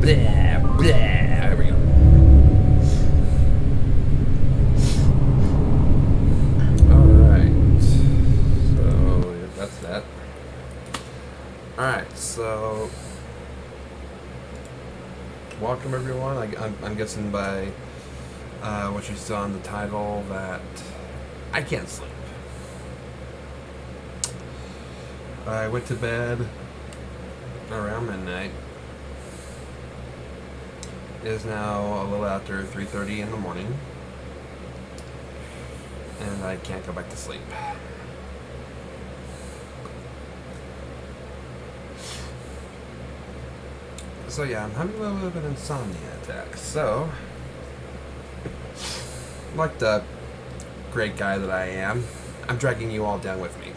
Blah, blah. There we go. Alright. So, yeah, that's that. Alright, so... welcome everyone. I'm guessing by what you saw in the title that I can't sleep. I went to bed around midnight. It is now a little after 3:30 in the morning, and I can't go back to sleep. So yeah, I'm having a little bit of an insomnia attack. So, like the great guy that I am, I'm dragging you all down with me.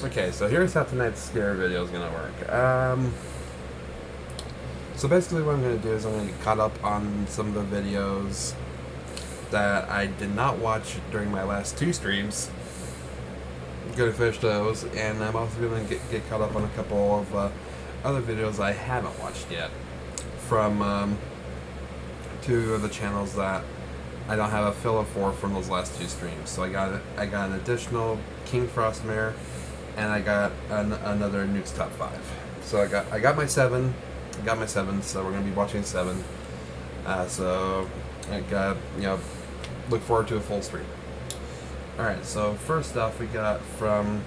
Okay, so here's how tonight's scare video is gonna work. So basically what I'm gonna do is I'm gonna get caught up on some of the videos that I did not watch during my last 2 streams. Gonna finish those, and I'm also gonna get caught up on a couple of other videos I haven't watched yet from 2 of the channels that I don't have a filler for from those last 2 streams. So I got an additional King Frostmare, and I got another Nuke's Top 5. So I got my 7. So we're gonna be watching 7. So I got, look forward to a full stream. Alright, so first off we got from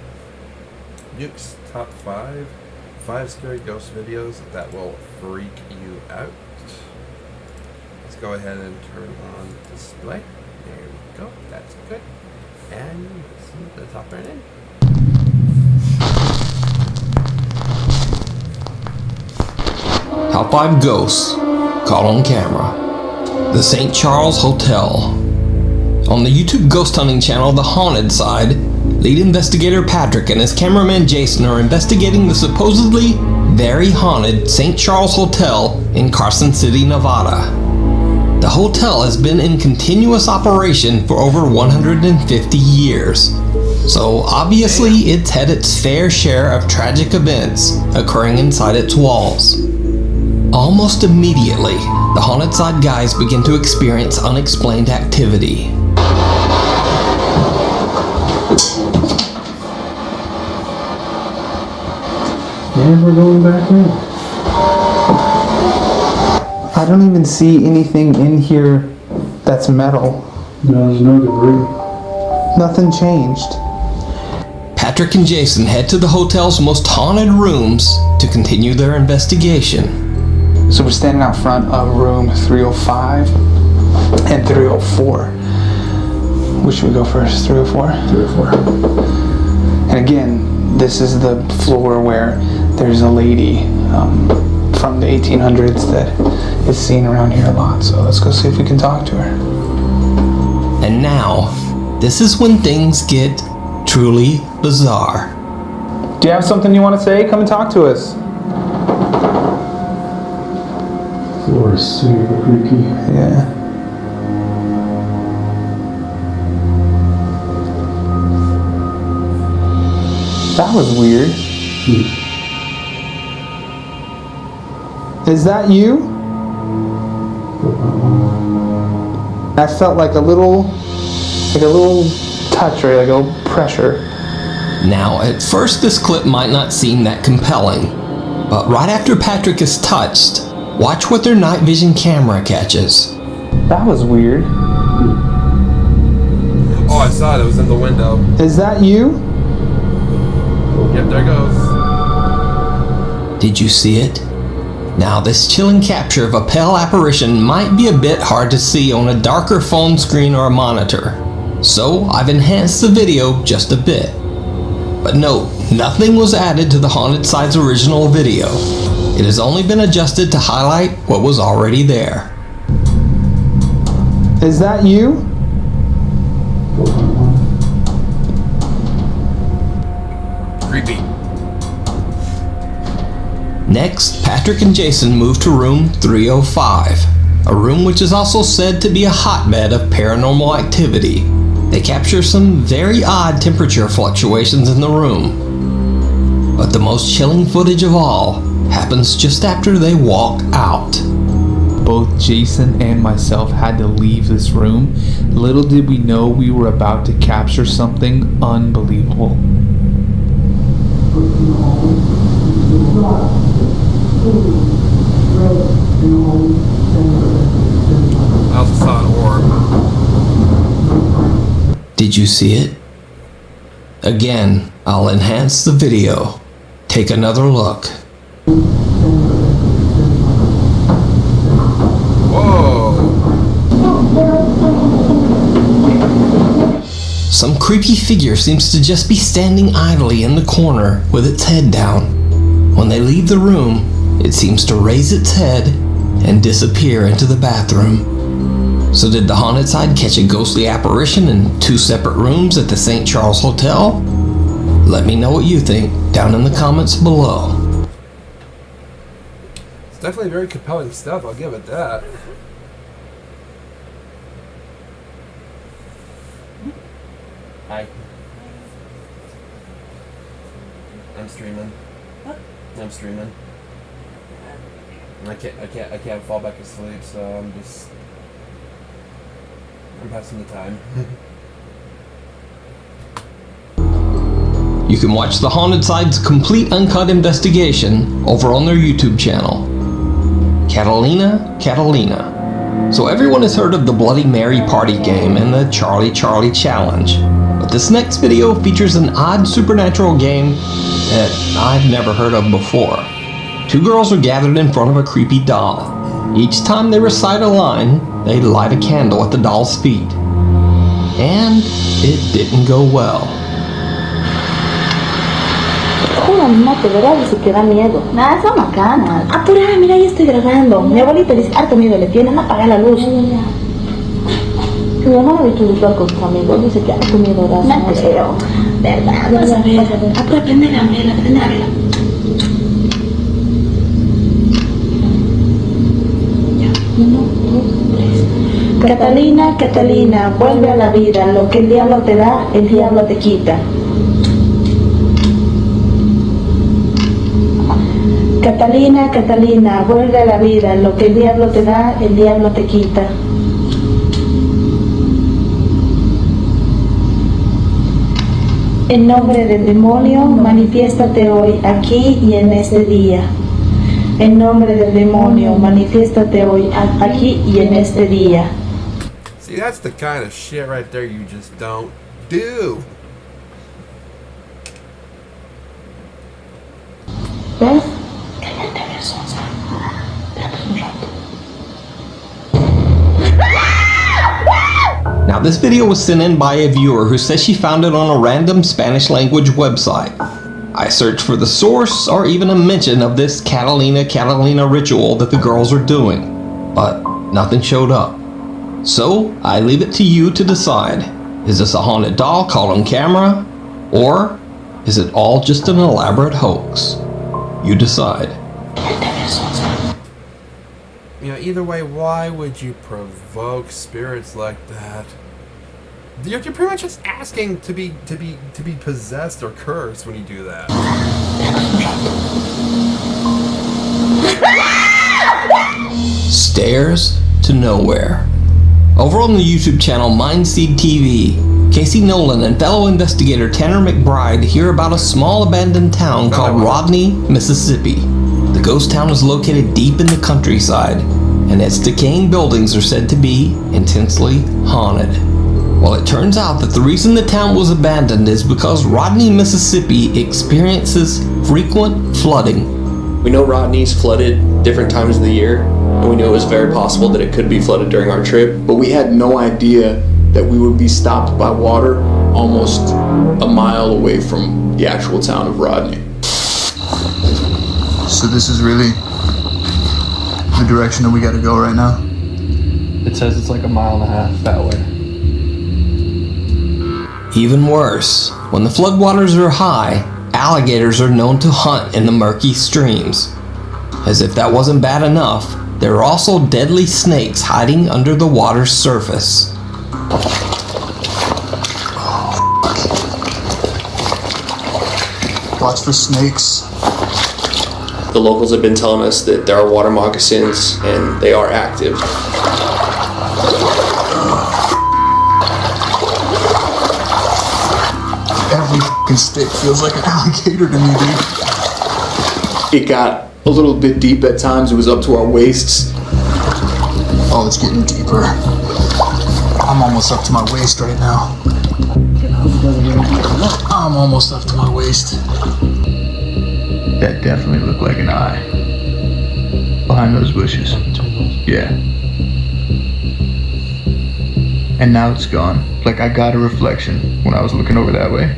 Nuke's Top 5 scary ghost videos that will freak you out. Let's go ahead and turn on display. There we go, that's good. And let's hop right in. Top 5 ghosts caught on camera. The St. Charles Hotel. On the YouTube ghost hunting channel The Haunted Side, lead investigator Patrick and his cameraman Jason are investigating the supposedly very haunted St. Charles Hotel in Carson City, Nevada. The hotel has been in continuous operation for over 150 years, so obviously it's had its fair share of tragic events occurring inside its walls. Almost immediately, the Haunted Side guys begin to experience unexplained activity. And we're going back in. I don't even see anything in here that's metal. No, there's no debris. Nothing changed. Patrick and Jason head to the hotel's most haunted rooms to continue their investigation. So we're standing out front of room 305 and 304. Which should we go first? 304? 304. And again, this is the floor where there's a lady from the 1800s that is seen around here a lot. So let's go see if we can talk to her. And now, this is when things get truly bizarre. Do you have something you want to say? Come and talk to us. Floor is super creaky. Yeah. That was weird. Is that you? I felt like a little touch, or like a little pressure. Now, at first this clip might not seem that compelling, but right after Patrick is touched, watch what their night vision camera catches. That was weird. Oh, I saw it. It was in the window. Is that you? Yep, there goes. Did you see it? Now, this chilling capture of a pale apparition might be a bit hard to see on a darker phone screen or a monitor, so I've enhanced the video just a bit. But note, nothing was added to the Haunted Side's original video. It has only been adjusted to highlight what was already there. Is that you? Creepy. Next, Patrick and Jason move to room 305, a room which is also said to be a hotbed of paranormal activity. They capture some very odd temperature fluctuations in the room. But the most chilling footage of all happens just after they walk out. Both Jason and myself had to leave this room. Little did we know we were about to capture something unbelievable. I also saw an orb. Did you see it? Again, I'll enhance the video. Take another look. Whoa! Some creepy figure seems to just be standing idly in the corner with its head down. When they leave the room, it seems to raise its head and disappear into the bathroom. So did the haunted side catch a ghostly apparition in 2 separate rooms at the St. Charles Hotel? Let me know what you think down in the comments below. It's definitely very compelling stuff, I'll give it that. Hi. I'm streaming. What? I'm streaming. I can't fall back asleep, so I'm passing the time. You can watch the Haunted Side's complete uncut investigation over on their YouTube channel. Catalina. So everyone has heard of the Bloody Mary party game and the Charlie Charlie challenge. But this next video features an odd supernatural game that I've never heard of before. 2 girls are gathered in front of a creepy doll. Each time they recite a line, they light a candle at the doll's feet. And it didn't go well. Mate, ¿verdad? Dice que da miedo. Nada, son macanas. Apura, mira, ya estoy grabando. Mi abuelita dice, harto miedo le tiene, no apaga la luz. Mi mamá ha visto virtual con sus amigos, dice que harto miedo da. No creo. ¿Verdad? Vas a ver. Apura, prende la vela, Ya, 1, 2, 3. Catalina, Catalina, vuelve a la vida. Lo que el diablo te da, el diablo te quita. Catalina, Catalina, vuelve a la vida, lo que el diablo te da, el diablo te quita. En nombre del demonio, manifiéstate hoy, aquí y en este día. En nombre del demonio, manifiéstate hoy, aquí y en este día. See, that's the kind of shit right there you just don't do. ¿Ves? Now this video was sent in by a viewer who says she found it on a random Spanish language website. I searched for the source or even a mention of this Catalina ritual that the girls are doing, but nothing showed up. So I leave it to you to decide. Is this a haunted doll caught on camera? Or is it all just an elaborate hoax? You decide. You know, either way, why would you provoke spirits like that? You're pretty much just asking to be possessed or cursed when you do that. Stairs to nowhere. Over on the YouTube channel Mindseed TV, Casey Nolan and fellow investigator Tanner McBride hear about a small abandoned town called Rodney, Mississippi. The ghost town is located deep in the countryside, and its decaying buildings are said to be intensely haunted. Well, it turns out that the reason the town was abandoned is because Rodney, Mississippi experiences frequent flooding. We know Rodney's flooded different times of the year, and we knew it was very possible that it could be flooded during our trip. But we had no idea that we would be stopped by water almost a mile away from the actual town of Rodney. So this is really the direction that we gotta go right now? It says it's like 1.5 miles that way. Even worse, when the floodwaters are high, alligators are known to hunt in the murky streams. As if that wasn't bad enough, there are also deadly snakes hiding under the water's surface. Watch watch for snakes. The locals have been telling us that there are water moccasins and they are active. Every fucking stick feels like an alligator to me, dude. It got a little bit deep at times. It was up to our waists. Oh, it's getting deeper. I'm almost up to my waist right now. I'm almost up to my waist. That definitely looked like an eye. Behind those bushes. Yeah. And now it's gone. Like I got a reflection when I was looking over that way.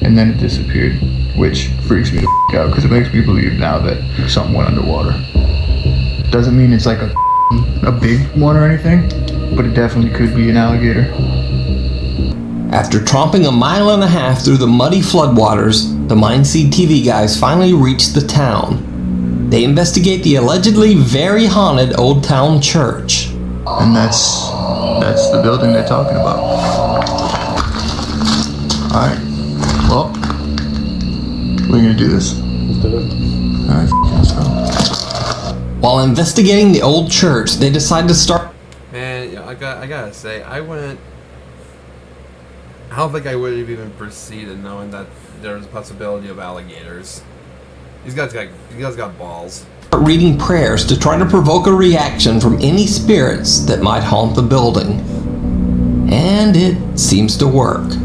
And then it disappeared. Which freaks me the f*** out because it makes me believe now that something went underwater. Doesn't mean it's like a big one or anything, but it definitely could be an alligator. After tromping 1.5 miles through the muddy floodwaters, the Mindseed TV guys finally reach the town. They investigate the allegedly very haunted Old Town Church. And that's the building they're talking about. Alright, well, we're gonna do this. Let's do it. Alright, let's go. While investigating the old church, they decide to start. Man, I gotta say, I don't think I would have even proceeded knowing that there was a possibility of alligators. These guys got balls. Reading prayers to try to provoke a reaction from any spirits that might haunt the building. And it seems to work.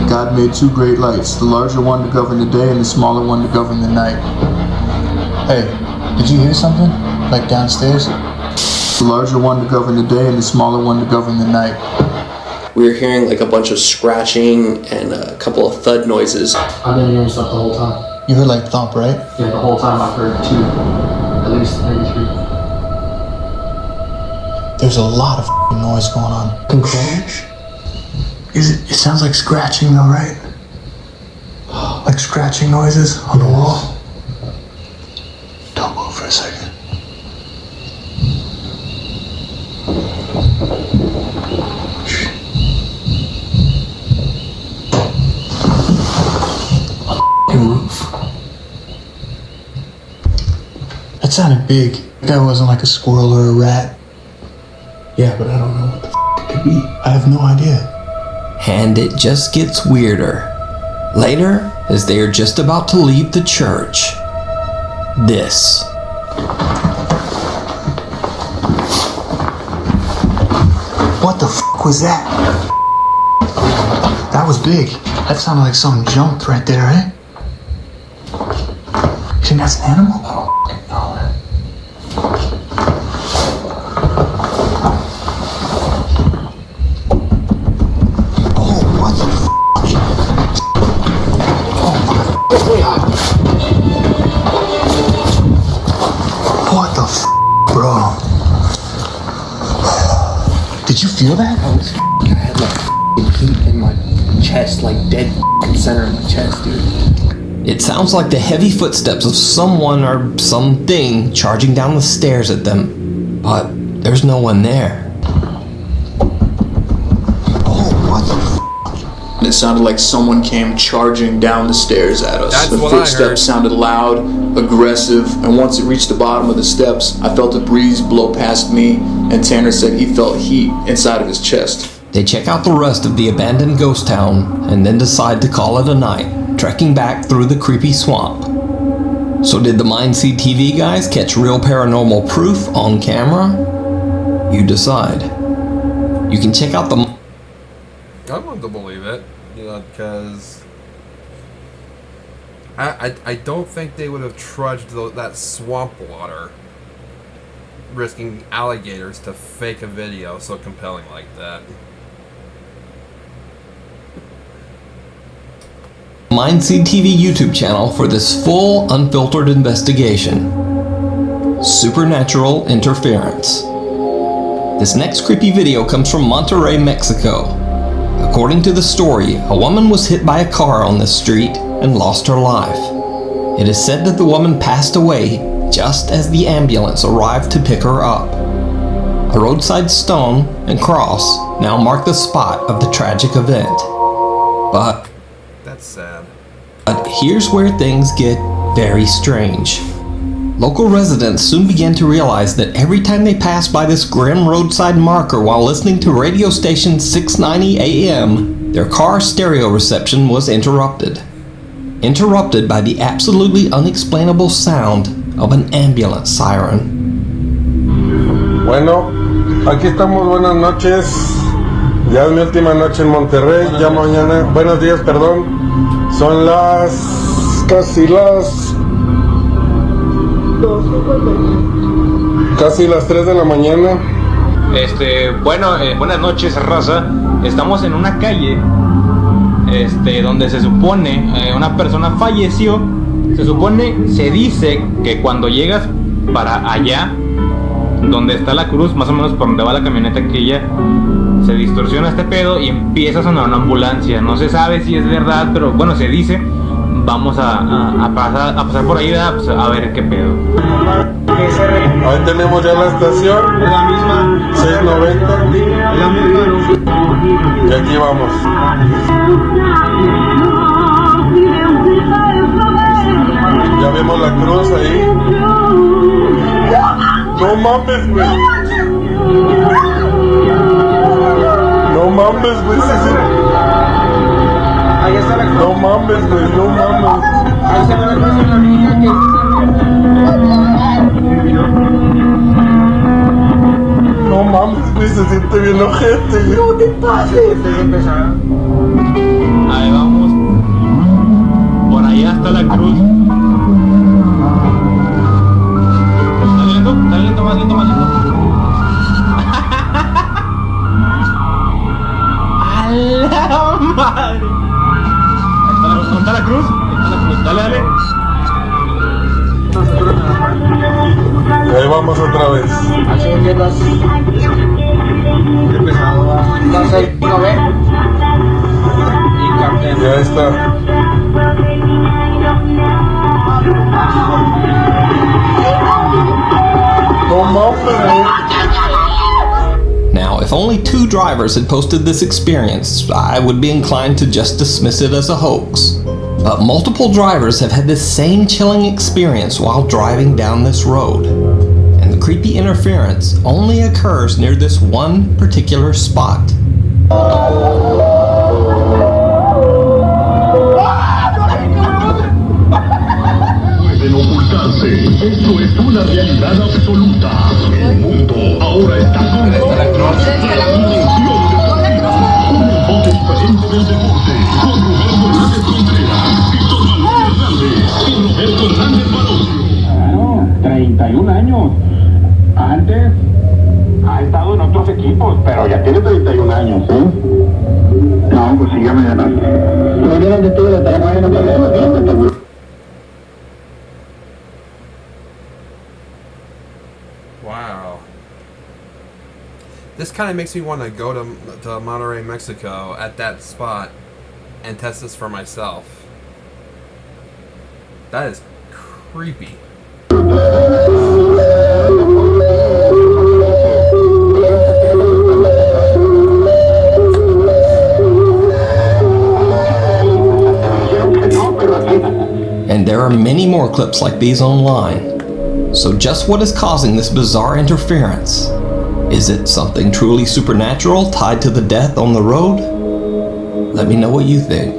God made two great lights, the larger one to govern the day and the smaller one to govern the night. Hey, did you hear something? Like downstairs? The larger one to govern the day and the smaller one to govern the night. We were hearing like a bunch of scratching and a couple of thud noises. I've been hearing stuff the whole time. You heard like thump, right? Yeah, the whole time I've heard two. At least maybe three. There's a lot of f***ing noise going on. Okay. It sounds like scratching though, right? Like scratching noises on the wall. Don't move for a second. That sounded big. That wasn't like a squirrel or a rat. Yeah, but I don't know what the f*** it could be. I have no idea. And it just gets weirder. Later, as they are just about to leave the church, this. What the f*** was that? That was big. That sounded like something jumped right there, right? You think that's an animal? I don't f***ing know, man. Oh, what the f***? Oh my. What the f***, bro? Did you feel that? I had like heat in my chest, like dead center of my chest, dude. It sounds like the heavy footsteps of someone or something charging down the stairs at them, but there's no one there. Oh, what the f***? It sounded like someone came charging down the stairs at us. That's The what I heard. footsteps sounded loud, aggressive, and once it reached the bottom of the steps, I felt a breeze blow past me, and Tanner said he felt heat inside of his chest. They check out the rest of the abandoned ghost town and then decide to call it a night, trekking back through the creepy swamp. So did the Mindseed TV guys catch real paranormal proof on camera? You decide. You can check out the... I want to believe it, because I don't think they would have trudged that swamp water, risking alligators to fake a video so compelling like that. Mindseed TV YouTube channel for this full, unfiltered investigation. Supernatural interference. This next creepy video comes from Monterrey, Mexico. According to the story, a woman was hit by a car on this street and lost her life. It is said that the woman passed away just as the ambulance arrived to pick her up. A roadside stone and cross now mark the spot of the tragic event. But That's sad. But here's where things get very strange. Local residents soon began to realize that every time they passed by this grim roadside marker while listening to radio station 690 AM, their car stereo reception was interrupted. Interrupted by the absolutely unexplainable sound of an ambulance siren. Bueno, aquí estamos, buenas noches. Ya es mi última noche en Monterrey, ya mañana, buenos días, perdón. Son casi las 3 de la mañana. Buenas noches, raza. Estamos en una calle donde se supone una persona falleció. Se dice que cuando llegas para allá donde está la cruz, más o menos por donde va la camioneta aquella, se distorsiona este pedo y empieza a sonar una ambulancia. No se sabe si es verdad, pero bueno, se dice. Vamos a pasar por ahí, pues, a ver qué pedo. Ahí tenemos ya la estación, es la misma 690, es la misma. Y aquí vamos. Ya vemos la cruz ahí. No mames, güey. No mames, güey. Ahí está la cruz. No mames, güey, no mames. Ahí se ve la cruz en la orilla que... No mames, güey, se siente bien ojete, güey. No te pases. Ahí vamos. Por allá está la cruz. Está lento, más lento. ¡A la madre! ¿Dónde está la cruz? Dale. Ahí vamos otra vez. Así que qué pesado va. Entonces ahí no ve. Y capten. Ya está. No mames. Now, if only 2 drivers had posted this experience, I would be inclined to just dismiss it as a hoax. But multiple drivers have had this same chilling experience while driving down this road. And the creepy interference only occurs near this one particular spot. Pueden ocultarse. Esto es una realidad absoluta. El mundo ahora está con una enfoque diferente del deporte. Con Roberto Hernández Contreras, Víctor Manuel Hernández y Roberto Hernández Barocio. 31 años. Antes ha estado en otros equipos, pero ya tiene 31 años, ¿eh? No, pues sígame ganando. No vienen de todo, de no. Wow. This kind of makes me want to go to Monterrey, Mexico at that spot and test this for myself. That is creepy. And there are many more clips like these online. So just what is causing this bizarre interference? Is it something truly supernatural tied to the death on the road? Let me know what you think.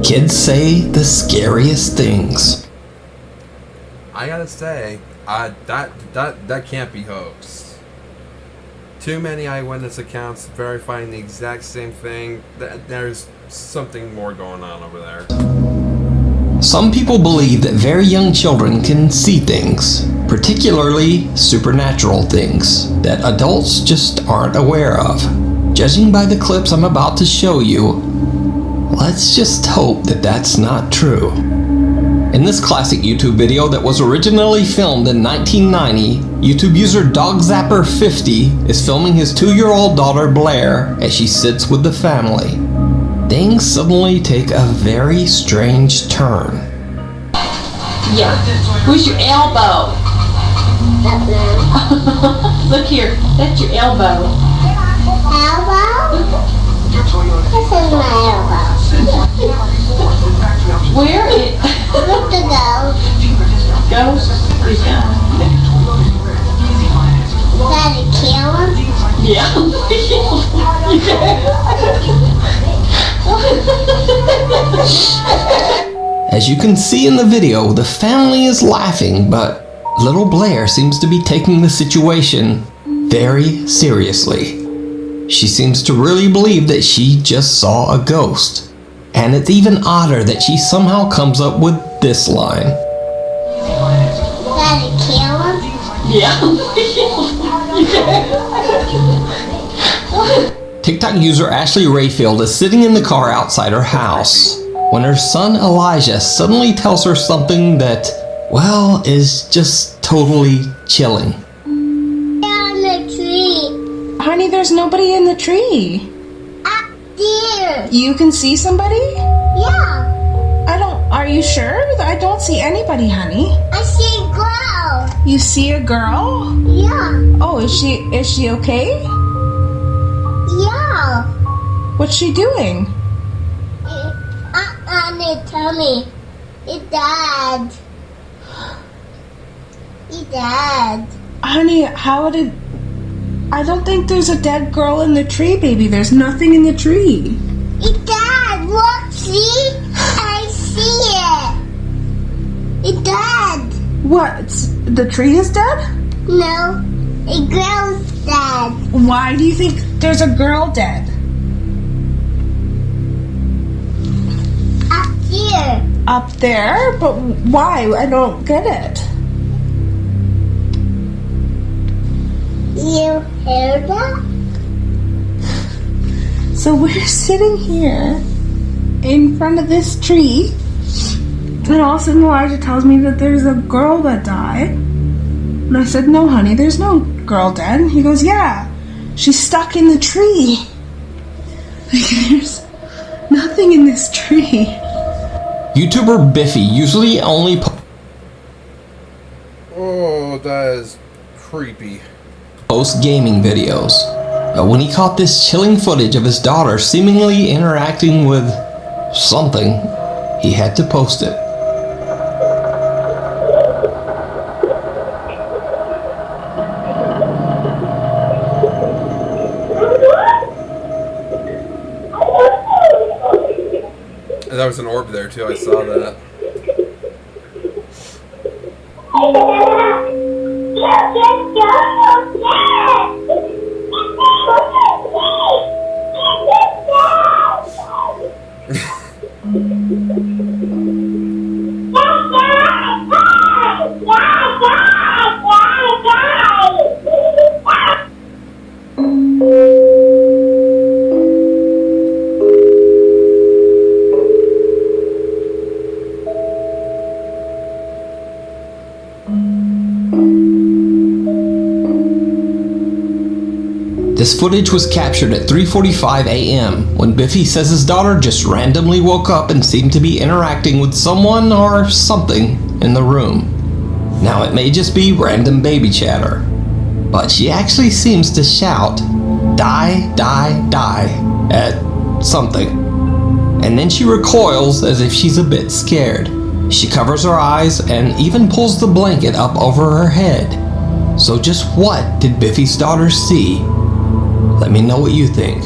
Kids say the scariest things. I gotta say, that can't be hoax. Too many eyewitness accounts verifying the exact same thing. There's something more going on over there. Some people believe that very young children can see things, particularly supernatural things, that adults just aren't aware of. Judging by the clips I'm about to show you, let's just hope that that's not true. In this classic YouTube video that was originally filmed in 1990, YouTube user DogZapper50 is filming his 2-year-old daughter Blair as she sits with the family. Things suddenly take a very strange turn. Yeah. Where's your elbow? Look here. That's your elbow. Elbow? This is my elbow. Where is... Look the ghost. Ghost? Where's that? Gotta kill him? Yeah. As you can see in the video, the family is laughing, but little Blair seems to be taking the situation very seriously. She seems to really believe that she just saw a ghost. And it's even odder that she somehow comes up with this line. Gotta kill him? Yeah. TikTok user Ashley Rayfield is sitting in the car outside her house when her son Elijah suddenly tells her something that, well, is just totally chilling. Down the tree. Honey, there's nobody in the tree. Up there. You can see somebody? Yeah. Are you sure? I don't see anybody, honey. I see a girl. You see a girl? Yeah. Oh, is she okay? Yeah. What's she doing? They tell me. It's Dad. It's Dad. Honey, I don't think there's a dead girl in the tree, baby. There's nothing in the tree. It's Dad. Look, see? I see it. It's Dad. What? The tree is dead? No. A girl's dead. Why do you think there's a girl dead? Up here. Up there? But why? I don't get it. You heard that? So we're sitting here in front of this tree, and all of a sudden Elijah tells me that there's a girl that died. And I said, no, honey, there's no girl dead. And he goes, yeah, she's stuck in the tree. There's nothing in this tree. YouTuber Biffy usually only Oh, that is creepy. posts gaming videos. But when he caught this chilling footage of his daughter seemingly interacting with something, he had to post it. And there was an orb there too, I saw that. This footage was captured at 3:45 a.m. when Biffy says his daughter just randomly woke up and seemed to be interacting with someone or something in the room. Now it may just be random baby chatter, but she actually seems to shout, "Die, die, die," at something. And then she recoils as if she's a bit scared. She covers her eyes and even pulls the blanket up over her head. So just what did Biffy's daughter see? Let me know what you think.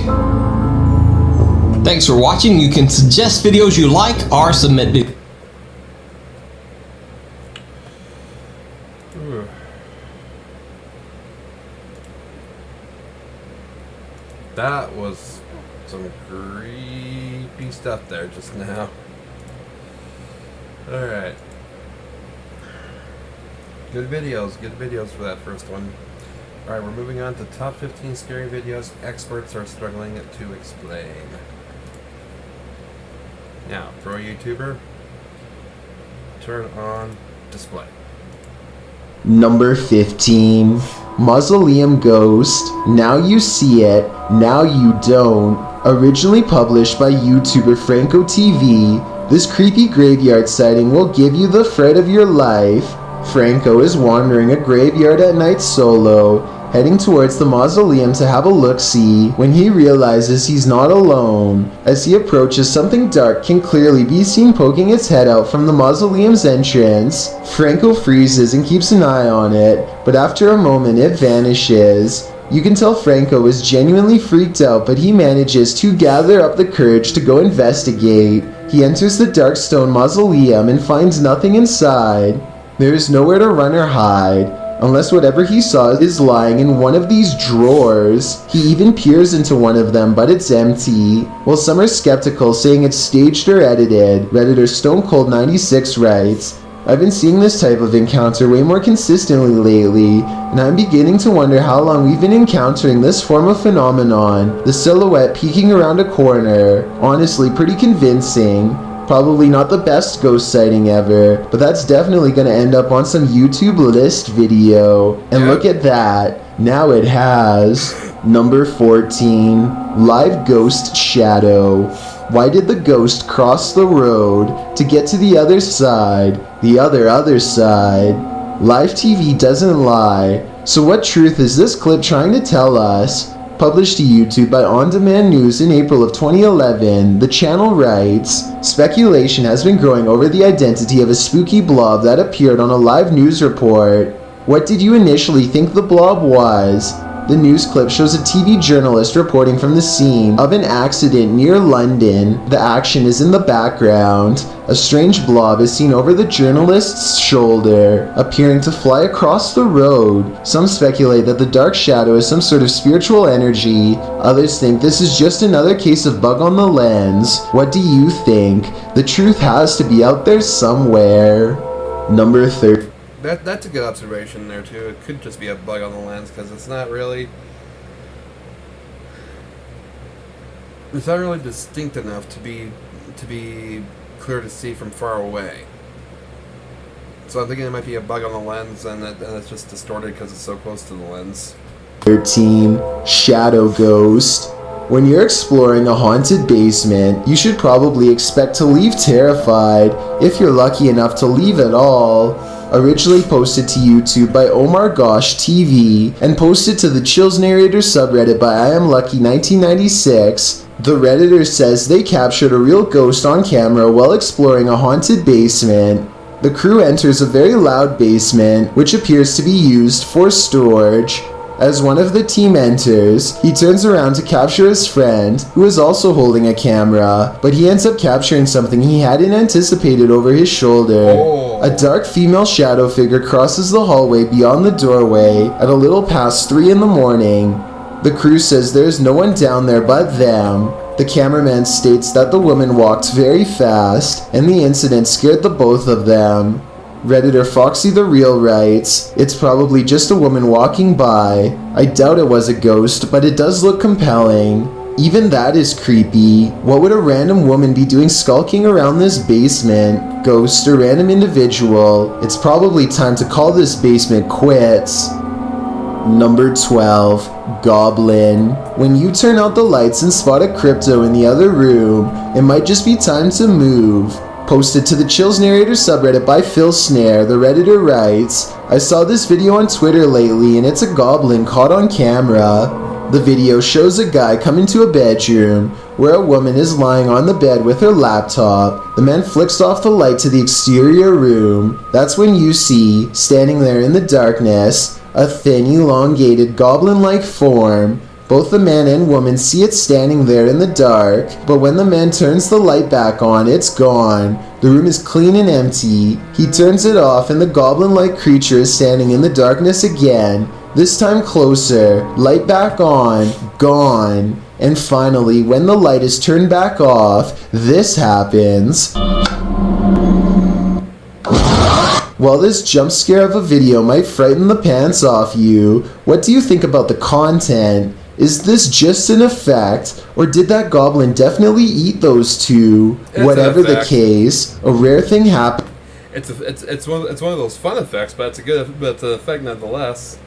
Thanks for watching. You can suggest videos you like or submit videos. That was some creepy stuff there just now. Alright. Good videos for that first one. Alright, we're moving on to top 15 scary videos experts are struggling to explain. Now, pro YouTuber, turn on display. Number 15, Mausoleum Ghost, Now You See It, Now You Don't. Originally published by YouTuber Franco TV, this creepy graveyard sighting will give you the fright of your life. Franco is wandering a graveyard at night solo, heading towards the mausoleum to have a look-see when he realizes he's not alone. As he approaches, something dark can clearly be seen poking its head out from the mausoleum's entrance. Franco freezes and keeps an eye on it, but after a moment it vanishes. You can tell Franco is genuinely freaked out, but he manages to gather up the courage to go investigate. He enters the dark stone mausoleum and finds nothing inside. There is nowhere to run or hide, unless whatever he saw is lying in one of these drawers. He even peers into one of them, but it's empty. While some are skeptical, saying it's staged or edited, Redditor StoneCold96 writes, "I've been seeing this type of encounter way more consistently lately, and I'm beginning to wonder how long we've been encountering this form of phenomenon. The silhouette peeking around a corner. Honestly, pretty convincing. Probably not the best ghost sighting ever, but that's definitely gonna end up on some YouTube list video. And look at that. Now it has. Number 14. Live Ghost Shadow. Why did the ghost cross the road to get to the other side? The other side. Live TV doesn't lie. So what truth is this clip trying to tell us? Published to YouTube by On Demand News in April of 2011, the channel writes, "Speculation has been growing over the identity of a spooky blob that appeared on a live news report. What did you initially think the blob was?" The news clip shows a TV journalist reporting from the scene of an accident near London. The action is in the background. A strange blob is seen over the journalist's shoulder, appearing to fly across the road. Some speculate that the dark shadow is some sort of spiritual energy. Others think this is just another case of bug on the lens. What do you think? The truth has to be out there somewhere. Number 30. That's a good observation there too. It could just be a bug on the lens because it's not really distinct enough to be clear to see from far away. So I'm thinking it might be a bug on the lens and it's just distorted because it's so close to the lens. 13. Shadow Ghost. When you're exploring a haunted basement, you should probably expect to leave terrified, if you're lucky enough to leave at all. Originally posted to YouTube by Omar Gosh TV and posted to the Chills Narrator subreddit by I Am Lucky 1996, the Redditor says they captured a real ghost on camera while exploring a haunted basement. The crew enters a very loud basement, which appears to be used for storage. As one of the team enters, he turns around to capture his friend, who is also holding a camera, but he ends up capturing something he hadn't anticipated over his shoulder. A dark female shadow figure crosses the hallway beyond the doorway at a little past 3 in the morning. The crew says there's no one down there but them. The cameraman states that the woman walked very fast, and the incident scared the both of them. Redditor Foxy the Real writes, "It's probably just a woman walking by. I doubt it was a ghost, but it does look compelling. Even that is creepy. What would a random woman be doing skulking around this basement? Ghost or random individual? It's probably time to call this basement quits." Number 12. Goblin. When you turn out the lights and spot a crypto in the other room, it might just be time to move. Posted to the Chills Narrator subreddit by Phil Snare, the Redditor writes, "I saw this video on Twitter lately and it's a goblin caught on camera." The video shows a guy come into a bedroom where a woman is lying on the bed with her laptop. The man flicks off the light to the exterior room. That's when you see, standing there in the darkness, a thin, elongated, goblin-like form. Both the man and woman see it standing there in the dark, but when the man turns the light back on, it's gone. The room is clean and empty. He turns it off and the goblin-like creature is standing in the darkness again, this time closer, light back on, gone. And finally, when the light is turned back off, this happens. While this jump scare of a video might frighten the pants off you, what do you think about the content? Is this just an effect, or did that goblin definitely eat those two? Whatever the case, a rare thing happened. It's one of those fun effects, but it's an effect nonetheless.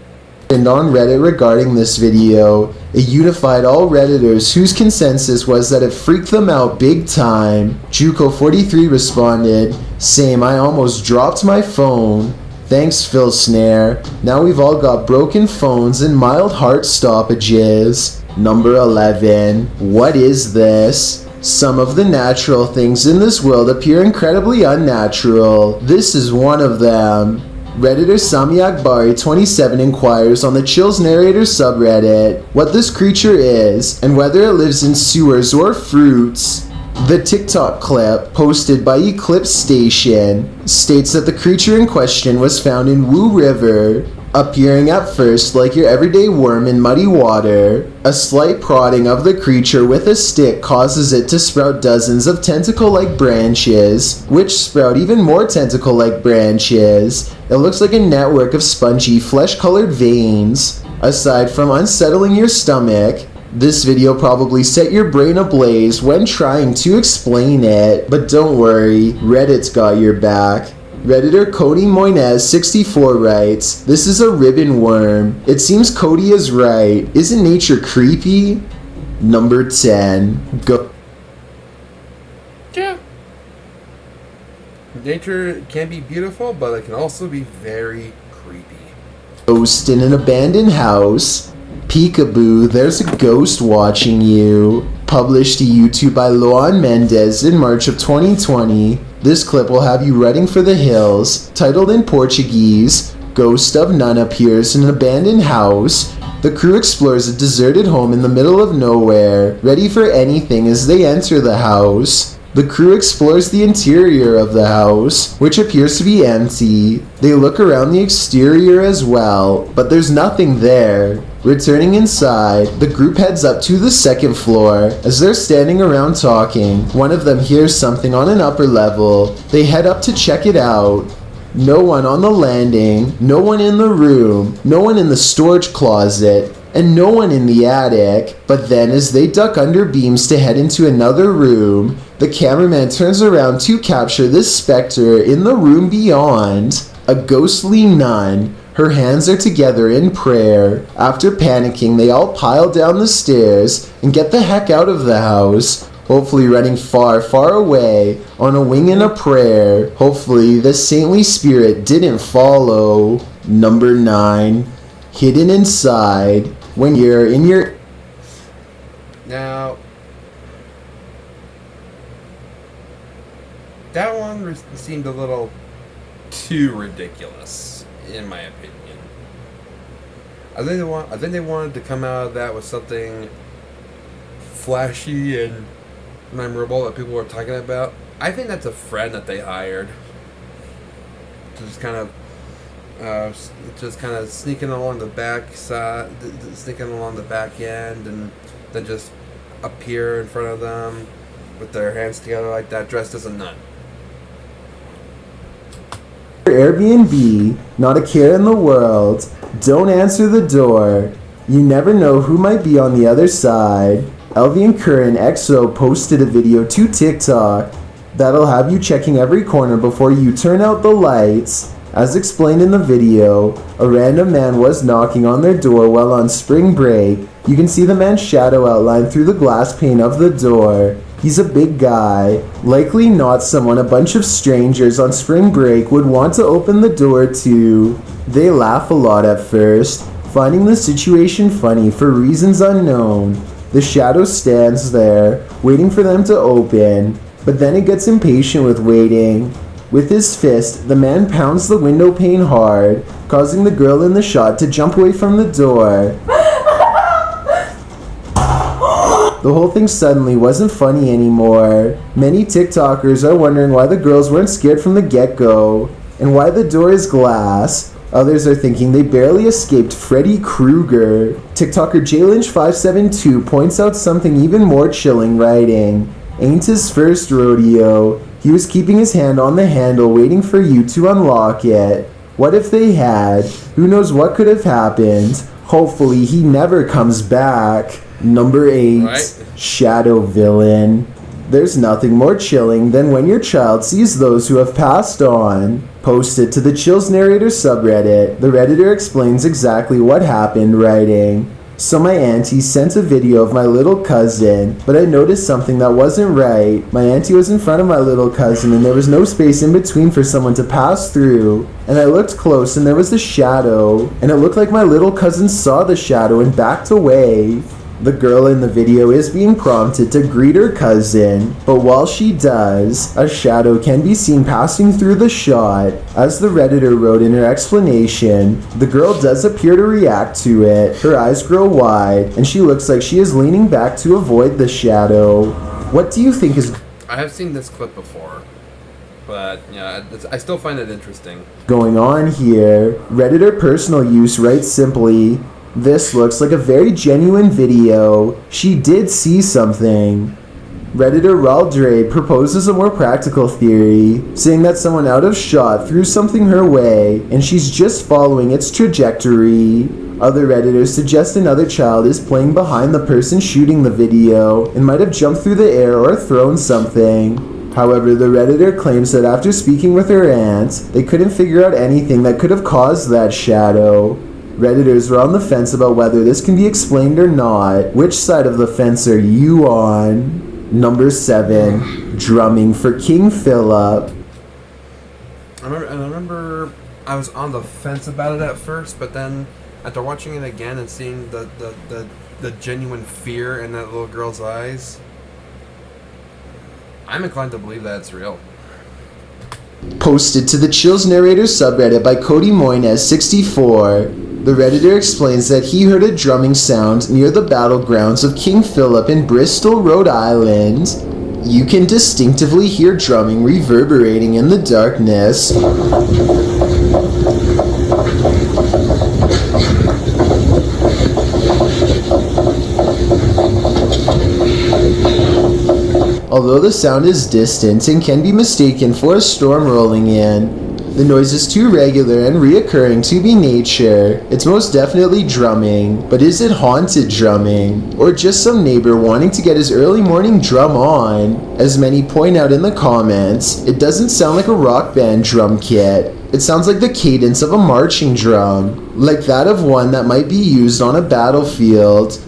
On Reddit regarding this video, it unified all Redditors whose consensus was that it freaked them out big time. Juco43 responded, "Same, I almost dropped my phone." Thanks, Phil Snare. Now we've all got broken phones and mild heart stoppages. Number 11. What is this? Some of the natural things in this world appear incredibly unnatural. This is one of them. Redditor Sami Akbari 27 inquires on the Chills Narrator subreddit what this creature is and whether it lives in sewers or fruits. The TikTok clip, posted by Eclipse Station, states that the creature in question was found in Wu River, appearing at first like your everyday worm in muddy water. A slight prodding of the creature with a stick causes it to sprout dozens of tentacle-like branches, which sprout even more tentacle-like branches. It looks like a network of spongy, flesh-colored veins. Aside from unsettling your stomach, this video probably set your brain ablaze when trying to explain it, but don't worry, Reddit's got your back. Redditor Cody Moinez 64 writes, "This is a ribbon worm. It seems Cody is right. Isn't nature creepy?" Number 10. Go. Yeah. Nature can be beautiful, but it can also be very creepy. Ghost in an abandoned house. Peekaboo, there's a ghost watching you. Published to YouTube by Luan Mendez in March of 2020. This clip will have you running for the hills. Titled in Portuguese, Ghost of Nun appears in an abandoned house. The crew explores a deserted home in the middle of nowhere, ready for anything as they enter the house. The crew explores the interior of the house, which appears to be empty. They look around the exterior as well, but there's nothing there. Returning inside, the group heads up to the second floor. As they're standing around talking, one of them hears something on an upper level. They head up to check it out. No one on the landing, no one in the room, no one in the storage closet, and no one in the attic. But then as they duck under beams to head into another room, the cameraman turns around to capture this specter in the room beyond. A ghostly nun. Her hands are together in prayer. After panicking, they all pile down the stairs and get the heck out of the house, hopefully running far, far away on a wing and a prayer. Hopefully the saintly spirit didn't follow. Number 9. Hidden inside. When you're in your... Now, that one seemed a little too ridiculous, in my opinion. I think they wanted to come out of that with something flashy and memorable that people were talking about. I think that's a friend that they hired to just kind of sneaking along the back side, sneaking along the back end, and then just appear in front of them with their hands together like that, dressed as a nun. Airbnb, not a care in the world. Don't answer the door. You never know who might be on the other side. Elvian Curran XO posted a video to TikTok that'll have you checking every corner before you turn out the lights. As explained in the video, a random man was knocking on their door while on spring break. You can see the man's shadow outlined through the glass pane of the door. He's a big guy, likely not someone a bunch of strangers on spring break would want to open the door to. They laugh a lot at first, finding the situation funny for reasons unknown. The shadow stands there, waiting for them to open, but then it gets impatient with waiting. With his fist, the man pounds the window pane hard, causing the girl in the shot to jump away from the door. The whole thing suddenly wasn't funny anymore. Many TikTokers are wondering why the girls weren't scared from the get-go, and why the door is glass. Others are thinking they barely escaped Freddy Krueger. TikToker JLynch572 points out something even more chilling, writing, "Ain't his first rodeo. He was keeping his hand on the handle waiting for you to unlock it. What if they had? Who knows what could have happened? Hopefully he never comes back." Number 8. Right. Shadow Villain. There's nothing more chilling than when your child sees those who have passed on. Posted to the Chills Narrator subreddit, the Redditor explains exactly what happened, writing, So my auntie sent a video of my little cousin, but I noticed something that wasn't right. My auntie was in front of my little cousin and there was no space in between for someone to pass through. And I looked close and there was a shadow, and it looked like my little cousin saw the shadow and backed away. The girl in the video is being prompted to greet her cousin, but while she does, a shadow can be seen passing through the shot. As the Redditor wrote in her explanation, the girl does appear to react to it, her eyes grow wide, and she looks like she is leaning back to avoid the shadow. What do you think is I have seen this clip before, but yeah, I still find it interesting. going on here? Redditor personal use writes simply, "This looks like a very genuine video. She did see something." Redditor Raldre proposes a more practical theory, saying that someone out of shot threw something her way, and she's just following its trajectory. Other Redditors suggest another child is playing behind the person shooting the video, and might have jumped through the air or thrown something. However, the Redditor claims that after speaking with her aunt, they couldn't figure out anything that could have caused that shadow. Redditors are on the fence about whether this can be explained or not. Which side of the fence are you on? Number 7, drumming for King Philip. I remember I was on the fence about it at first, but then after watching it again and seeing the genuine fear in that little girl's eyes, I'm inclined to believe that it's real. Posted to the Chills Narrator subreddit by Cody Moines64, the Redditor explains that he heard a drumming sound near the battlegrounds of King Philip in Bristol, Rhode Island. You can distinctively hear drumming reverberating in the darkness. Although the sound is distant and can be mistaken for a storm rolling in, the noise is too regular and reoccurring to be nature. It's most definitely drumming, but is it haunted drumming? Or just some neighbor wanting to get his early morning drum on? As many point out in the comments, it doesn't sound like a rock band drum kit. It sounds like the cadence of a marching drum, like that of one that might be used on a battlefield.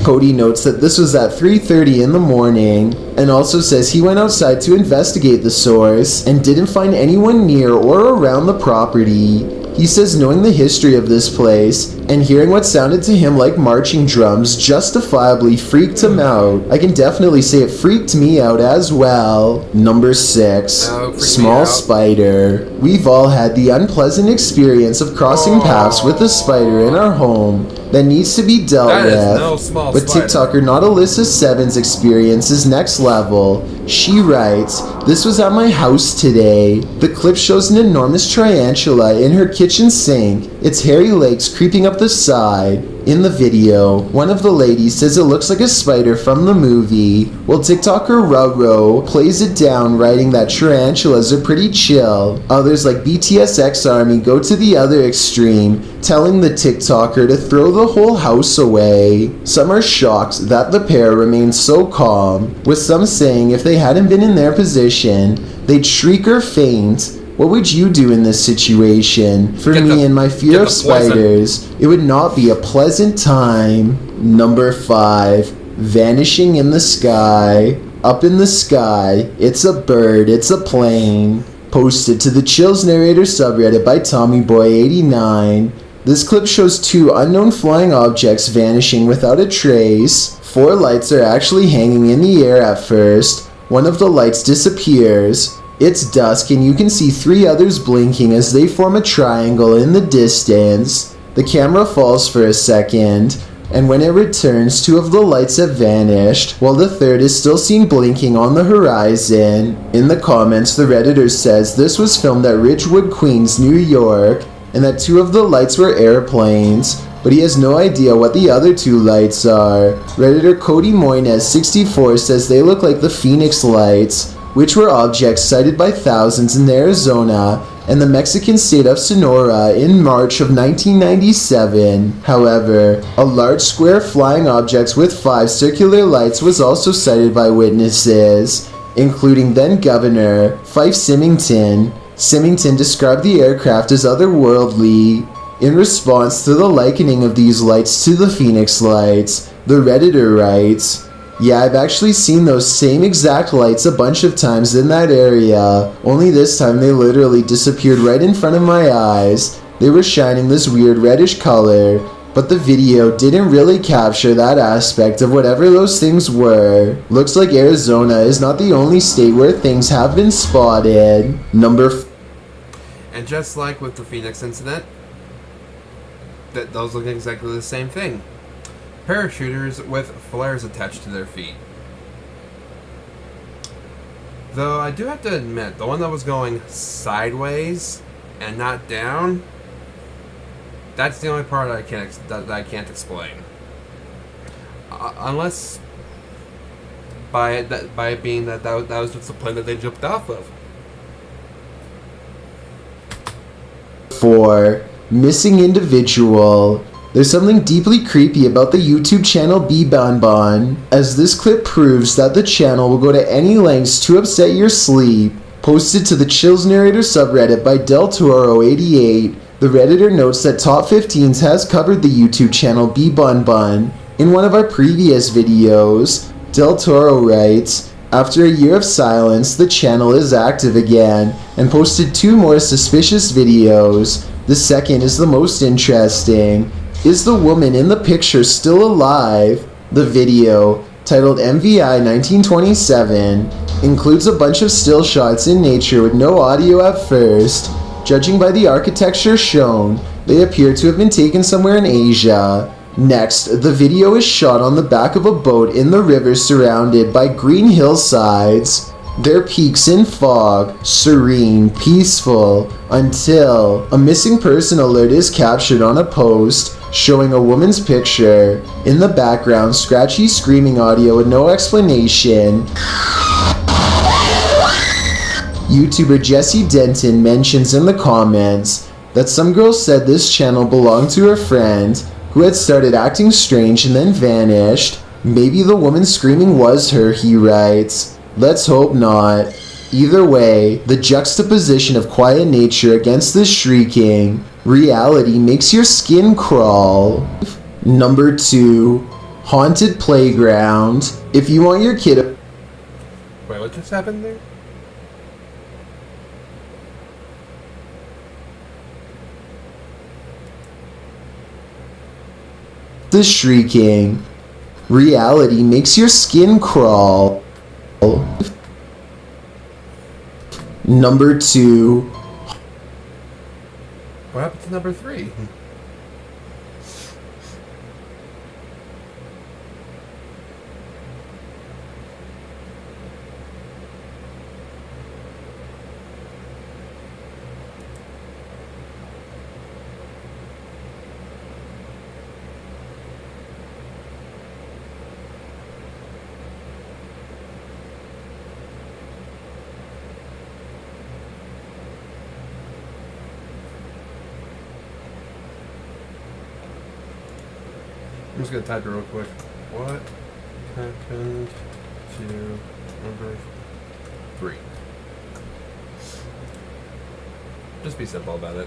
Cody notes that this was at 3:30 in the morning, and also says he went outside to investigate the source and didn't find anyone near or around the property. He says knowing the history of this place and hearing what sounded to him like marching drums justifiably freaked him out. I can definitely say it freaked me out as well. Number 6, small spider. We've all had the unpleasant experience of crossing paths with a spider in our home that needs to be dealt with. But TikToker Not Alyssa7's experience is next level. She writes, "This was at my house today. The clip shows an enormous tarantula in her kitchen sink, its hairy legs creeping up the side. In the video, one of the ladies says it looks like a spider from the movie, while TikToker Ruro plays it down, writing that tarantulas are pretty chill. Others like BTSX Army go to the other extreme, telling the TikToker to throw the whole house away. Some are shocked that the pair remains so calm, with some saying if they hadn't been in their position, they'd shriek or faint. What would you do in this situation? For me and my fear of spiders, it would not be a pleasant time." Number 5, vanishing in the sky. Up in the sky, it's a bird, it's a plane. Posted to the Chills Narrator subreddit by TommyBoy89. This clip shows 2 unknown flying objects vanishing without a trace. 4 lights are actually hanging in the air at first. One of the lights disappears. It's dusk and you can see 3 others blinking as they form a triangle in the distance. The camera falls for a second, and when it returns, 2 of the lights have vanished, while the 3rd is still seen blinking on the horizon. In the comments, the Redditor says this was filmed at Ridgewood, Queens, New York, and that 2 of the lights were airplanes, but he has no idea what the other 2 lights are. Redditor Cody Moines64 says they look like the Phoenix lights, which were objects sighted by thousands in Arizona and the Mexican state of Sonora in March of 1997. However, a large square flying object with 5 circular lights was also sighted by witnesses, including then Governor Fife Symington, Symington described the aircraft as otherworldly. In response to the likening of these lights to the Phoenix lights, the Redditor writes, "Yeah, I've actually seen those same exact lights a bunch of times in that area, only this time they literally disappeared right in front of my eyes. They were shining this weird reddish color, but the video didn't really capture that aspect of whatever those things were. Looks like Arizona is not the only state where things have been spotted." And just like with the Phoenix incident, those look exactly the same thing. Parachuters with flares attached to their feet. Though I do have to admit, the one that was going sideways and not down, that's the only part I can't explain. Unless by it being that was just the plane that they jumped off of. 4. Missing individual. There's something deeply creepy about the YouTube channel B-Bon, as this clip proves that the channel will go to any lengths to upset your sleep. Posted to the Chills Narrator subreddit by Del Toro88, the Redditor notes that Top 15s has covered the YouTube channel B-Bon. In one of our previous videos, Del Toro writes, "After a year of silence, the channel is active again, and posted 2 more suspicious videos. The second is the most interesting. Is the woman in the picture still alive?" The video, titled MVI 1927, includes a bunch of still shots in nature with no audio at first. Judging by the architecture shown, they appear to have been taken somewhere in Asia. Next, the video is shot on the back of a boat in the river surrounded by green hillsides. Their peaks in fog, serene, peaceful, until a missing person alert is captured on a post showing a woman's picture. In the background, scratchy screaming audio with no explanation. YouTuber Jesse Denton mentions in the comments that some girl said this channel belonged to her friend, who had started acting strange and then vanished. Maybe the woman screaming was her, he writes. Let's hope not. Either way, the juxtaposition of quiet nature against the shrieking reality makes your skin crawl. Number 2. Haunted playground. If you want your kid... Wait, what just happened there? The shrieking reality makes your skin crawl. Number 2. What happened to number 3? I'm just gonna type it real quick. What happened to number 3? Just be simple about it.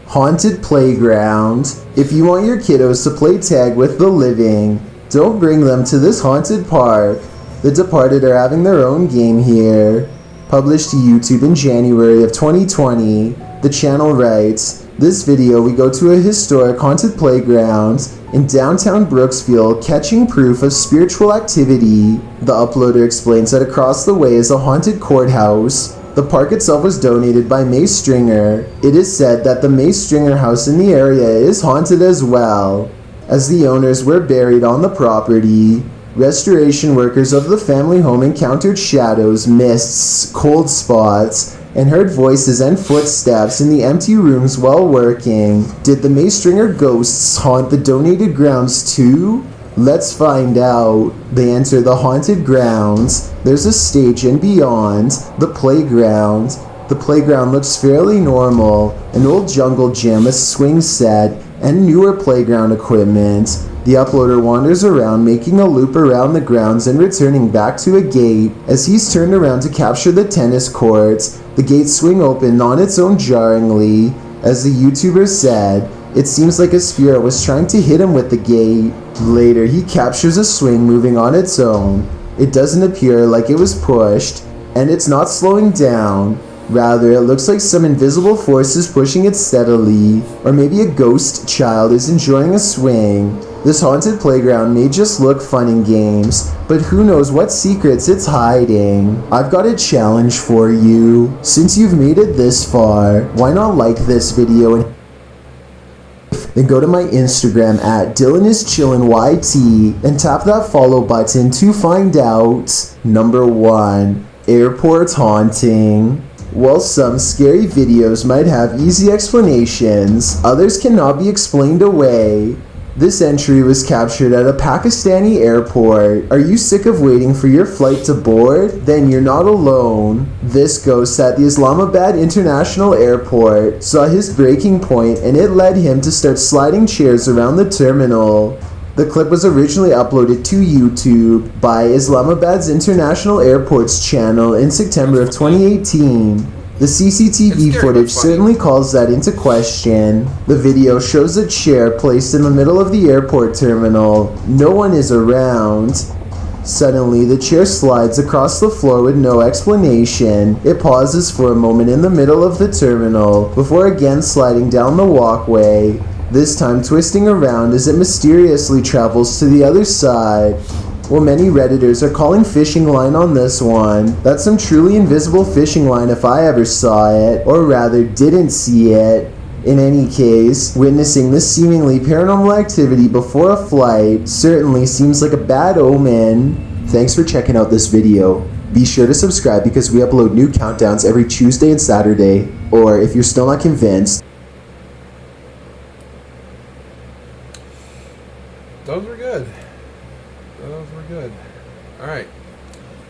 Haunted playground. If you want your kiddos to play tag with the living, don't bring them to this haunted park. The Departed are having their own game here. Published to YouTube in January of 2020, the channel writes, "This video we go to a historic haunted playground in downtown Brooksville catching proof of spiritual activity." The uploader explains that across the way is a haunted courthouse. The park itself was donated by May Stringer. It is said that the May Stringer house in the area is haunted as well, as the owners were buried on the property. Restoration workers of the family home encountered shadows, mists, cold spots, and heard voices and footsteps in the empty rooms while working. Did the May Stringer ghosts haunt the donated grounds too? Let's find out. They enter the haunted grounds. There's a stage and beyond, the playground. The playground looks fairly normal. An old jungle gym, a swing set, and newer playground equipment. The uploader wanders around, making a loop around the grounds and returning back to a gate. As he's turned around to capture the tennis courts, the gates swing open on its own jarringly. As the YouTuber said, it seems like a spirit was trying to hit him with the gate. Later, he captures a swing moving on its own. It doesn't appear like it was pushed, and it's not slowing down. Rather, it looks like some invisible force is pushing it steadily, or maybe a ghost child is enjoying a swing. This haunted playground may just look fun in games, but who knows what secrets it's hiding. I've got a challenge for you. Since you've made it this far, why not like this video and then go to my Instagram at DylanIsChillinYT and tap that follow button to find out. Number 1. Airport haunting. While some scary videos might have easy explanations, others cannot be explained away. This entry was captured at a Pakistani airport. Are you sick of waiting for your flight to board? Then you're not alone. This ghost at the Islamabad International Airport saw his breaking point, and it led him to start sliding chairs around the terminal. The clip was originally uploaded to YouTube by Islamabad's International Airports channel in September of 2018. The CCTV footage certainly calls that into question. The video shows a chair placed in the middle of the airport terminal. No one is around. Suddenly, the chair slides across the floor with no explanation. It pauses for a moment in the middle of the terminal, before again sliding down the walkway. This time twisting around as it mysteriously travels to the other side. Well, many Redditors are calling fishing line on this one. That's some truly invisible fishing line if I ever saw it, or rather didn't see it. In any case, witnessing this seemingly paranormal activity before a flight certainly seems like a bad omen. Thanks for checking out this video. Be sure to subscribe because we upload new countdowns every Tuesday and Saturday. Or if you're still not convinced, those were good. Those were good. Alright.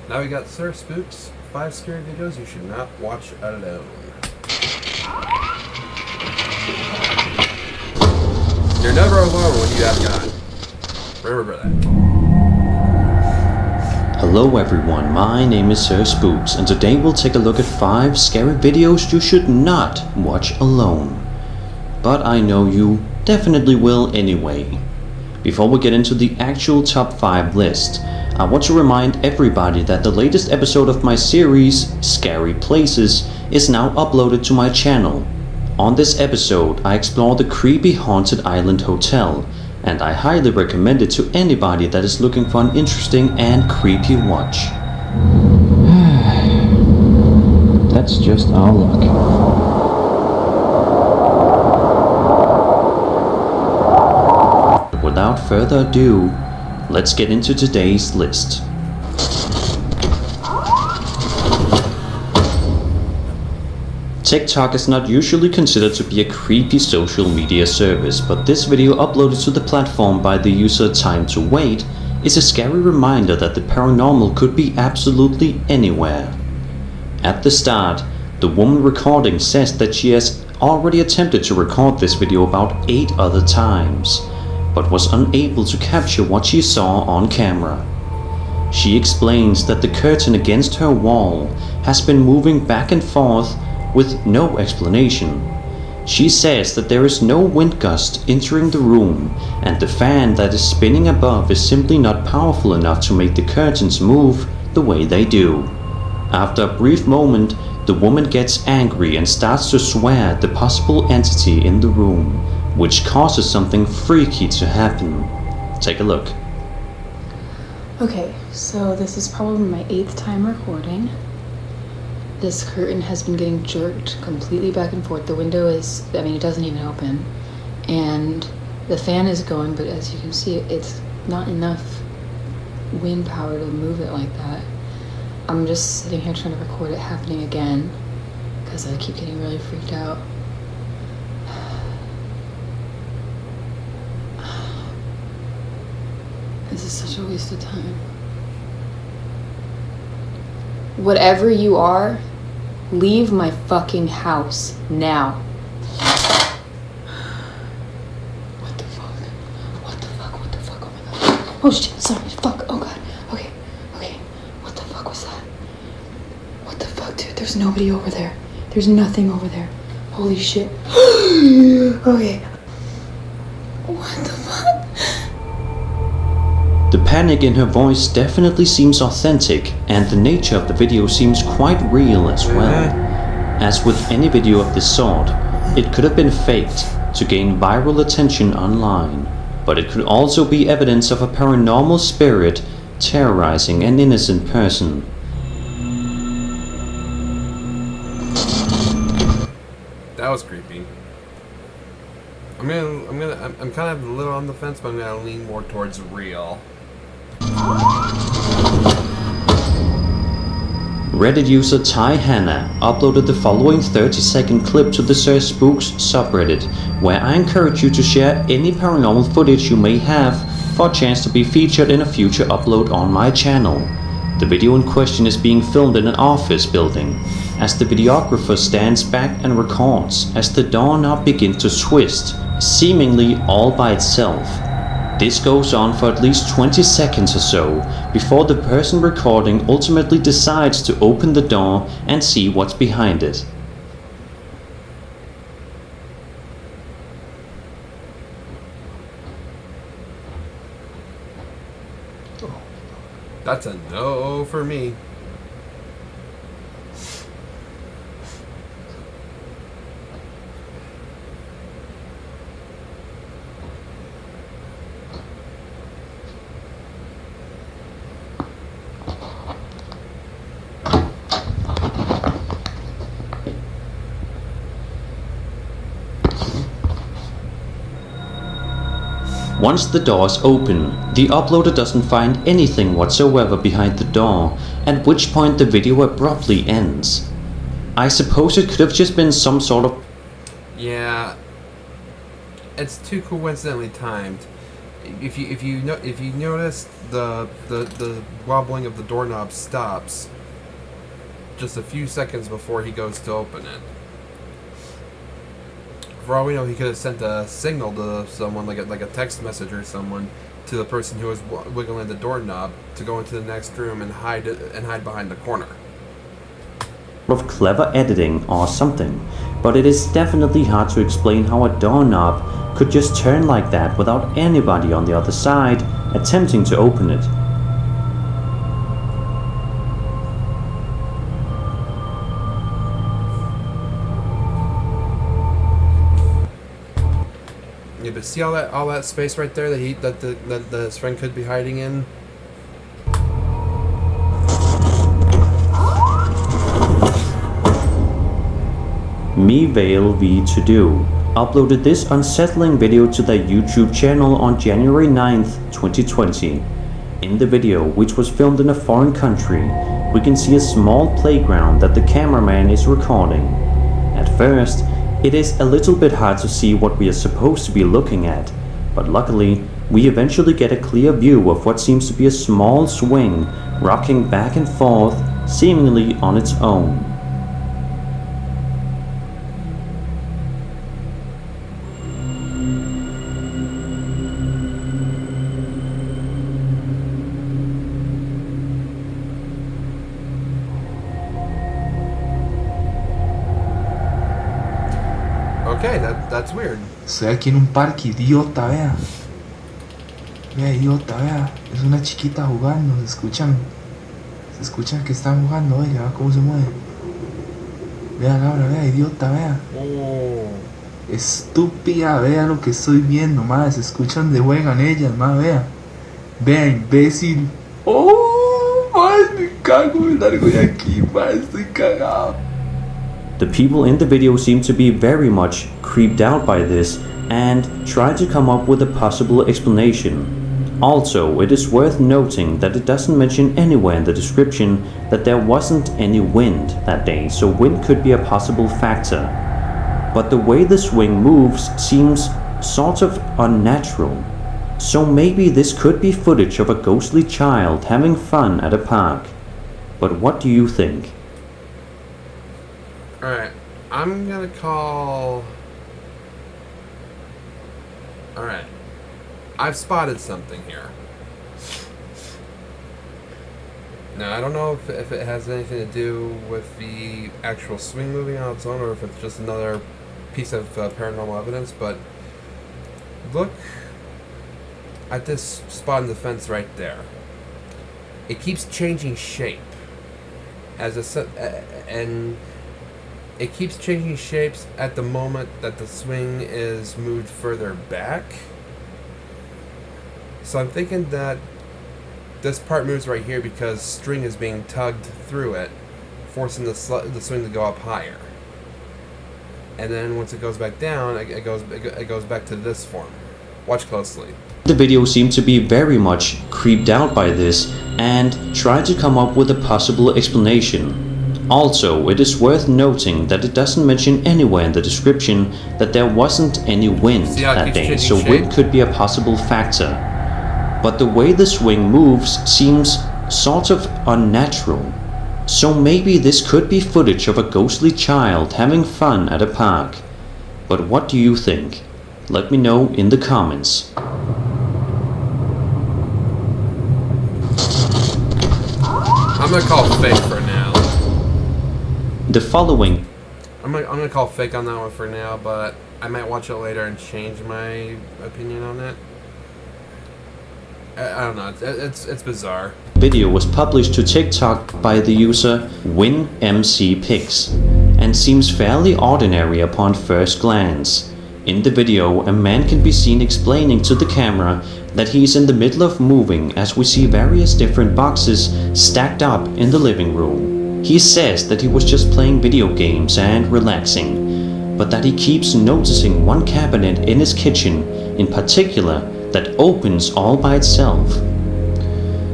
Now we got Sir Spook's 5 scary videos you should not watch alone. You're never alone when you have God. Remember that. Hello everyone, my name is Sir Spooks, and today we'll take a look at 5 scary videos you should not watch alone. But I know you definitely will anyway. Before we get into the actual top 5 list, I want to remind everybody that the latest episode of my series, Scary Places, is now uploaded to my channel. On this episode, I explore the creepy haunted island hotel, and I highly recommend it to anybody that is looking for an interesting and creepy watch. That's just our luck. Without further ado, let's get into today's list. TikTok is not usually considered to be a creepy social media service, but this video uploaded to the platform by the user Time to Wait is a scary reminder that the paranormal could be absolutely anywhere. At the start, the woman recording says that she has already attempted to record this video about 8 other times, but was unable to capture what she saw on camera. She explains that the curtain against her wall has been moving back and forth with no explanation. She says that there is no wind gust entering the room, and the fan that is spinning above is simply not powerful enough to make the curtains move the way they do. After a brief moment, the woman gets angry and starts to swear at the possible entity in the room, which causes something freaky to happen. Take a look. Okay, so this is probably my 8th time recording. This curtain has been getting jerked completely back and forth. The window is, it doesn't even open. And the fan is going, but as you can see, it's not enough wind power to move it like that. I'm just sitting here trying to record it happening again because I keep getting really freaked out. This is such a waste of time. Whatever you are, leave my fucking house now. What the fuck? What the fuck? What the fuck? Oh shit, sorry, fuck, oh god. Okay. What the fuck was that? What the fuck, dude? There's nobody over there. There's nothing over there. Holy shit. Okay. What the fuck? The panic in her voice definitely seems authentic, and the nature of the video seems quite real as well. As with any video of this sort, it could have been faked to gain viral attention online, but it could also be evidence of a paranormal spirit terrorizing an innocent person. That was creepy. I'm kind of a little on the fence, but I'm gonna lean more towards real. Reddit user Ty Hannah uploaded the following 30-second clip to the Sir Spooks subreddit, where I encourage you to share any paranormal footage you may have for a chance to be featured in a future upload on my channel. The video in question is being filmed in an office building, as the videographer stands back and records as the doorknob begins to twist, seemingly all by itself. This goes on for at least 20 seconds or so, before the person recording ultimately decides to open the door and see what's behind it. That's a no for me. Once the door is open, the uploader doesn't find anything whatsoever behind the door, at which point the video abruptly ends. I suppose it could have just been some sort of... Yeah, it's too coincidentally timed. If you notice the wobbling of the doorknob stops just a few seconds before he goes to open it. For all we know, he could have sent a signal to someone, like a text message or someone, to the person who was wiggling the doorknob to go into the next room and hide behind the corner. of clever editing or something, but it is definitely hard to explain how a doorknob could just turn like that without anybody on the other side attempting to open it. Yeah, but see all that space right there that his friend could be hiding in? MeVale V2Do uploaded this unsettling video to their YouTube channel on January 9th, 2020. In the video, which was filmed in a foreign country, we can see a small playground that the cameraman is recording. At first, it is a little bit hard to see what we are supposed to be looking at, but luckily, we eventually get a clear view of what seems to be a small swing rocking back and forth, seemingly on its own. Okay, that's weird. Estoy aquí en un parque, idiota, vea. Vea, idiota, vea. Es una chiquita jugando, se escuchan que están jugando, oiga, vea cómo se mueve. Vea, Laura, vea, idiota, vea. Oh. Estúpida, vea lo que estoy viendo, madre, se escuchan de juegan ellas, madre, vea. Vea, imbécil. Oh, madre, me cago, me largo de aquí, madre, estoy cagado. The people in the video seem to be very much creeped out by this and try to come up with a possible explanation. Also, it is worth noting that it doesn't mention anywhere in the description that there wasn't any wind that day, so wind could be a possible factor. But the way the swing moves seems sort of unnatural. So maybe this could be footage of a ghostly child having fun at a park. But what do you think? Alright, I'm gonna call... Alright, I've spotted something here. Now, I don't know if it has anything to do with the actual swing moving on its own, or if it's just another piece of paranormal evidence, but look at this spot in the fence right there. It keeps changing shape and it keeps changing shapes at the moment that the swing is moved further back. So I'm thinking that this part moves right here because string is being tugged through it, forcing the swing to go up higher. And then once it goes back down, it goes back to this form. Watch closely. The video seemed to be very much creeped out by this and tried to come up with a possible explanation. Also, it is worth noting that it doesn't mention anywhere in the description that there wasn't any wind that day, so wind could be a possible factor. But the way the swing moves seems sort of unnatural. So maybe this could be footage of a ghostly child having fun at a park. But what do you think? Let me know in the comments. I'm gonna call fake for now. The following. I'm gonna call fake on that one for now, but I might watch it later and change my opinion on it. I don't know. It's bizarre. Video was published to TikTok by the user WinMCPix and seems fairly ordinary upon first glance. In the video, a man can be seen explaining to the camera that he is in the middle of moving as we see various different boxes stacked up in the living room. He says that he was just playing video games and relaxing, but that he keeps noticing one cabinet in his kitchen in particular that opens all by itself.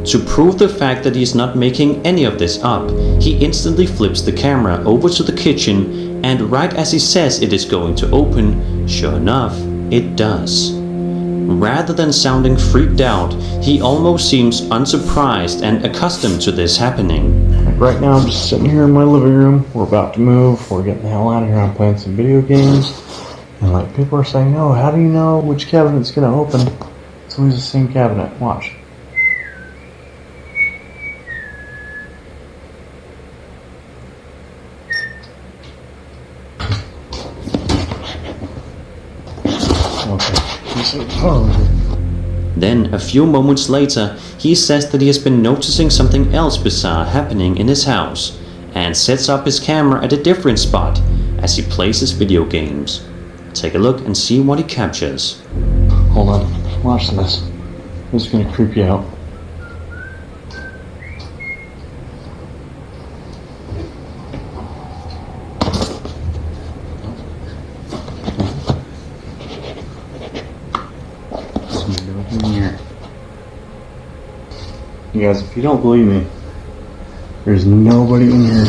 To prove the fact that he is not making any of this up, he instantly flips the camera over to the kitchen, and right as he says it is going to open, sure enough, it does. Rather than sounding freaked out, he almost seems unsurprised and accustomed to this happening. Like right now I'm just sitting here in my living room, we're about to move, we're getting the hell out of here, I'm playing some video games, and like people are saying, oh, how do you know which cabinet's gonna open? It's always the same cabinet, watch. Then, a few moments later, he says that he has been noticing something else bizarre happening in his house, and sets up his camera at a different spot as he plays his video games. Take a look and see what he captures. Hold on, watch this. This is gonna creep you out. You guys, if you don't believe me, there's nobody in here.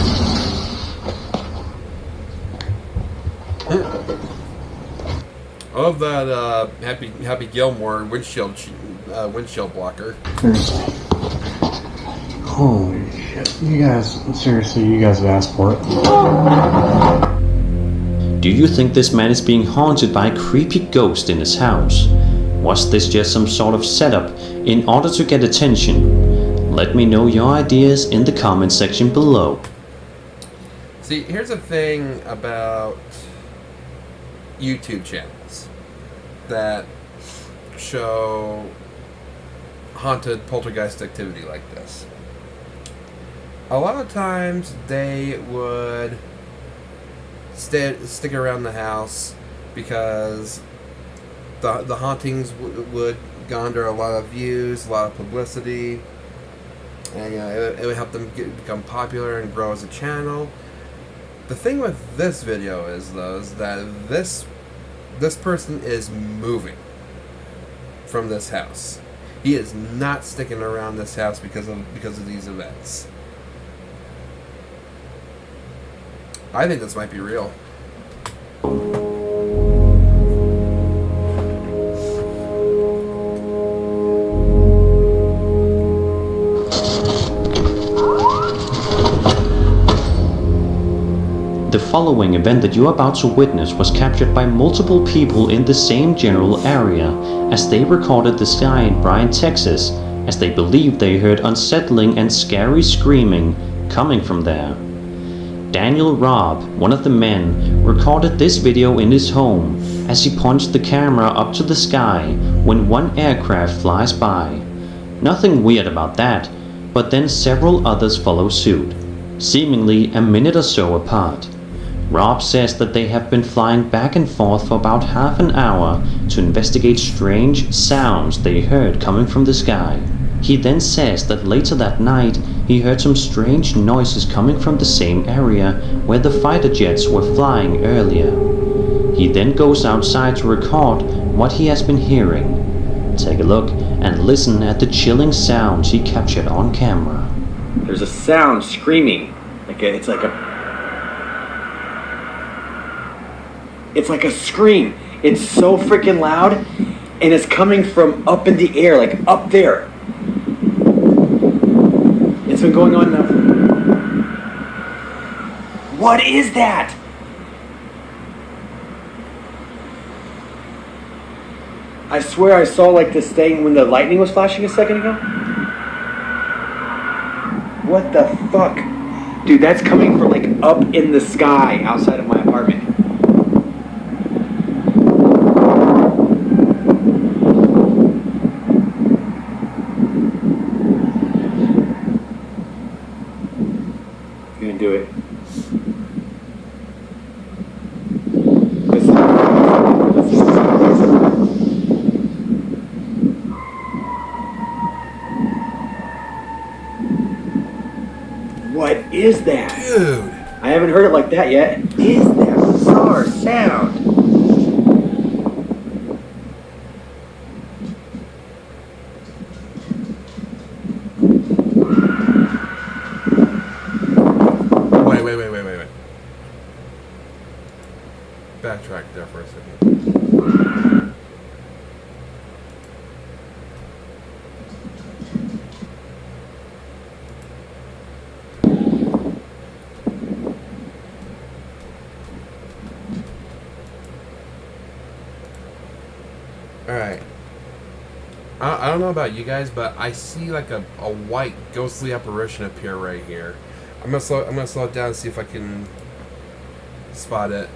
I love that Happy Gilmore windshield blocker. Holy shit! You guys, seriously, you guys have asked for it. Do you think this man is being haunted by a creepy ghost in his house? Was this just some sort of setup in order to get attention? Let me know your ideas in the comment section below. See, here's the thing about YouTube channels that show haunted poltergeist activity like this. A lot of times they would stick around the house because the hauntings would garner a lot of views, a lot of publicity, and it would help them become popular and grow as a channel. The thing with this video is that this person is moving from this house. He is not sticking around this house because of these events. I think this might be real. The following event that you are about to witness was captured by multiple people in the same general area as they recorded the sky in Bryan, Texas as they believed they heard unsettling and scary screaming coming from there. Daniel Robb, one of the men, recorded this video in his home as he points the camera up to the sky when one aircraft flies by. Nothing weird about that, but then several others follow suit, seemingly a minute or so apart. Robb says that they have been flying back and forth for about half an hour to investigate strange sounds they heard coming from the sky. He then says that later that night he heard some strange noises coming from the same area where the fighter jets were flying earlier. He then goes outside to record what he has been hearing. Take a look and listen at the chilling sounds he captured on camera. There's a sound screaming, it's like a scream. It's so freaking loud, and it's coming from up in the air, like up there. It's been going on now. What is that? I swear I saw like this thing when the lightning was flashing a second ago. What the fuck? Dude, that's coming from like up in the sky outside of my apartment. You're gonna do it. What is that? Dude! I haven't heard it like that yet. Is that bizarre sound? Wait. Backtrack there for a second. Alright. I don't know about you guys, but I see like a white ghostly apparition appear right here. I'm gonna slow it down and see if I can spot it.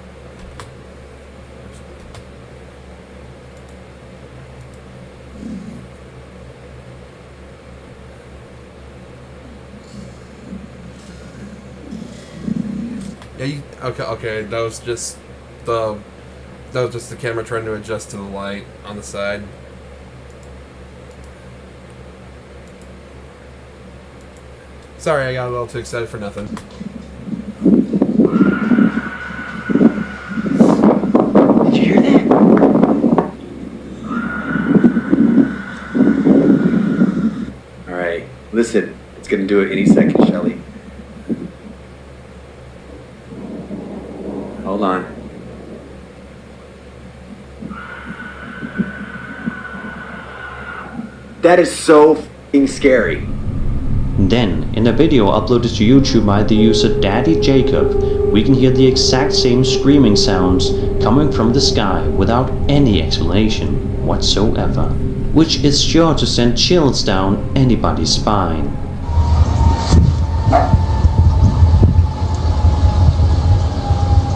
Yeah, okay, that was just the camera trying to adjust to the light on the side. Sorry, I got a little too excited for nothing. Did you hear that? Alright, listen. It's gonna do it any second, Shelly. Hold on. That is so f***ing scary. Then, in a video uploaded to YouTube by the user Daddy Jacob, we can hear the exact same screaming sounds coming from the sky without any explanation whatsoever, which is sure to send chills down anybody's spine.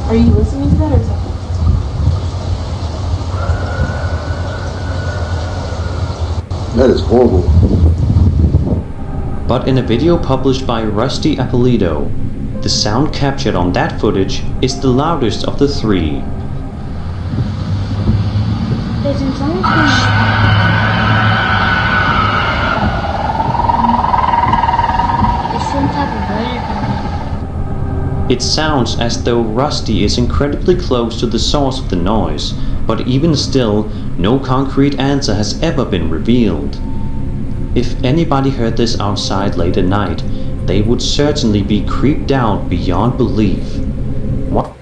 Are you listening to that or something? That is horrible. But in a video published by Rusty Appolito, the sound captured on that footage is the loudest of the three. It sounds as though Rusty is incredibly close to the source of the noise, but even still, no concrete answer has ever been revealed. If anybody heard this outside late at night, they would certainly be creeped out beyond belief. What?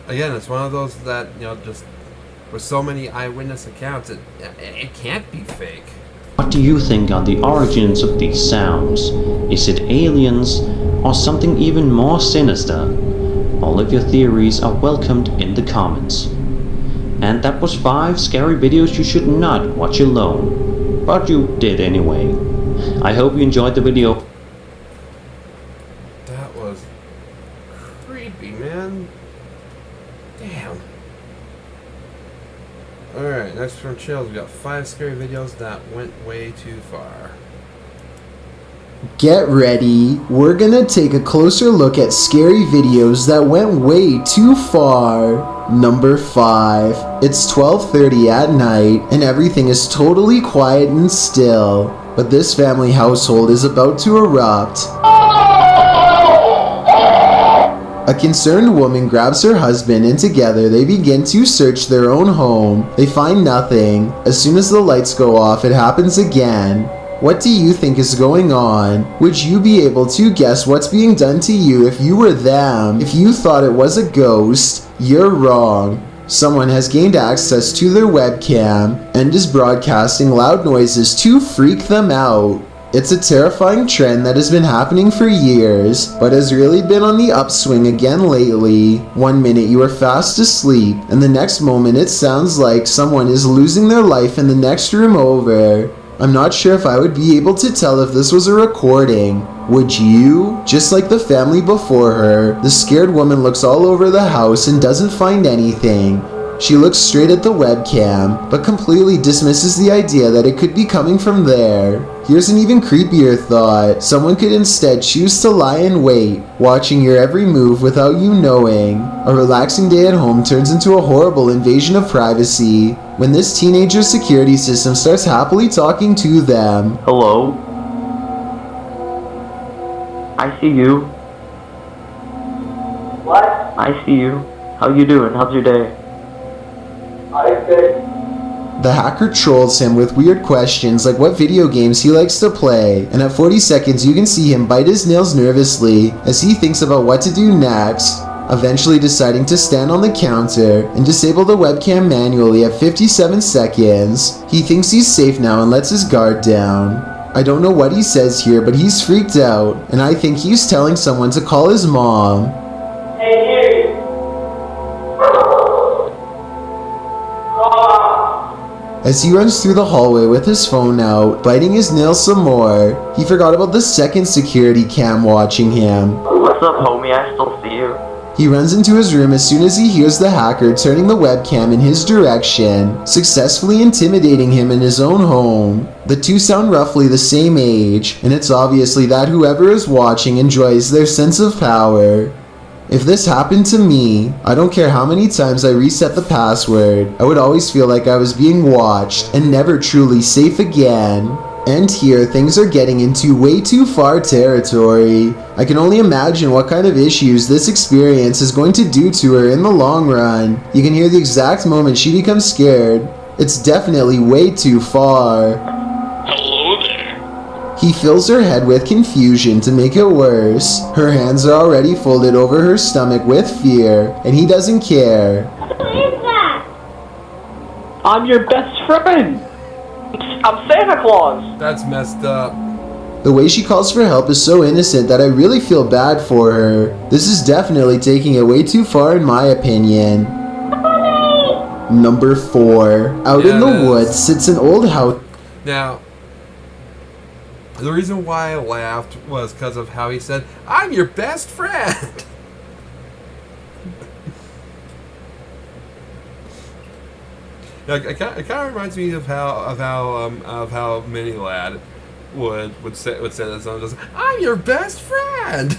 Again, it's one of those that, just with so many eyewitness accounts, it can't be fake. What do you think are the origins of these sounds? Is it aliens or something even more sinister? All of your theories are welcomed in the comments. And that was 5 scary videos you should not watch alone. But you did anyway. I hope you enjoyed the video. That was creepy, man. Damn. Alright, next from Chills, we got 5 scary videos that went way too far. Get ready, we're gonna take a closer look at scary videos that went way too far. Number 5. It's 12:30 at night and everything is totally quiet and still, but this family household is about to erupt. A concerned woman grabs her husband and together they begin to search their own home. They find nothing. As soon as the lights go off, it happens again. What do you think is going on? Would you be able to guess what's being done to you if you were them? If you thought it was a ghost, you're wrong. Someone has gained access to their webcam and is broadcasting loud noises to freak them out. It's a terrifying trend that has been happening for years, but has really been on the upswing again lately. One minute you are fast asleep, and the next moment it sounds like someone is losing their life in the next room over. I'm not sure if I would be able to tell if this was a recording. Would you? Just like the family before her, the scared woman looks all over the house and doesn't find anything. She looks straight at the webcam, but completely dismisses the idea that it could be coming from there. Here's an even creepier thought. Someone could instead choose to lie in wait, watching your every move without you knowing. A relaxing day at home turns into a horrible invasion of privacy when this teenager's security system starts happily talking to them. Hello? I see you. What? I see you. How you doing? How's your day? I'm good. The hacker trolls him with weird questions like what video games he likes to play, and at 40 seconds you can see him bite his nails nervously as he thinks about what to do next, eventually deciding to stand on the counter and disable the webcam manually at 57 seconds. He thinks he's safe now and lets his guard down. I don't know what he says here, but he's freaked out, and I think he's telling someone to call his mom. Hey, here. As he runs through the hallway with his phone out, biting his nails some more, he forgot about the second security cam watching him. What's up, homie? I still see you. He runs into his room as soon as he hears the hacker turning the webcam in his direction, successfully intimidating him in his own home. The two sound roughly the same age, and it's obviously that whoever is watching enjoys their sense of power. If this happened to me, I don't care how many times I reset the password, I would always feel like I was being watched and never truly safe again. And here, things are getting into way too far territory. I can only imagine what kind of issues this experience is going to do to her in the long run. You can hear the exact moment she becomes scared. It's definitely way too far. He fills her head with confusion to make it worse. Her hands are already folded over her stomach with fear, and he doesn't care. Who is that? I'm your best friend. I'm Santa Claus. That's messed up. The way she calls for help is so innocent that I really feel bad for her. This is definitely taking it way too far in my opinion. Number 4. Out in the woods sits an old house. Now, the reason why I laughed was because of how he said, "I'm your best friend." It kind of reminds me of how Mini Lad would say that song. Just, "I'm your best friend."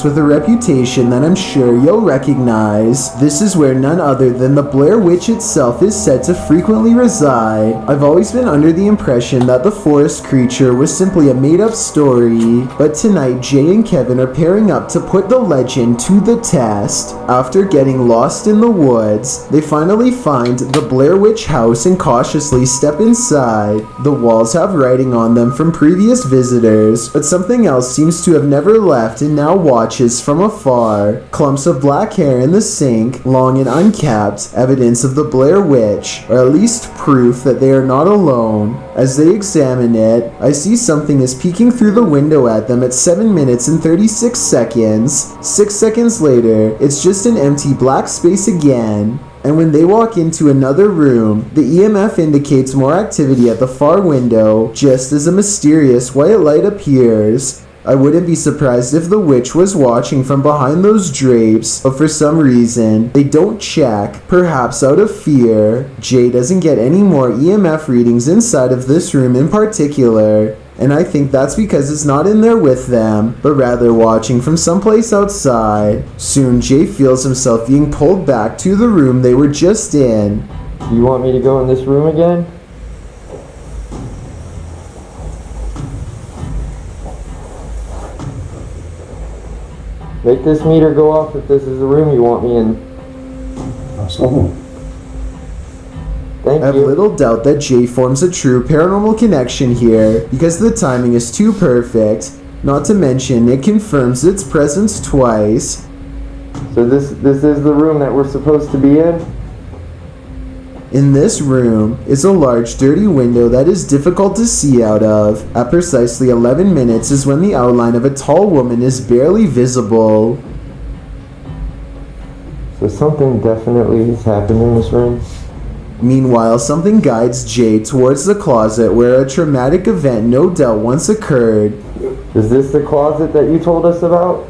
With a reputation that I'm sure you'll recognize. This is where none other than the Blair Witch itself is said to frequently reside. I've always been under the impression that the forest creature was simply a made-up story, but tonight Jay and Kevin are pairing up to put the legend to the test. After getting lost in the woods, they finally find the Blair Witch house and cautiously step inside. The walls have writing on them from previous visitors, but something else seems to have never left and now watches from afar. Clumps of black hair in the sink, long and unkept, evidence of the Blair Witch, or at least proof that they are not alone. As they examine it, I see something is peeking through the window at them at 7 minutes and 36 seconds. 6 seconds later, it's just an empty black space again. And when they walk into another room, the EMF indicates more activity at the far window, just as a mysterious white light appears. I wouldn't be surprised if the witch was watching from behind those drapes, but for some reason, they don't check, perhaps out of fear. Jay doesn't get any more EMF readings inside of this room in particular, and I think that's because it's not in there with them, but rather watching from someplace outside. Soon, Jay feels himself being pulled back to the room they were just in. You want me to go in this room again? Make this meter go off if this is the room you want me in. Awesome. I have little doubt that Jay forms a true paranormal connection here, because the timing is too perfect. Not to mention, it confirms its presence twice. So this is the room that we're supposed to be in? In this room is a large dirty window that is difficult to see out of. At precisely 11 minutes is when the outline of a tall woman is barely visible. So something definitely has happened in this room? Meanwhile, something guides Jay towards the closet where a traumatic event no doubt once occurred. Is this the closet that you told us about?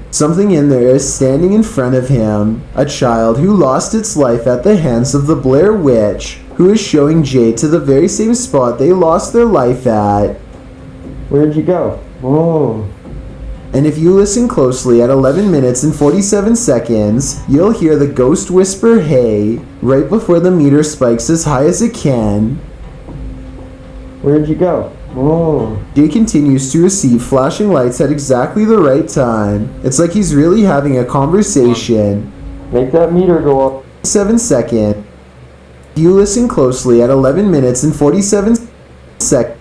Something in there is standing in front of him, a child who lost its life at the hands of the Blair Witch, who is showing Jay to the very same spot they lost their life at. Where'd you go? Oh. And if you listen closely at 11 minutes and 47 seconds, you'll hear the ghost whisper "hey" right before the meter spikes as high as it can. Where'd you go? Oh. Jay continues to receive flashing lights at exactly the right time. It's like he's really having a conversation. Make that meter go up. 7 seconds. If you listen closely at 11 minutes and 47 seconds.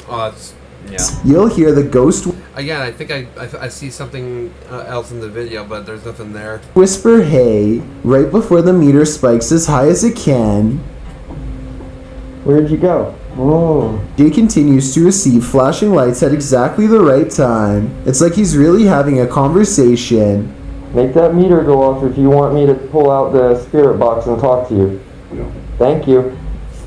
Oh, that's, yeah. You'll hear the ghost Again, I think I see something else in the video, but there's nothing there. whisper "hey" right before the meter spikes as high as it can. Where'd you go? Oh. Jay continues to receive flashing lights at exactly the right time. It's like he's really having a conversation. Make that meter go off if you want me to pull out the spirit box and talk to you. Thank you.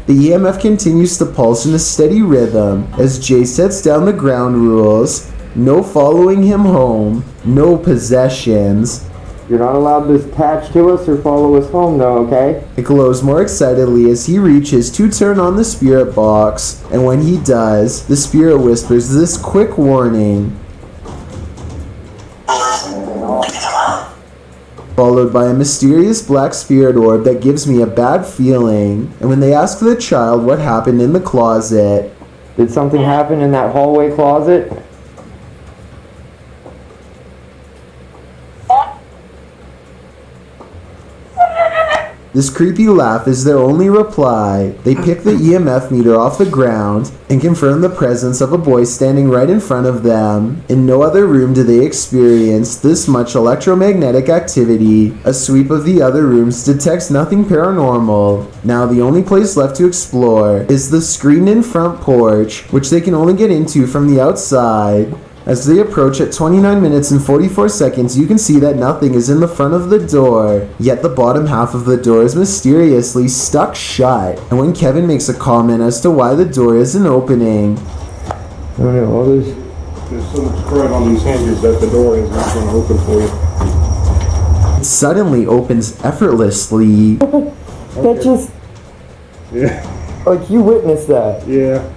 The EMF continues to pulse in a steady rhythm as Jay sets down the ground rules. No following him home, no possessions. You're not allowed to attach to us or follow us home though, okay? It glows more excitedly as he reaches to turn on the spirit box, and when he does, the spirit whispers this quick warning, followed by a mysterious black spirit orb that gives me a bad feeling. And when they ask the child what happened in the closet, did something happen in that hallway closet? this creepy laugh is their only reply. They pick the EMF meter off the ground and confirm the presence of a boy standing right in front of them. In no other room do they experience this much electromagnetic activity. A sweep of the other rooms detects nothing paranormal. Now the only place left to explore is the screened-in front porch, which they can only get into from the outside. As they approach at 29 minutes and 44 seconds, you can see that nothing is in the front of the door, yet the bottom half of the door is mysteriously stuck shut. And when Kevin makes a comment as to why the door isn't opening, I don't know, there's so much spread on these hinges that the door is not going to open for you. it suddenly opens effortlessly. That just... Yeah. Like, you witnessed that. Yeah.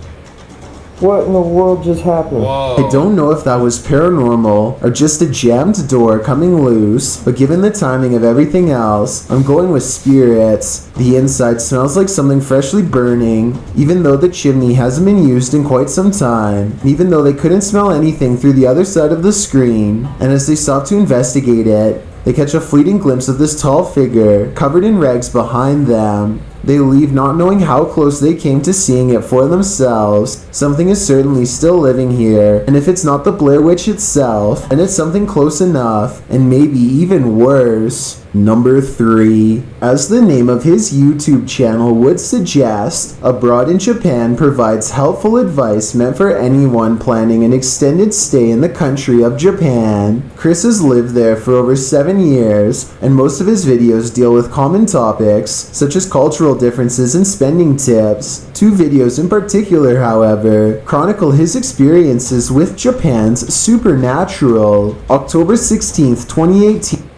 What in the world just happened? I don't know if that was paranormal or just a jammed door coming loose, but given the timing of everything else, I'm going with spirits. The inside smells like something freshly burning, even though the chimney hasn't been used in quite some time, even though they couldn't smell anything through the other side of the screen. And as they stop to investigate it, they catch a fleeting glimpse of this tall figure covered in rags behind them. They leave not knowing how close they came to seeing it for themselves. Something is certainly still living here, and if it's not the Blair Witch itself, then it's something close enough, and maybe even worse. Number 3. As the name of his YouTube channel would suggest, Abroad in Japan provides helpful advice meant for anyone planning an extended stay in the country of Japan. Chris has lived there for over 7 years, and most of his videos deal with common topics, such as cultural differences and spending tips. 2 videos in particular, however, chronicle his experiences with Japan's supernatural. October 16th, 2018.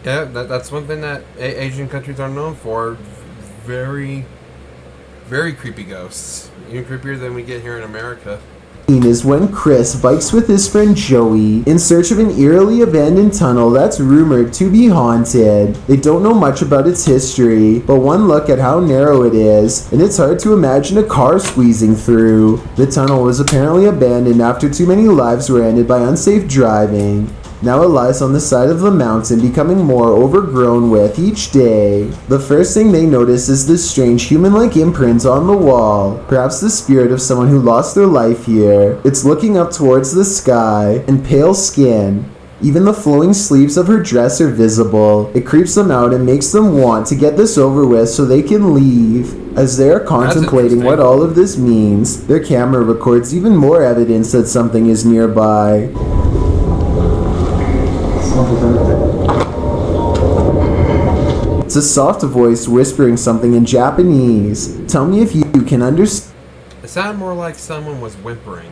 Yeah, that's one thing that Asian countries are known for. Very, very creepy ghosts. Even creepier than we get here in America. Is when Chris bikes with his friend Joey in search of an eerily abandoned tunnel that's rumored to be haunted. They don't know much about its history, but one look at how narrow it is, and it's hard to imagine a car squeezing through. The tunnel was apparently abandoned after too many lives were ended by unsafe driving. Now it lies on the side of the mountain, becoming more overgrown with each day. The first thing they notice is this strange human-like imprint on the wall, perhaps the spirit of someone who lost their life here. It's looking up towards the sky, and pale skin. Even the flowing sleeves of her dress are visible. It creeps them out and makes them want to get this over with so they can leave. As they are contemplating what all of this means, their camera records even more evidence that something is nearby. It's a soft voice whispering something in Japanese. Tell me if you can understand. It sounded more like someone was whimpering.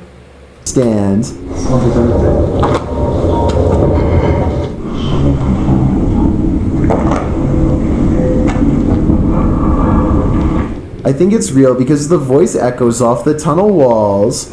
I think it's real because the voice echoes off the tunnel walls.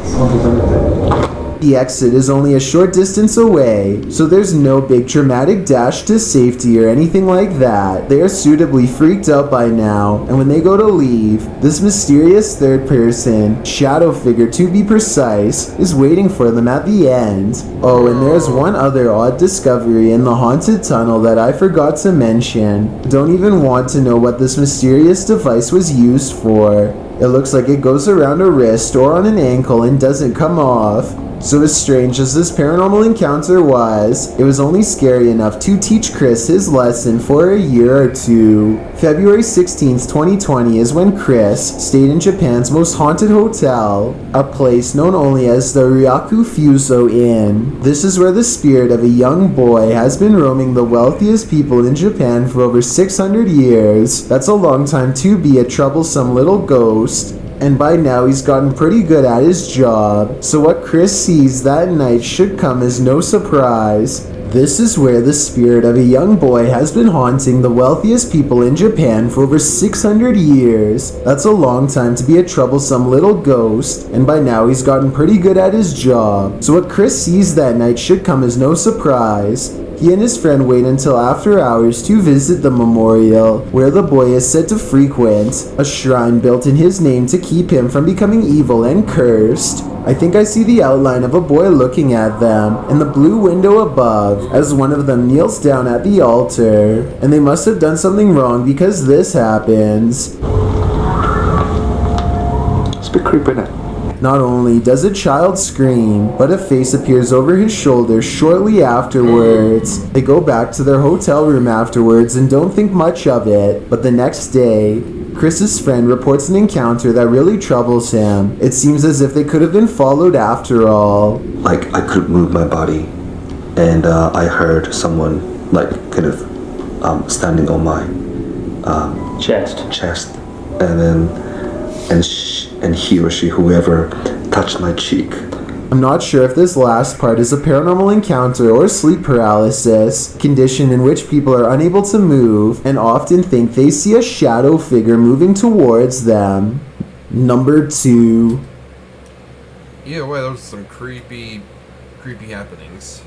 The exit is only a short distance away, so there's no big dramatic dash to safety or anything like that. They are suitably freaked out by now, and when they go to leave, this mysterious third person, shadow figure to be precise, is waiting for them at the end. Oh, and there's one other odd discovery in the haunted tunnel that I forgot to mention. Don't even want to know what this mysterious device was used for. It looks like it goes around a wrist or on an ankle and doesn't come off. So as strange as this paranormal encounter was, it was only scary enough to teach Chris his lesson for a year or two. February 16th, 2020 is when Chris stayed in Japan's most haunted hotel, a place known only as the Ryaku Fuso Inn. This is where the spirit of a young boy has been roaming the wealthiest people in Japan for over 600 years. That's a long time to be a troublesome little ghost. And by now he's gotten pretty good at his job, so what Chris sees that night should come as no surprise. This is where the spirit of a young boy has been haunting the wealthiest people in Japan for over 600 years. That's a long time to be a troublesome little ghost, and by now he's gotten pretty good at his job, so what Chris sees that night should come as no surprise. He and his friend wait until after hours to visit the memorial, where the boy is said to frequent, a shrine built in his name to keep him from becoming evil and cursed. I think I see the outline of a boy looking at them in the blue window above as one of them kneels down at the altar, and they must have done something wrong because this happens. It's a bit creepy, isn't it? Not only does a child scream, but a face appears over his shoulder shortly afterwards. They go back to their hotel room afterwards and don't think much of it, but the next day, Chris's friend reports an encounter that really troubles him. It seems as if they could have been followed after all. Like, I couldn't move my body, and I heard someone, like, kind of standing on my chest, and then and he or she, whoever, touched my cheek. I'm not sure if this last part is a paranormal encounter or sleep paralysis, condition in which people are unable to move and often think they see a shadow figure moving towards them. Number 2. Either way, those are some creepy happenings.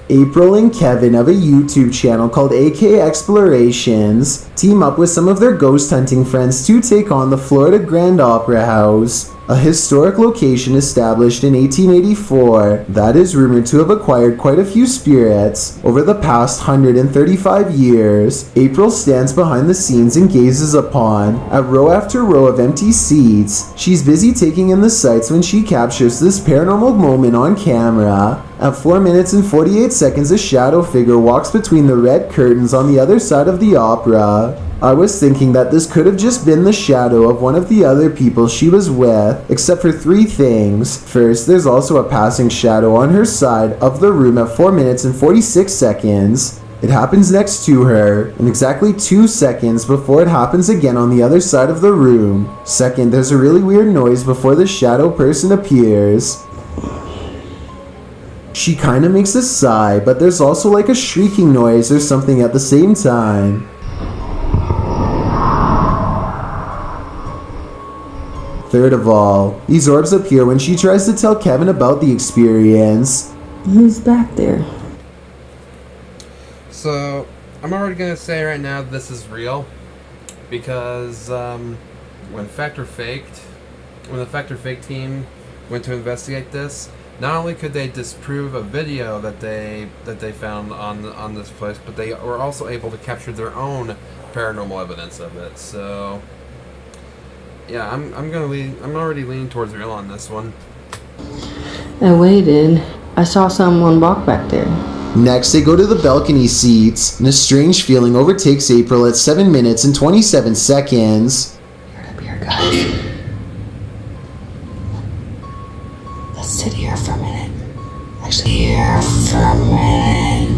April and Kevin of a YouTube channel called AK Explorations team up with some of their ghost hunting friends to take on the Florida Grand Opera House. a historic location established in 1884 that is rumored to have acquired quite a few spirits over the past 135 years. April stands behind the scenes and gazes upon, at row after row of empty seats. She's busy taking in the sights when she captures this paranormal moment on camera. At 4 minutes and 48 seconds, a shadow figure walks between the red curtains on the other side of the opera. I was thinking that this could have just been the shadow of one of the other people she was with, except for 3 things. First, there's also a passing shadow on her side of the room at 4 minutes and 46 seconds. It happens next to her, in exactly 2 seconds before it happens again on the other side of the room. Second, there's a really weird noise before the shadow person appears. She kinda makes a sigh, but there's also like a shrieking noise or something at the same time. Third of all, these orbs appear when she tries to tell Kevin about the experience. Who's back there? So, I'm already gonna say right now this is real, because when the Factor Fake team went to investigate this, not only could they disprove a video that they found on this place, but they were also able to capture their own paranormal evidence of it. So, yeah, I'm already leaning towards real on this one. I waited. I saw someone walk back there. Next, they go to the balcony seats, and a strange feeling overtakes April at 7 minutes and 27 seconds. Let's sit here for a minute. Actually, here for a minute.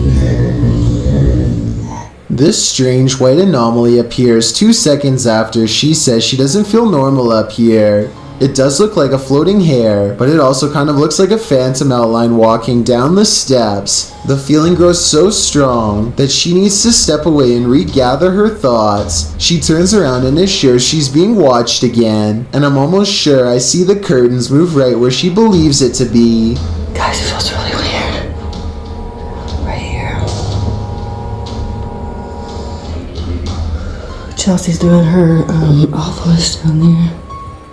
This strange white anomaly appears 2 seconds after she says she doesn't feel normal up here. It does look like a floating hair, but it also kind of looks like a phantom outline walking down the steps. The feeling grows so strong that she needs to step away and regather her thoughts. She turns around and is sure she's being watched again, and I'm almost sure I see the curtains move right where she believes it to be. Guys, it feels really weird. Right here. Chelsea's doing her awfulest down there.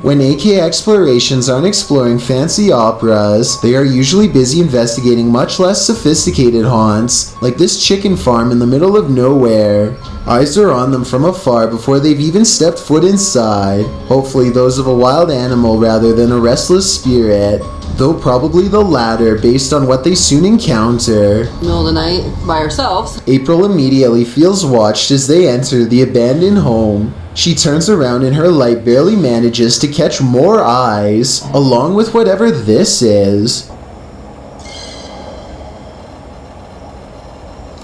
When AK Explorations aren't exploring fancy operas, they are usually busy investigating much less sophisticated haunts, like this chicken farm in the middle of nowhere. Eyes are on them from afar before they've even stepped foot inside, hopefully those of a wild animal rather than a restless spirit, though probably the latter based on what they soon encounter. Middle of the night, by ourselves. April immediately feels watched as they enter the abandoned home. She turns around and her light barely manages to catch more eyes, along with whatever this is.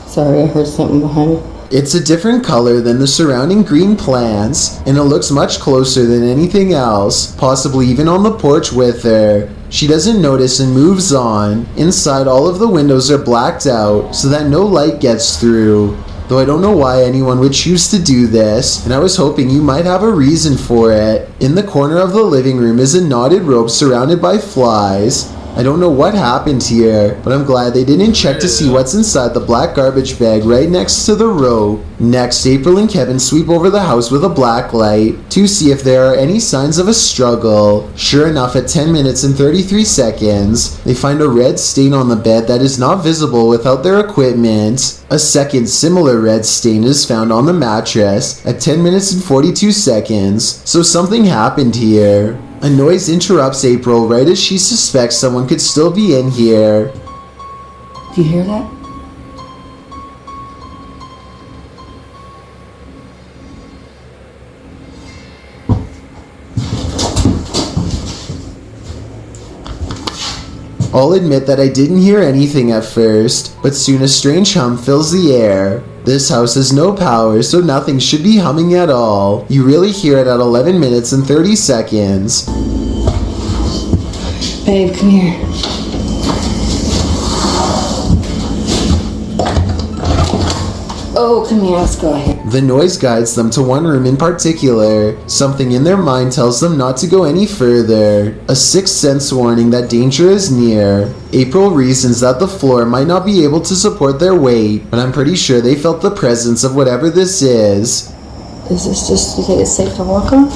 Sorry, I heard something behind me. It's a different color than the surrounding green plants, and it looks much closer than anything else, possibly even on the porch with her. She doesn't notice and moves on. Inside, all of the windows are blacked out so that no light gets through. Though I don't know why anyone would choose to do this, and I was hoping you might have a reason for it. In the corner of the living room is a knotted rope surrounded by flies. I don't know what happened here, but I'm glad they didn't check to see what's inside the black garbage bag right next to the rope. Next, April and Kevin sweep over the house with a black light to see if there are any signs of a struggle. Sure enough, at 10 minutes and 33 seconds, they find a red stain on the bed that is not visible without their equipment. A second similar red stain is found on the mattress at 10 minutes and 42 seconds, so something happened here. A noise interrupts April right as she suspects someone could still be in here. Do you hear that? I'll admit that I didn't hear anything at first, but soon a strange hum fills the air. This house has no power, so nothing should be humming at all. You really hear it at 11 minutes and 30 seconds. Babe, come here. Oh, come here, let's go ahead. The noise guides them to one room in particular. Something in their mind tells them not to go any further. A sixth sense warning that danger is near. April reasons that the floor might not be able to support their weight, but I'm pretty sure they felt the presence of whatever this is. Is this just, you think it's safe to walk on?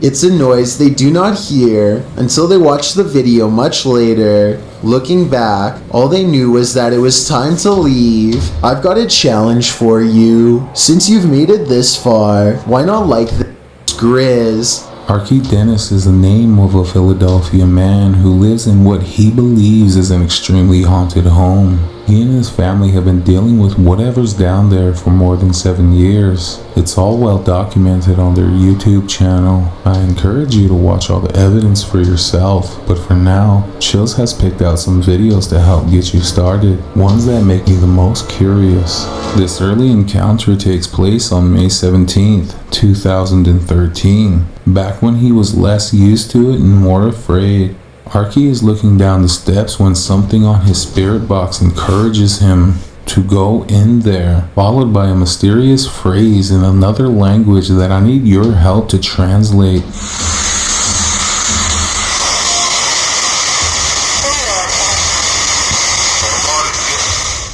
It's a noise they do not hear until they watch the video much later. Looking back, all they knew was that it was time to leave. I've got a challenge for you. Since you've made it this far, why not like this, Grizz? Archie Dennis is the name of a Philadelphia man who lives in what he believes is an extremely haunted home. He and his family have been dealing with whatever's down there for more than 7 years. It's all well documented on their YouTube channel. I encourage you to watch all the evidence for yourself, but for now, Chills has picked out some videos to help get you started, ones that make me the most curious. This early encounter takes place on May 17th, 2013, back when he was less used to it and more afraid. Archie is looking down the steps when something on his spirit box encourages him to go in there, followed by a mysterious phrase in another language that I need your help to translate.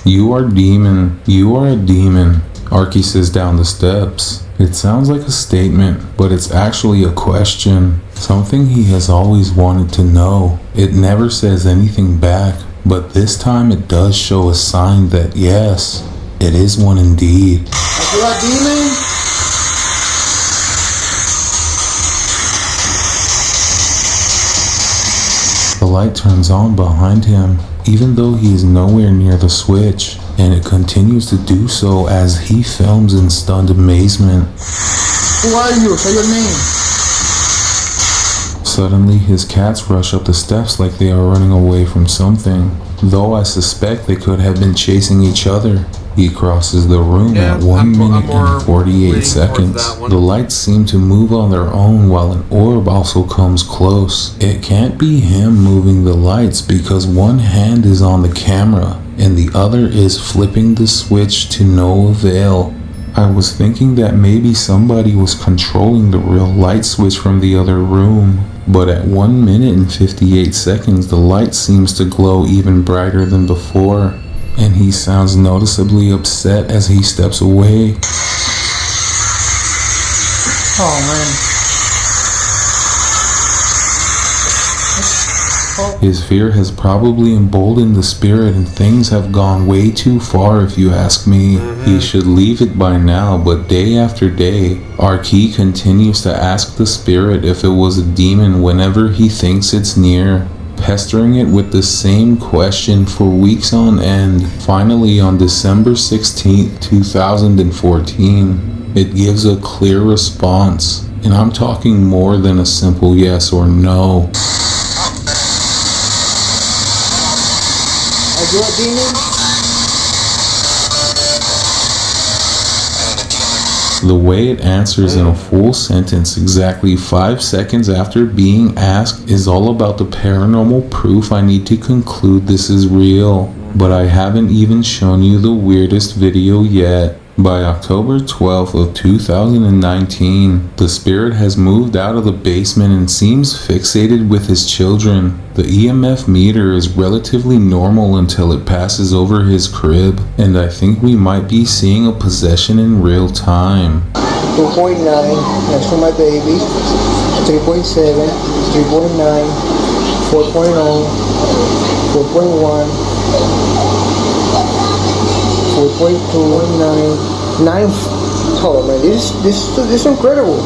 You are demon. You are a demon, Archie says down the steps. It sounds like a statement, but it's actually a question. Something he has always wanted to know. It never says anything back, but this time it does show a sign that yes, it is one indeed. You a demon? The light turns on behind him, even though he is nowhere near the switch, and it continues to do so as he films in stunned amazement. Who are you? Say your name. Suddenly, his cats rush up the steps like they are running away from something, though I suspect they could have been chasing each other. He crosses the room at 1 minute and 48 seconds. The lights seem to move on their own while an orb also comes close. It can't be him moving the lights because one hand is on the camera and the other is flipping the switch to no avail. I was thinking that maybe somebody was controlling the real light switch from the other room, but at 1 minute and 58 seconds the light seems to glow even brighter than before, and he sounds noticeably upset as he steps away. Oh man. His fear has probably emboldened the spirit and things have gone way too far if you ask me. He should leave it by now, but day after day, Archie continues to ask the spirit if it was a demon whenever he thinks it's near, pestering it with the same question for weeks on end. Finally, on December 16th, 2014, it gives a clear response, and I'm talking more than a simple yes or no. Are you a demon? The way it answers in a full sentence exactly 5 seconds after being asked is all about the paranormal proof I need to conclude this is real. But I haven't even shown you the weirdest video yet. By October 12th of 2019, the spirit has moved out of the basement and seems fixated with his children. The EMF meter is relatively normal until it passes over his crib, and I think we might be seeing a possession in real time. 2.9, that's for my baby. 3.7, 3.9, 4.0, 4.1, 4.2, 9. Oh man, this is incredible.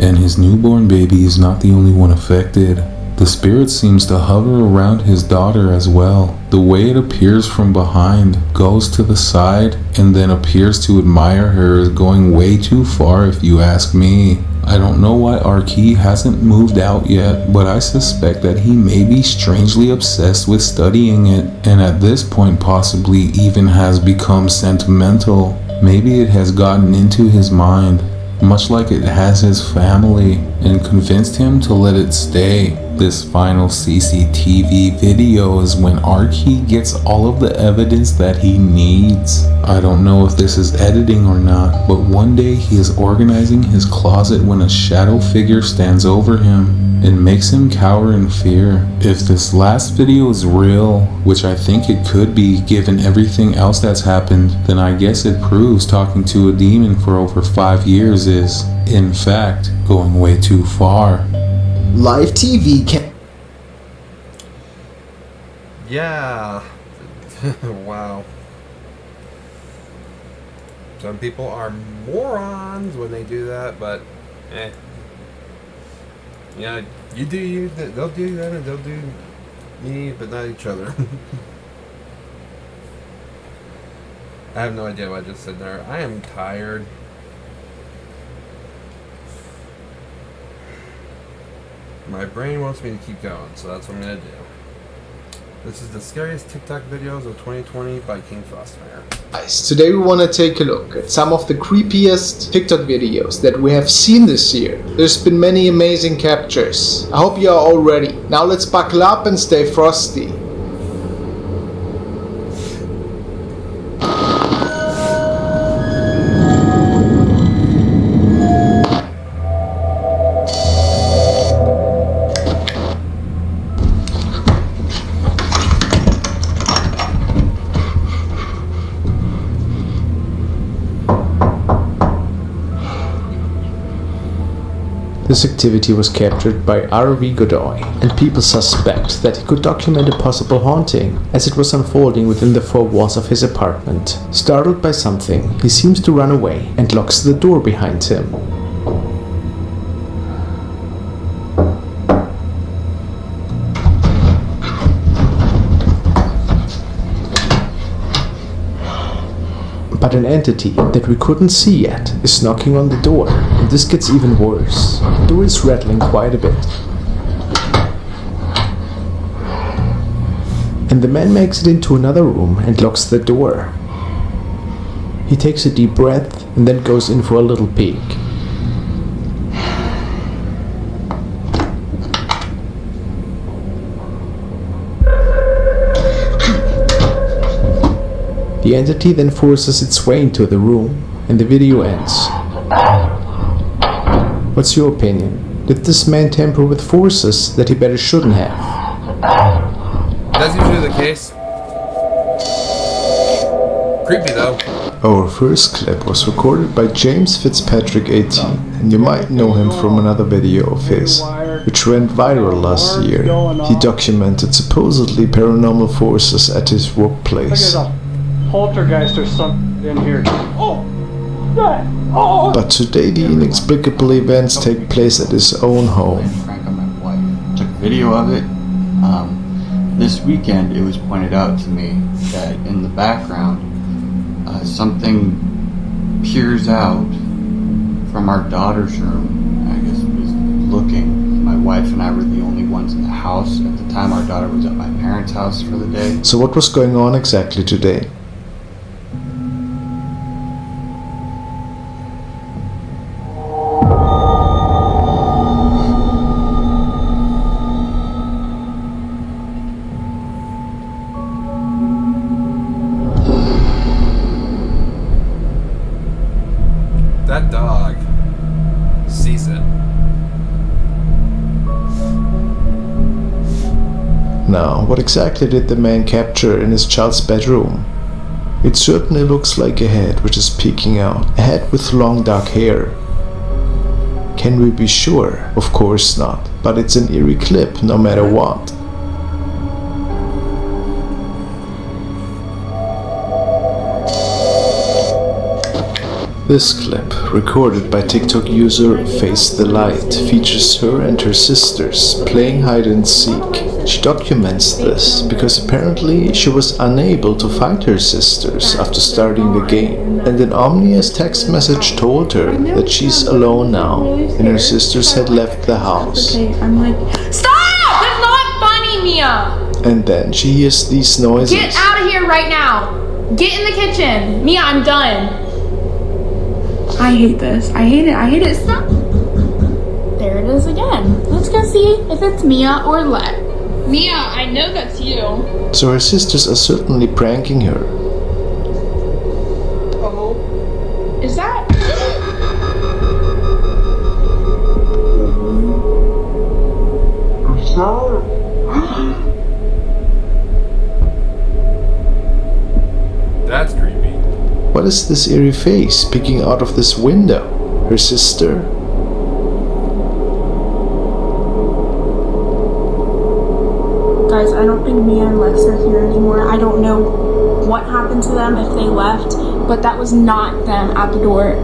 And his newborn baby is not the only one affected. The spirit seems to hover around his daughter as well. The way it appears from behind, goes to the side, and then appears to admire her is going way too far if you ask me. I don't know why Archie hasn't moved out yet, but I suspect that he may be strangely obsessed with studying it, and at this point possibly even has become sentimental. Maybe it has gotten into his mind, much like it has his family, and convinced him to let it stay. this final CCTV video is when Archie gets all of the evidence that he needs. I don't know if this is editing or not, but one day he is organizing his closet when a shadow figure stands over him and makes him cower in fear. If this last video is real, which I think it could be given everything else that's happened, then I guess it proves talking to a demon for over 5 years is, in fact, going way too far. Live TV can... Yeah. Wow. Some people are morons when they do that, but yeah, you do you, they'll do that, and they'll do me, but not each other. I have no idea what I just said there. I am tired. My brain wants me to keep going, so that's what I'm gonna do. This is the scariest TikTok videos of 2020 by King Frostfire. Guys, today we want to take a look at some of the creepiest TikTok videos that we have seen this year. There's been many amazing captures. I hope you are all ready. Now let's buckle up and stay frosty. This activity was captured by R.V. Godoy, and people suspect that he could document a possible haunting as it was unfolding within the 4 walls of his apartment. Startled by something, he seems to run away and locks the door behind him. But an entity that we couldn't see yet is knocking on the door, and this gets even worse. The door is rattling quite a bit. And the man makes it into another room and locks the door. He takes a deep breath and then goes in for a little peek. The entity then forces its way into the room, and the video ends. What's your opinion? Did this man tamper with forces that he better shouldn't have? That's usually the case. Creepy though. Our first clip was recorded by James Fitzpatrick 18, and you might know him from another video of his, which went viral last year. He documented supposedly paranormal forces at his workplace. Poltergeist or something in here. But today the inexplicable events take place at his own home. Frank and my wife took video of it. This weekend it was pointed out to me that in the background something peers out from our daughter's room. I guess it was looking. My wife and I were the only ones in the house at the time. Our daughter was at my parents' house for the day. So what was going on exactly today? That dog sees it. Now, what exactly did the man capture in his child's bedroom? It certainly looks like a head which is peeking out, a head with long dark hair. Can we be sure? Of course not, but it's an eerie clip no matter what. This clip, recorded by TikTok user Face the Light, features her and her sisters playing hide and seek. She documents this because apparently she was unable to find her sisters after starting the game, and an ominous text message told her that she's alone now and her sisters had left the house. I'm like, stop! That's not funny, Mia! And then she hears these noises. Get out of here right now! Get in the kitchen! Mia, I'm done! I hate this. I hate it. Stop! There it is again. Let's go see if it's Mia or Let. Mia, I know that's you. So her sisters are certainly pranking her. Oh. Is that? That's creepy. What is this eerie face peeking out of this window? Her sister? Guys, I don't think Mia and Lex are here anymore. I don't know what happened to them if they left, but that was not them at the door.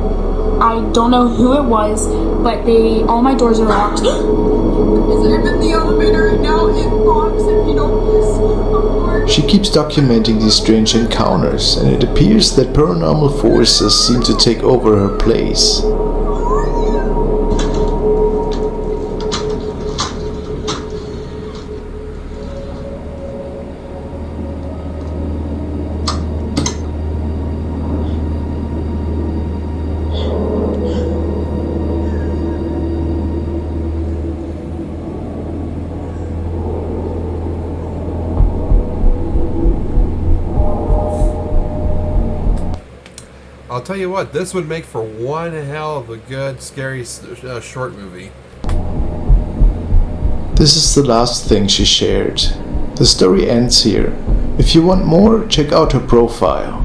I don't know who it was, but all my doors are locked. I'm in the elevator right now. It locks if you don't piss. She keeps documenting these strange encounters, and it appears that paranormal forces seem to take over her place. I'll tell you what, this would make for one hell of a good, scary short movie. This is the last thing she shared. The story ends here. If you want more, check out her profile.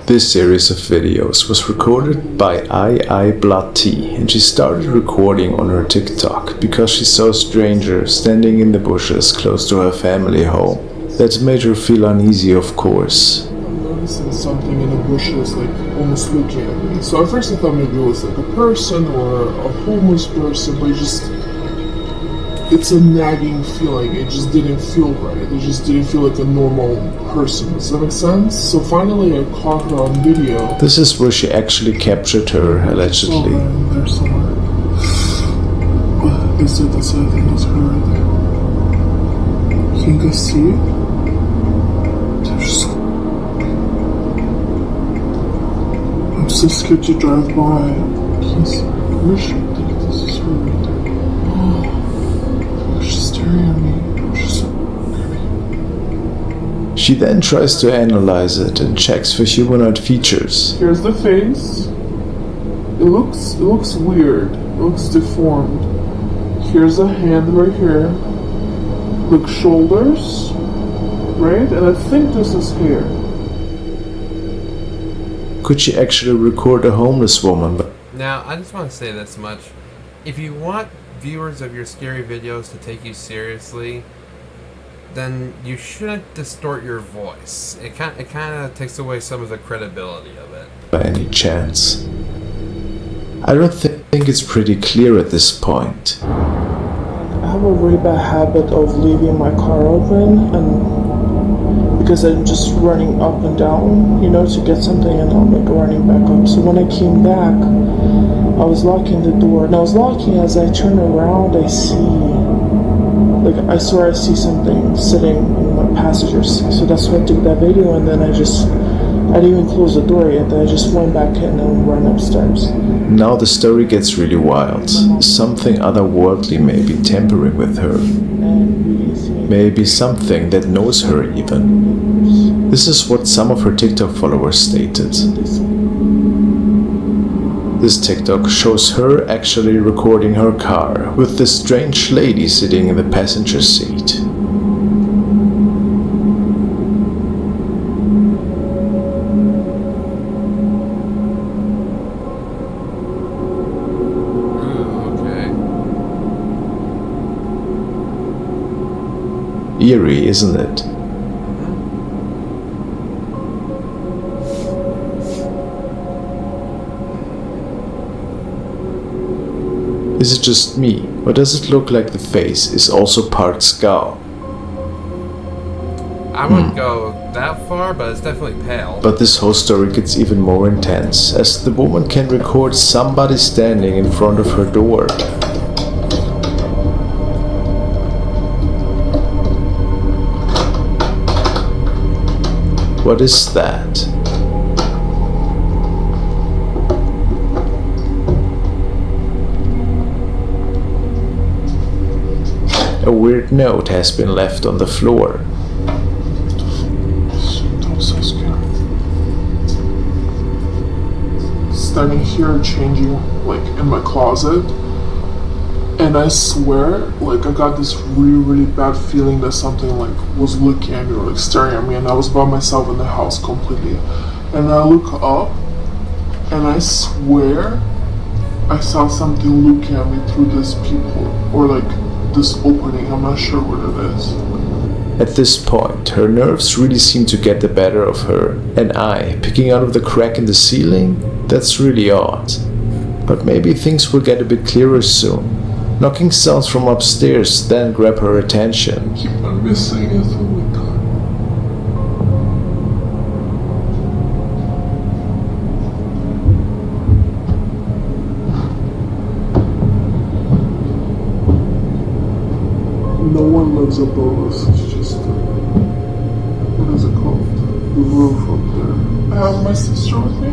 This series of videos was recorded by II and she started recording on her TikTok because she saw a stranger standing in the bushes close to her family home. That made her feel uneasy, of course. I'm noticing something in the bushes, like almost looking at me. So at first I thought maybe it was like a person or a homeless person, but it's a nagging feeling. It just didn't feel right. It just didn't feel like a normal person. Does that make sense? So finally I caught her on video. This is where she actually captured her, allegedly. There's somewhere. That's it, I think that's her right there. Can you guys see it? I'm so scared to drive by. Can't see. Where is she? This is her right there. She's staring at me. She's so creepy. She then tries to analyze it and checks for humanoid features. Here's the face. It looks weird. It looks deformed. Here's a hand right here. Look, shoulders, right? And I think this is hair. Could she actually record a homeless woman? Now, I just want to say this much. If you want viewers of your scary videos to take you seriously, then you shouldn't distort your voice. It kind of takes away some of the credibility of it. By any chance? I don't think it's pretty clear at this point. I have a really bad habit of leaving my car open, and because I'm just running up and down, to get something, and I'm like running back up. So when I came back, I was locking the door, and I was locking. As I turn around, I swear I see something sitting in my passenger seat. So that's why I took that video, and then I didn't even close the door yet. I just went back in and ran upstairs. Now the story gets really wild. Something otherworldly may be tampering with her. Maybe something that knows her even. This is what some of her TikTok followers stated. This TikTok shows her actually recording her car with this strange lady sitting in the passenger seat. Eerie, isn't it? Is it just me, or does it look like the face is also part skull? I wouldn't go that far, but it's definitely pale. But this whole story gets even more intense, as the woman can record somebody standing in front of her door. What is that? weird note has been left on the floor. That was so scary. Standing here changing like in my closet, and I swear like I got this really bad feeling that something like was looking at me or like staring at me, and I was by myself in the house completely, and I look up and I swear I saw something looking at me through this people or like this opening. I'm not sure what it is. At this point, her nerves really seem to get the better of her, and I, peeking out of the crack in the ceiling, that's really odd. But maybe things will get a bit clearer soon. Knocking sounds from upstairs then grab her attention. Keep on missing it, oh my god. No one lives above us, it's just, what is it called? The roof up there. I have my sister with me,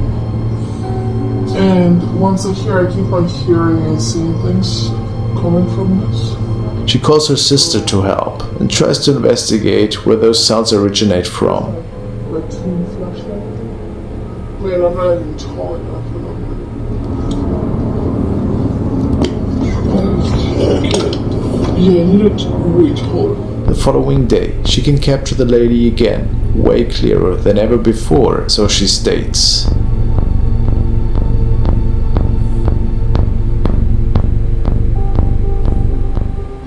and once I keep on hearing and seeing things coming from this. She calls her sister to help and tries to investigate where those sounds originate from. Like team flashlight? Man, I'm not even tall enough for them. Yeah, I need to way taller. The following day, she can capture the lady again, way clearer than ever before, so she states.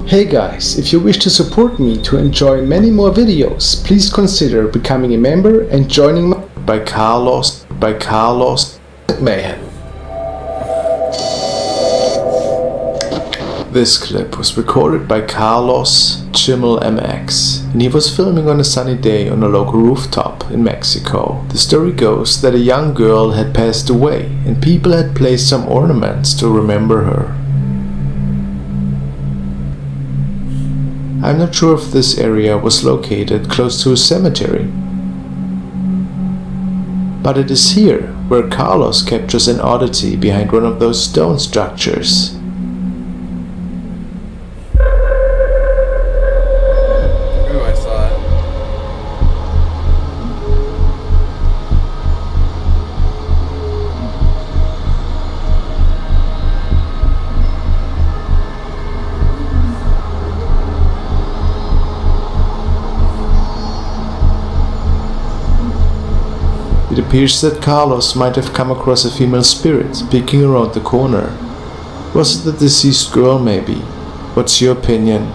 Hey guys, if you wish to support me to enjoy many more videos, please consider becoming a member and joining my by Carlos Mayhem. This clip was recorded by Carlos Chimmel MX, and he was filming on a sunny day on a local rooftop in Mexico. The story goes that a young girl had passed away and people had placed some ornaments to remember her. I'm not sure if this area was located close to a cemetery, but it is here where Carlos captures an oddity behind one of those stone structures. It appears that Carlos might have come across a female spirit peeking around the corner. Was it the deceased girl maybe? What's your opinion?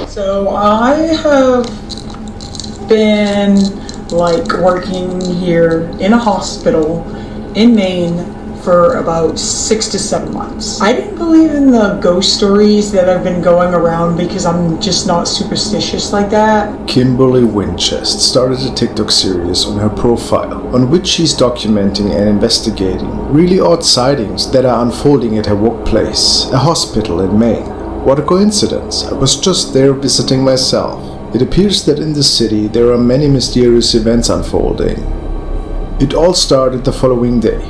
So I have been like working here in a hospital in Maine for about 6 to 7 months. I didn't believe in the ghost stories that have been going around because I'm just not superstitious like that. Kimberly Winchester started a TikTok series on her profile on which she's documenting and investigating really odd sightings that are unfolding at her workplace, a hospital in Maine. What a coincidence, I was just there visiting myself. It appears that in the city there are many mysterious events unfolding. It all started the following day.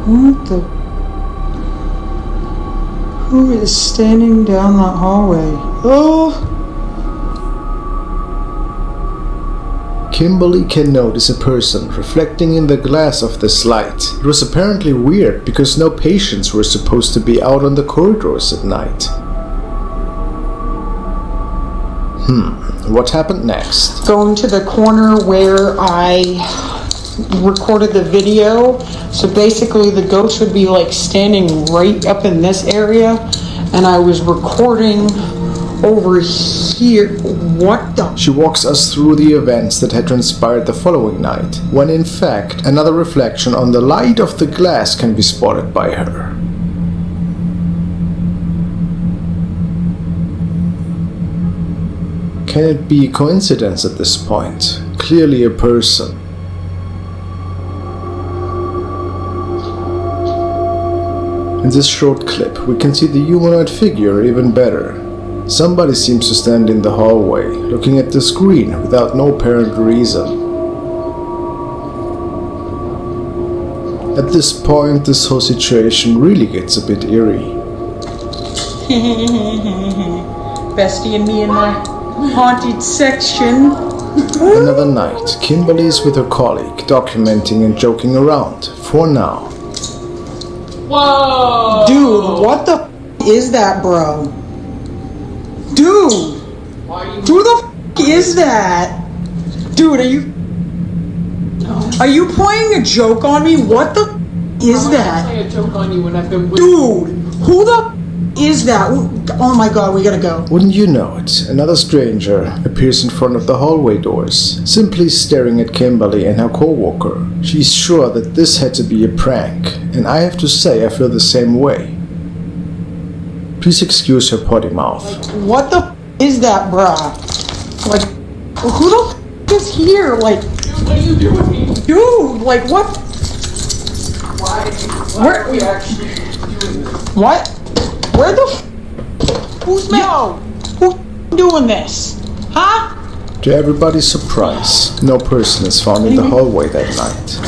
What the? Who is standing down that hallway? Oh! Kimberly can notice a person reflecting in the glass of this light. It was apparently weird because no patients were supposed to be out on the corridors at night. What happened next? Going to the corner where I recorded the video. So basically the ghost would be like standing right up in this area, and I was recording over here. What the? She walks us through the events that had transpired the following night, when in fact another reflection on the light of the glass can be spotted by her. Can it be a coincidence at this point? Clearly a person. In this short clip, we can see the humanoid figure even better. Somebody seems to stand in the hallway, looking at the screen without no apparent reason. At this point, this whole situation really gets a bit eerie. Bestie and me in my haunted section. Another night, Kimberly is with her colleague, documenting and joking around, for now. Whoa! Dude, what the is that, bro? Dude! Who the is that? Dude, are you playing a joke on me? What the is that? I'm playing a joke on you when I've been with Dude, who the is that? Oh my god, we gotta go. Wouldn't you know it, another stranger appears in front of the hallway doors, simply staring at Kimberly and her co-worker. She's sure that this had to be a prank, and I have to say I feel the same way. Please excuse her potty mouth. What the is that, brah? Like, who the is here? Like, Dude, what are you doing? Dude, like what? Why are we actually doing this? What? Where the who's Yo? Who's doing this? Huh? To everybody's surprise, no person is found in the hallway that night.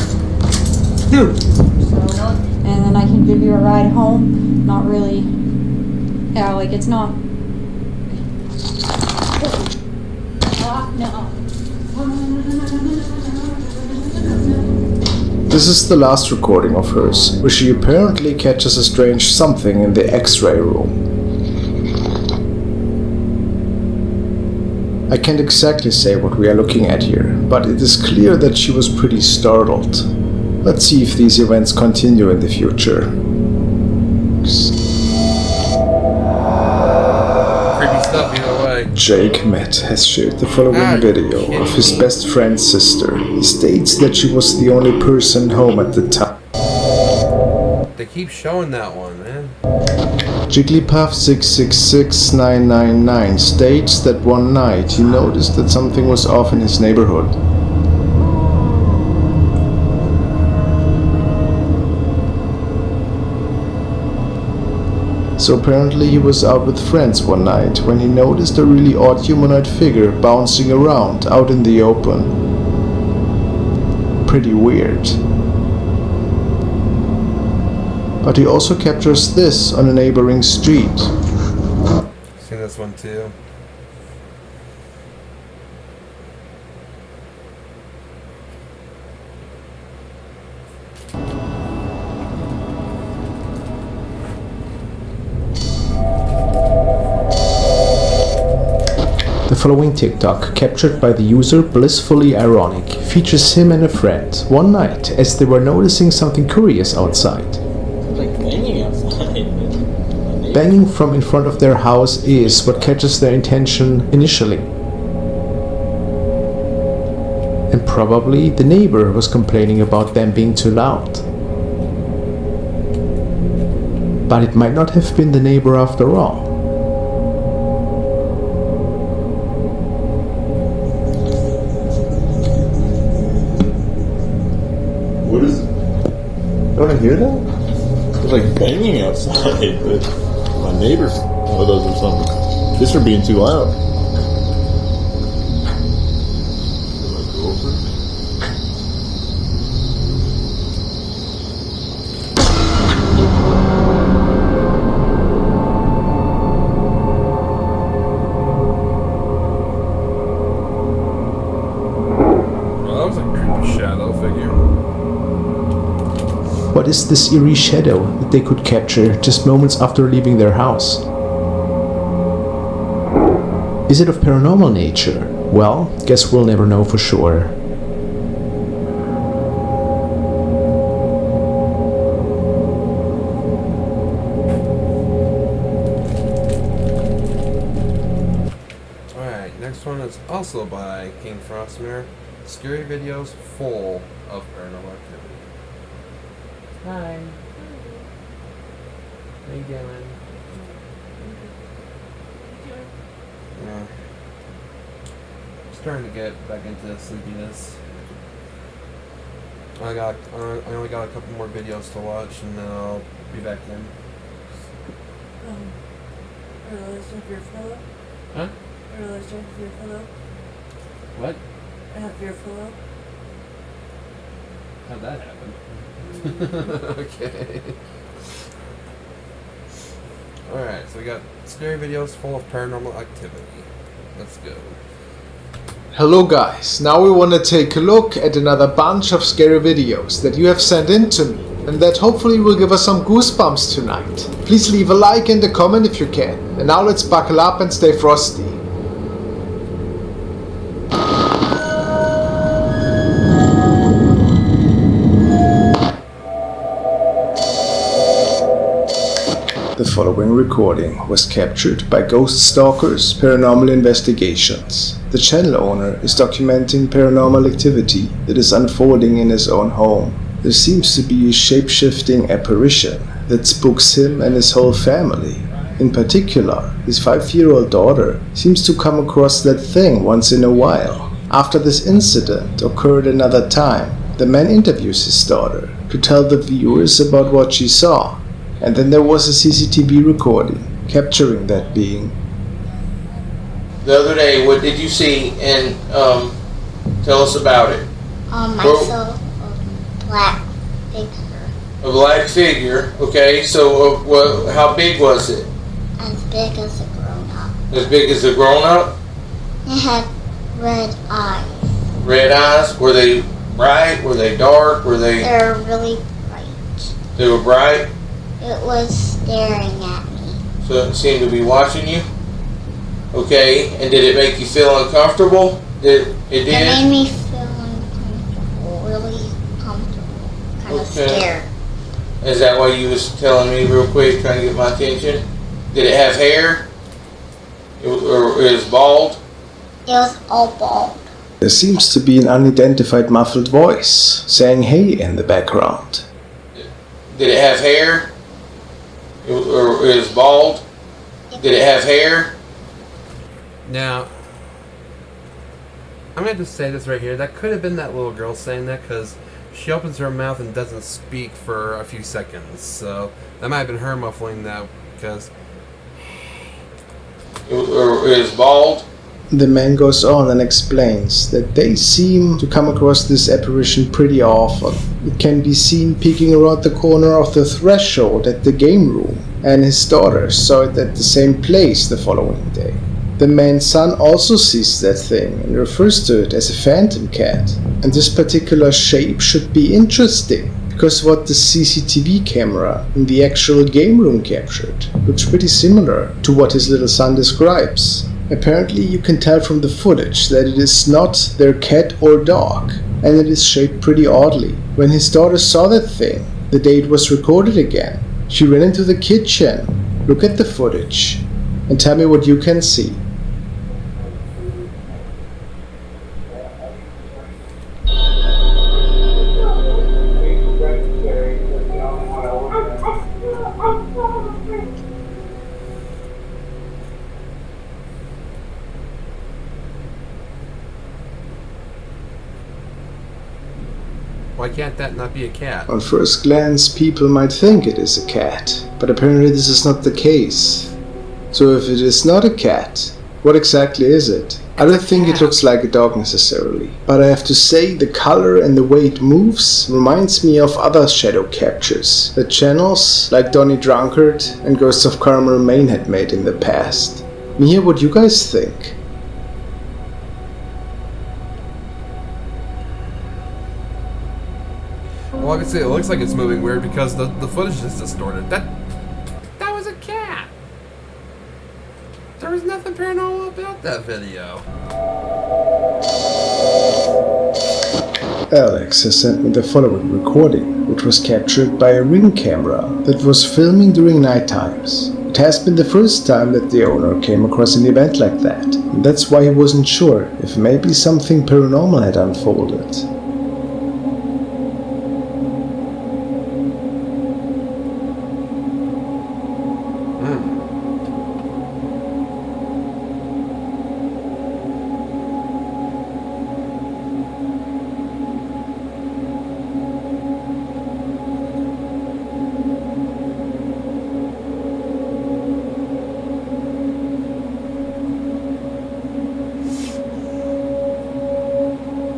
Dude. And then I can give you a ride home. Not really. Yeah, like it's not. No. This is the last recording of hers, where she apparently catches a strange something in the X-ray room. I can't exactly say what we are looking at here, but it is clear that she was pretty startled. Let's see if these events continue in the future. Creepy stuff either way. Jake Met has shared the following video of his best friend's sister. He states that she was the only person home at the time. They keep showing that one, man. Jigglypuff666999 states that one night he noticed that something was off in his neighborhood. So apparently he was out with friends one night when he noticed a really odd humanoid figure bouncing around out in the open. Pretty weird. But he also captures this on a neighboring street. Seen this one too. The following TikTok, captured by the user Blissfully Ironic, features him and a friend one night as they were noticing something curious outside. Like banging outside. Banging from in front of their house is what catches their attention initially. And probably the neighbor was complaining about them being too loud. But it might not have been the neighbor after all. What is it? Don't I hear that? It's like banging outside, but my neighbors know those or something. This are being too loud. What is this eerie shadow that they could capture just moments after leaving their house? Is it of paranormal nature? Well, guess we'll never know for sure. Alright, next one is also by King Frostmere. Scary videos full of paranormal activity. Hi. How you doing? Yeah. Starting to get back into sleepiness. I only got a couple more videos to watch and then I'll be back in. Of your pillow? Huh? Religion of your pillow? What? Have your pillow? How'd that happen? Okay. Alright, so we got scary videos full of paranormal activity. Let's go. Hello guys, now we want to take a look at another bunch of scary videos that you have sent in to me and that hopefully will give us some goosebumps tonight. Please leave a like and a comment if you can. And now let's buckle up and stay frosty. The following recording was captured by Ghost Stalkers Paranormal Investigations. The channel owner is documenting paranormal activity that is unfolding in his own home. There seems to be a shape-shifting apparition that spooks him and his whole family. In particular, his 5-year-old daughter seems to come across that thing once in a while. After this incident occurred another time, the man interviews his daughter to tell the viewers about what she saw. And then there was a CCTV recording capturing that being. The other day, what did you see? And tell us about it. I saw a black figure. A black figure. Okay, so how big was it? As big as a grown-up. As big as a grown-up? It had red eyes. Red eyes? Were they bright? Were they dark? Were they? They were really bright. They were bright? It was staring at me. So it seemed to be watching you? Okay, and did it make you feel uncomfortable? It did? It made me feel uncomfortable, really comfortable, kind of scared. Is that why you was telling me real quick, trying to get my attention? Did it have hair? Or it was bald? It was all bald. There seems to be an unidentified muffled voice saying hey in the background. Did it have hair? Or it was bald? Did it have hair? Now, I'm going to just say this right here. That could have been that little girl saying that because she opens her mouth and doesn't speak for a few seconds. So that might have been her muffling that because... Or it was bald? The man goes on and explains that they seem to come across this apparition pretty often. It can be seen peeking around the corner of the threshold at the game room, and his daughter saw it at the same place the following day. The man's son also sees that thing and refers to it as a phantom cat. And this particular shape should be interesting, because what the CCTV camera in the actual game room captured looks pretty similar to what his little son describes. Apparently you can tell from the footage that it is not their cat or dog, and it is shaped pretty oddly. When his daughter saw that thing, the day it was recorded again, she ran into the kitchen. Look at the footage and tell me what you can see. Why can't that not be a cat? On first glance, people might think it is a cat, but apparently this is not the case. So if it is not a cat, what exactly is it? I don't think it looks like a dog necessarily, but I have to say the color and the way it moves reminds me of other shadow captures that channels like Donnie Drunkard and Ghosts of Carmel Maine had made in the past. Let me hear what you guys think. Well, obviously it looks like it's moving weird because the footage is distorted. That was a cat! There was nothing paranormal about that video. Alex has sent me the following recording, which was captured by a Ring camera that was filming during night times. It has been the first time that the owner came across an event like that, and that's why he wasn't sure if maybe something paranormal had unfolded.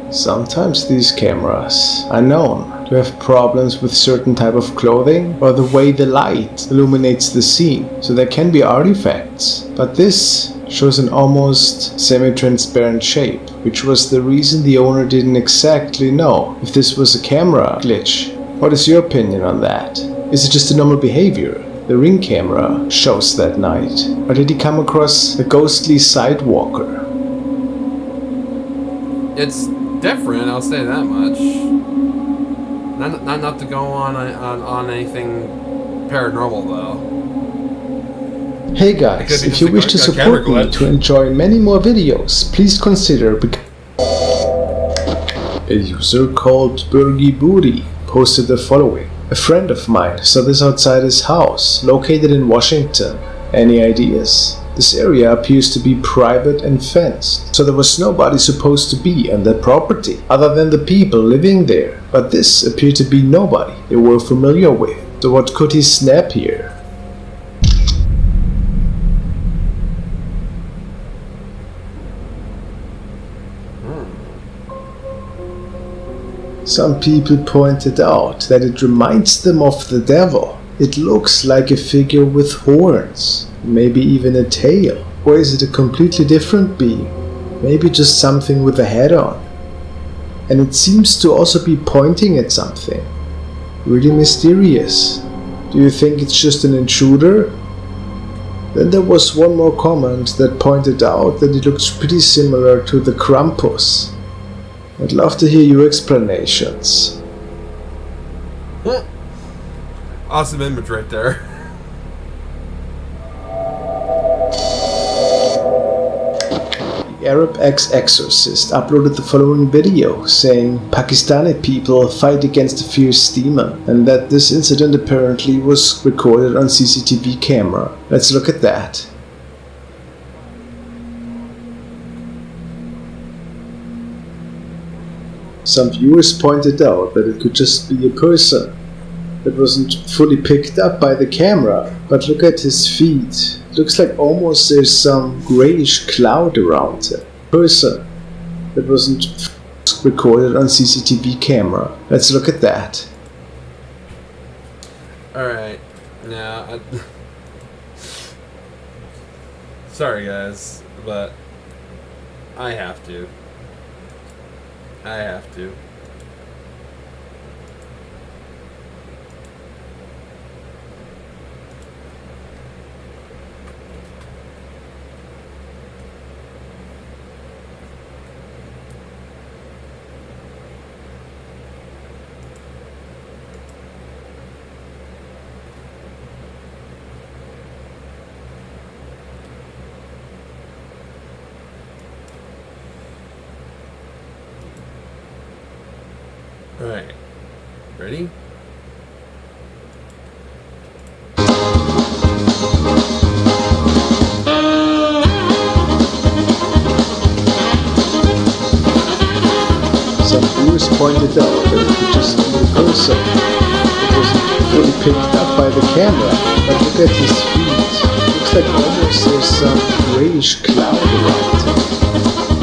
Sometimes these cameras are known to have problems with certain type of clothing or the way the light illuminates the scene, so there can be artifacts. But this shows an almost semi-transparent shape, which was the reason the owner didn't exactly know if this was a camera glitch. What is your opinion on that? Is it just a normal behavior the Ring camera shows that night? Or did he come across a ghostly sidewalker? It's different, I'll say that much. Not to go on anything paranormal though. Hey guys, if you wish to support me to enjoy many more videos, please consider a user called Burgi Booty posted the following. A friend of mine saw this outside his house, located in Washington. Any ideas? This area appears to be private and fenced, so there was nobody supposed to be on that property other than the people living there. But this appeared to be nobody they were familiar with. So what could he snap here? Some people pointed out that it reminds them of the devil. It looks like a figure with horns, maybe even a tail. Or is it a completely different being? Maybe just something with a head on. And it seems to also be pointing at something. Really mysterious. Do you think it's just an intruder? Then there was one more comment that pointed out that it looks pretty similar to the Krampus. I'd love to hear your explanations. Awesome image right there. The Arab ex-exorcist uploaded the following video saying Pakistani people fight against a fierce demon, and that this incident apparently was recorded on CCTV camera. Let's look at that. Some viewers pointed out that it could just be a person that wasn't fully picked up by the camera, but look at his feet. It looks like almost there's some grayish cloud around him. Person that wasn't recorded on CCTV camera. Let's look at that. Alright, now, sorry guys, but I have to. Alright, ready? Some viewers pointed out that it could just be a person. It wasn't fully picked up by the camera, but look at his feet. It looks like almost there's some grayish cloud around him.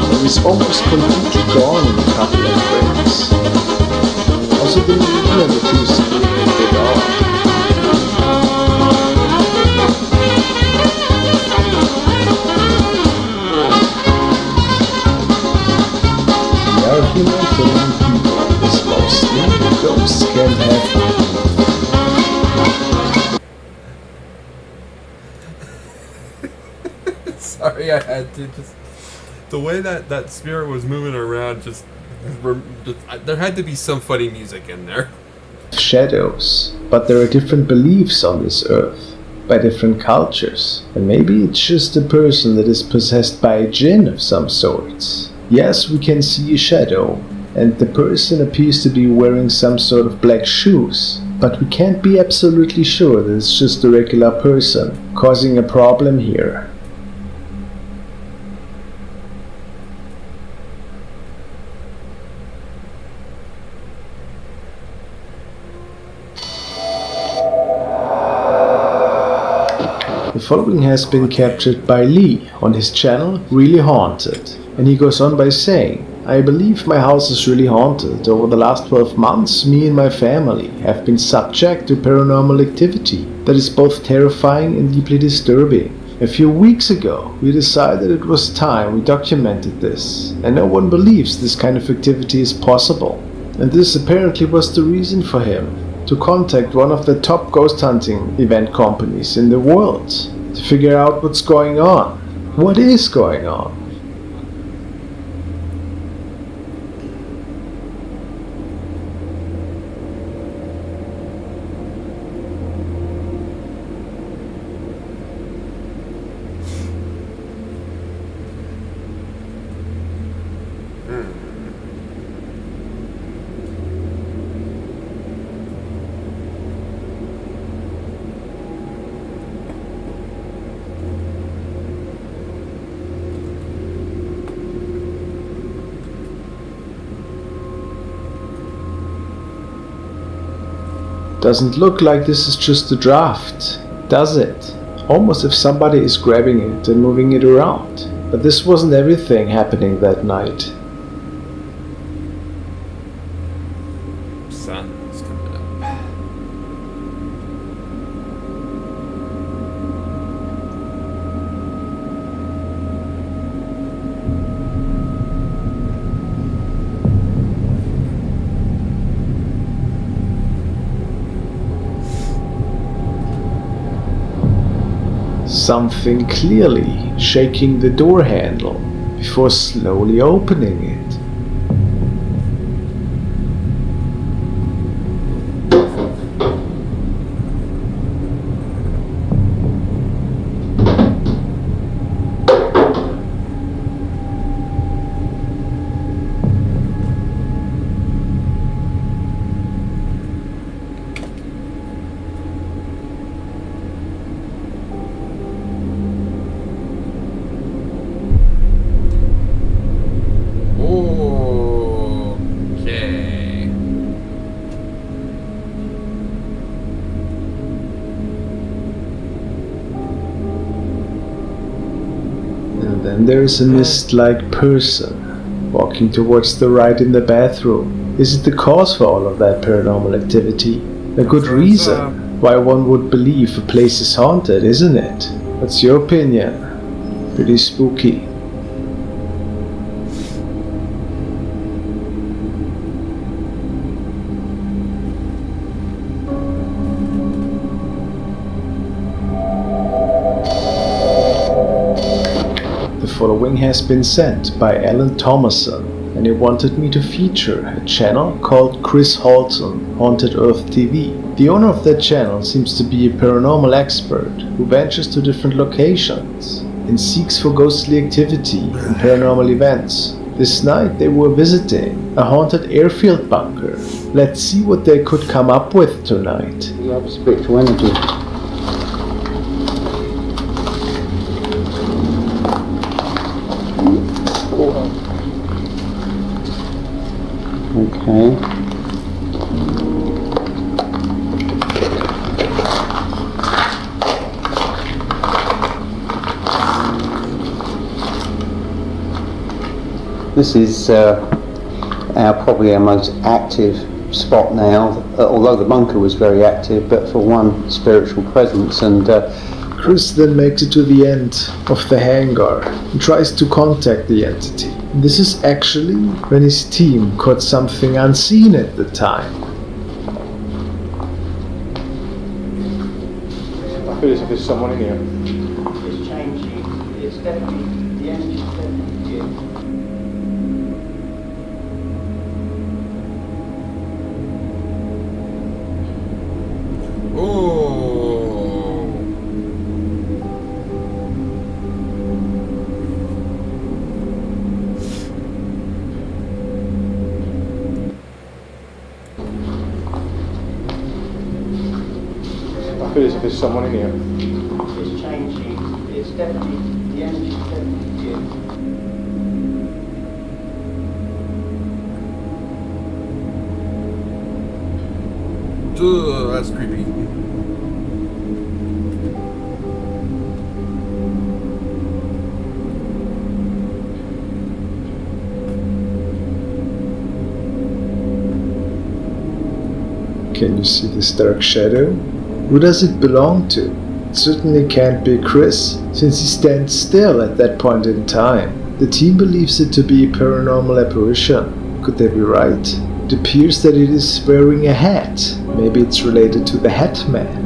And he's almost completely gone in a couple of frames. Also, the movement appears to be a bit off. The argument among people is mostly ghosts can have. Sorry, I had to just... The way that spirit was moving around just there had to be some funny music in there. Shadows, but there are different beliefs on this earth by different cultures, and maybe it's just a person that is possessed by a jinn of some sorts. Yes, we can see a shadow, and the person appears to be wearing some sort of black shoes, but we can't be absolutely sure that it's just a regular person causing a problem here. The following has been captured by Lee on his channel Really Haunted, and he goes on by saying, I believe my house is really haunted. Over the last 12 months, me and my family have been subject to paranormal activity that is both terrifying and deeply disturbing. A few weeks ago, we decided it was time we documented this, and no one believes this kind of activity is possible. And this apparently was the reason for him to contact one of the top ghost hunting event companies in the world to figure out what's going on. What is going on? Doesn't look like this is just a draft, does it? Almost if somebody is grabbing it and moving it around. But this wasn't everything happening that night. Sun's coming up. Something clearly shaking the door handle before slowly opening it. Okay. And then there is a mist-like person walking towards the right in the bathroom. Is it the cause for all of that paranormal activity? A good reason why one would believe a place is haunted, isn't it? What's your opinion? Pretty spooky. The following has been sent by Alan Thomason, and he wanted me to feature a channel called Chris Halton, Haunted Earth TV. The owner of that channel seems to be a paranormal expert who ventures to different locations and seeks for ghostly activity and paranormal events. This night they were visiting a haunted airfield bunker. Let's see what they could come up with tonight. You have spiritual energy. Okay. This is probably our most active spot now, although the bunker was very active, but for one spiritual presence. And Chris then makes it to the end of the hangar and tries to contact the entity. This is actually when his team caught something unseen at the time. I feel as if there's someone in here. it's changing. It's definitely, the energy's definitely here. I feel as if there's someone in here. It's changing. It's definitely, the energy's definitely here. Ugh, that's creepy. Can you see this dark shadow? Who does it belong to? It certainly can't be Chris, since he stands still at that point in time. The team believes it to be a paranormal apparition. Could they be right? It appears that it is wearing a hat. Maybe it's related to the Hat Man.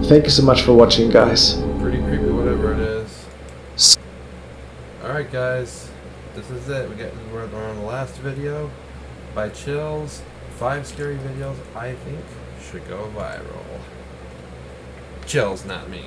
Thank you so much for watching, guys. Pretty creepy, whatever it is. Alright guys, this is it. We're on the last video by Chills. 5 scary videos I think should go viral. Chills, not me.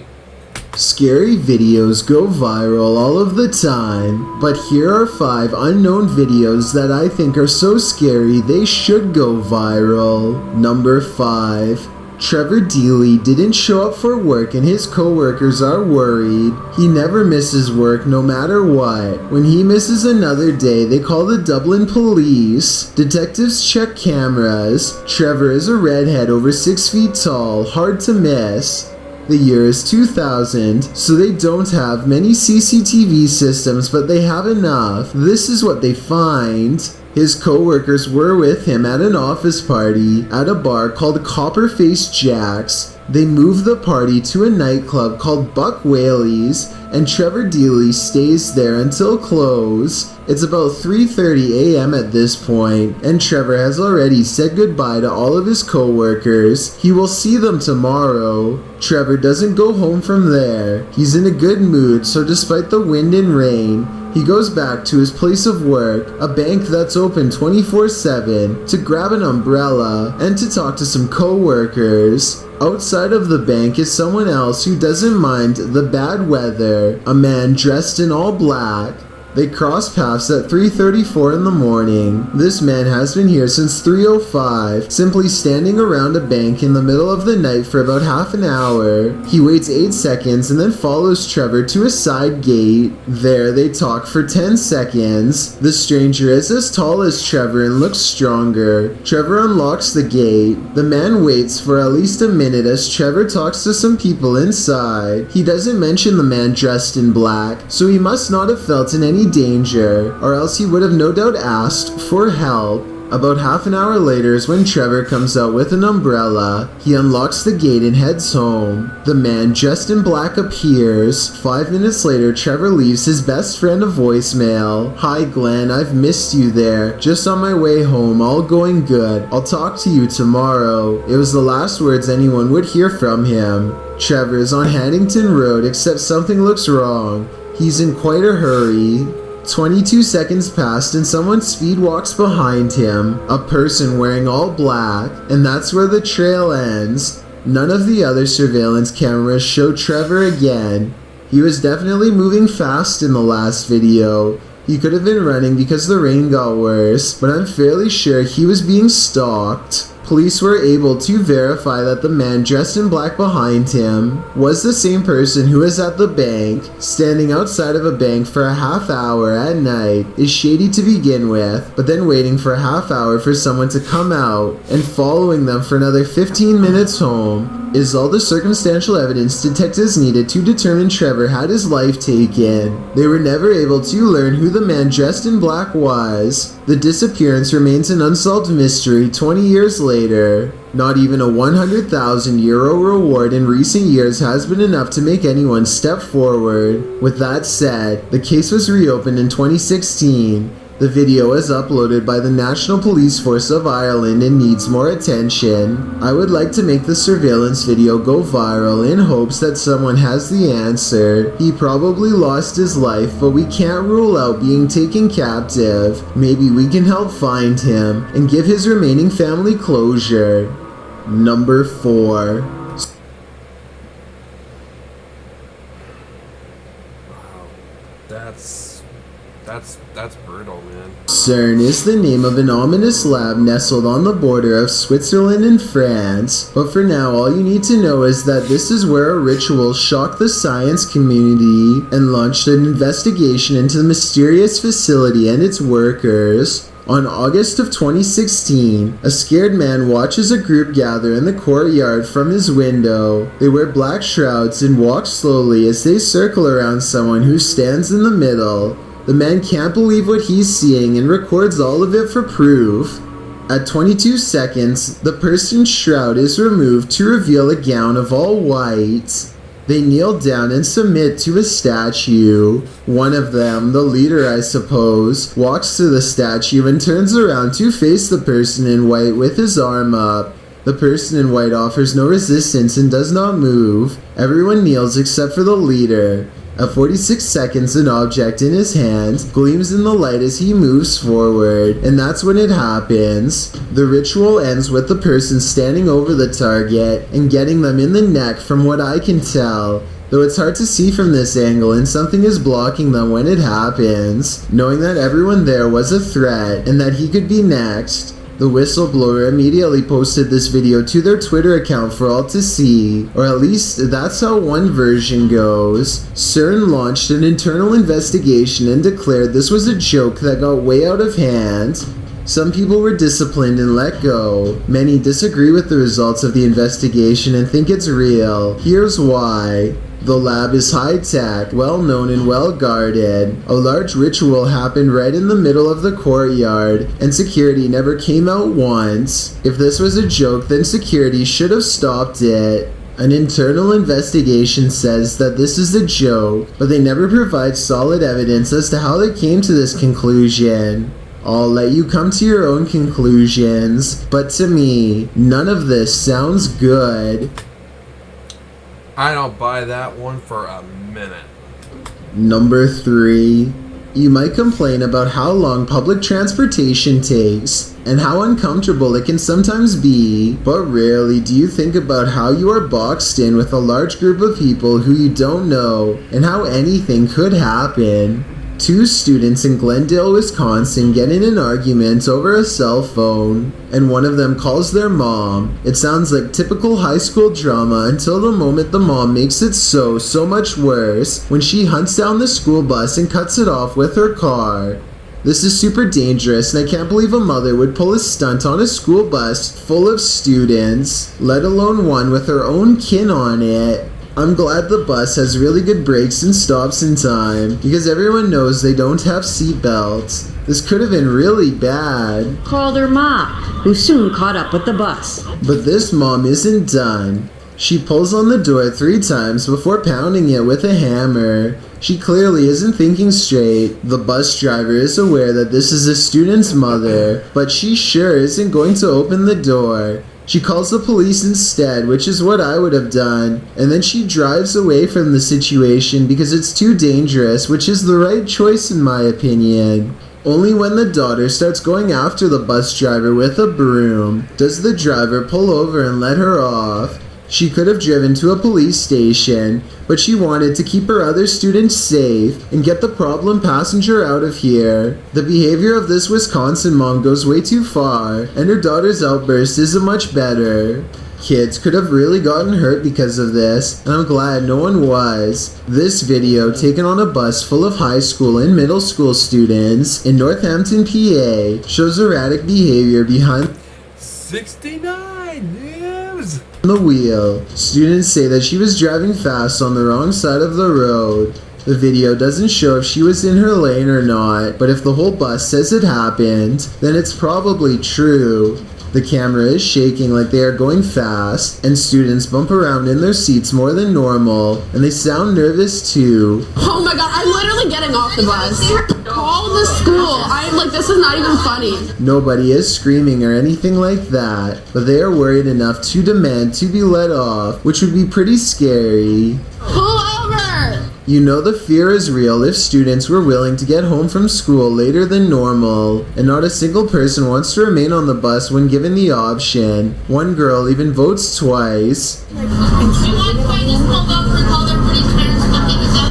Scary videos go viral all of the time, but here are 5 unknown videos that I think are so scary they should go viral. Number 5. Trevor Dealey didn't show up for work and his co-workers are worried. He never misses work no matter what. When he misses another day, they call the Dublin police. Detectives check cameras. Trevor is a redhead over 6 feet tall, hard to miss. The year is 2000, so they don't have many CCTV systems, but they have enough. This is what they find. His co-workers were with him at an office party at a bar called Copperface Jack's. They moved the party to a nightclub called Buck Whaley's, and Trevor Dealey stays there until close. It's about 3:30 a.m. at this point, and Trevor has already said goodbye to all of his co-workers. He will see them tomorrow. Trevor doesn't go home from there. He's in a good mood, so despite the wind and rain, he goes back to his place of work, a bank that's open 24/7, to grab an umbrella and to talk to some co-workers. Outside of the bank is someone else who doesn't mind the bad weather, a man dressed in all black. They cross paths at 3:34 in the morning. This man has been here since 3:05, simply standing around a bank in the middle of the night for about half an hour. He waits 8 seconds and then follows Trevor to a side gate. There they talk for 10 seconds. The stranger is as tall as Trevor and looks stronger. Trevor unlocks the gate. The man waits for at least a minute as Trevor talks to some people inside. He doesn't mention the man dressed in black, so he must not have felt in any danger, or else he would have no doubt asked for help. About half an hour later is when Trevor comes out with an umbrella. He unlocks the gate and heads home. The man dressed in black appears. 5 minutes later, Trevor leaves his best friend a voicemail. "Hi Glenn, I've missed you there. Just on my way home, all going good. I'll talk to you tomorrow." It was the last words anyone would hear from him. Trevor is on Haddington Road, except something looks wrong. He's in quite a hurry. 22 seconds passed and someone speed walks behind him, a person wearing all black, and that's where the trail ends. None of the other surveillance cameras show Trevor again. He was definitely moving fast in the last video. He could have been running because the rain got worse, but I'm fairly sure he was being stalked. Police were able to verify that the man dressed in black behind him was the same person who was at the bank. Standing outside of a bank for a half hour at night is shady to begin with, but then waiting for a half hour for someone to come out and following them for another 15 minutes home is all the circumstantial evidence detectives needed to determine Trevor had his life taken. They were never able to learn who the man dressed in black was. The disappearance remains an unsolved mystery 20 years later. Not even a 100,000 euro reward in recent years has been enough to make anyone step forward. With that said, the case was reopened in 2016. The video was uploaded by the National Police Force of Ireland and needs more attention. I would like to make the surveillance video go viral in hopes that someone has the answer. He probably lost his life, but we can't rule out being taken captive. Maybe we can help find him and give his remaining family closure. Number 4. That's brutal, man. CERN is the name of an ominous lab nestled on the border of Switzerland and France. But for now, all you need to know is that this is where a ritual shocked the science community and launched an investigation into the mysterious facility and its workers. On August of 2016, a scared man watches a group gather in the courtyard from his window. They wear black shrouds and walk slowly as they circle around someone who stands in the middle. The man can't believe what he's seeing and records all of it for proof. At 22 seconds, the person's shroud is removed to reveal a gown of all white. They kneel down and submit to a statue. One of them, the leader I suppose, walks to the statue and turns around to face the person in white with his arm up. The person in white offers no resistance and does not move. Everyone kneels except for the leader. At 46 seconds, an object in his hand gleams in the light as he moves forward, and that's when it happens. The ritual ends with the person standing over the target and getting them in the neck from what I can tell, though it's hard to see from this angle and something is blocking them when it happens. Knowing that everyone there was a threat and that he could be next, the whistleblower immediately posted this video to their Twitter account for all to see, or at least that's how one version goes. CERN launched an internal investigation and declared this was a joke that got way out of hand. Some people were disciplined and let go. Many disagree with the results of the investigation and think it's real. Here's why. The lab is high-tech, well-known and well-guarded. A large ritual happened right in the middle of the courtyard, and security never came out once. If this was a joke, then security should have stopped it. An internal investigation says that this is a joke, but they never provide solid evidence as to how they came to this conclusion. I'll let you come to your own conclusions, but to me, none of this sounds good. I don't buy that one for a minute. Number 3. You might complain about how long public transportation takes and how uncomfortable it can sometimes be, but rarely do you think about how you are boxed in with a large group of people who you don't know and how anything could happen. 2 students in Glendale, Wisconsin get in an argument over a cell phone, and one of them calls their mom. It sounds like typical high school drama until the moment the mom makes it so much worse when she hunts down the school bus and cuts it off with her car. This is super dangerous, and I can't believe a mother would pull a stunt on a school bus full of students, let alone one with her own kin on it. I'm glad the bus has really good brakes and stops in time, because everyone knows they don't have seatbelts. This could have been really bad. Called her mom, who soon caught up with the bus. But this mom isn't done. She pulls on the door 3 times before pounding it with a hammer. She clearly isn't thinking straight. The bus driver is aware that this is a student's mother, but she sure isn't going to open the door. She calls the police instead, which is what I would have done, and then she drives away from the situation because it's too dangerous, which is the right choice in my opinion. Only when the daughter starts going after the bus driver with a broom does the driver pull over and let her off. She could have driven to a police station, but she wanted to keep her other students safe and get the problem passenger out of here. The behavior of this Wisconsin mom goes way too far, and her daughter's outburst isn't much better. Kids could have really gotten hurt because of this, and I'm glad no one was. This video, taken on a bus full of high school and middle school students in Northampton, PA, shows erratic behavior behind 69 News! The wheel. Students say that she was driving fast on the wrong side of the road. The video doesn't show if she was in her lane or not, but if the whole bus says it happened, then it's probably true. The camera is shaking like they are going fast, and students bump around in their seats more than normal, and they sound nervous too. Oh my god, I'm literally getting off the bus. Call the school. I'm like, this is not even funny. Nobody is screaming or anything like that, but they are worried enough to demand to be let off, which would be pretty scary. Pull over! You know the fear is real if students were willing to get home from school later than normal, and not a single person wants to remain on the bus when given the option. One girl even votes twice.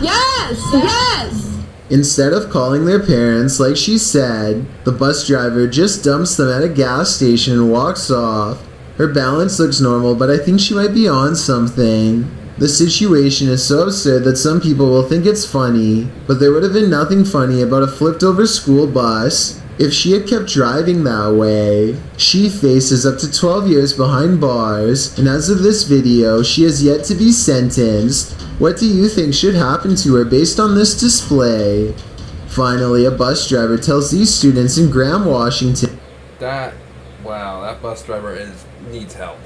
Yes! Yes! Instead of calling their parents like she said, the bus driver just dumps them at a gas station and walks off. Her balance looks normal, but I think she might be on something. The situation is so absurd that some people will think it's funny, but there would have been nothing funny about a flipped over school bus. If she had kept driving that way, she faces up to 12 years behind bars, and as of this video, she has yet to be sentenced. What do you think should happen to her based on this display? Finally, a bus driver tells these students in Graham, Washington That bus driver needs help.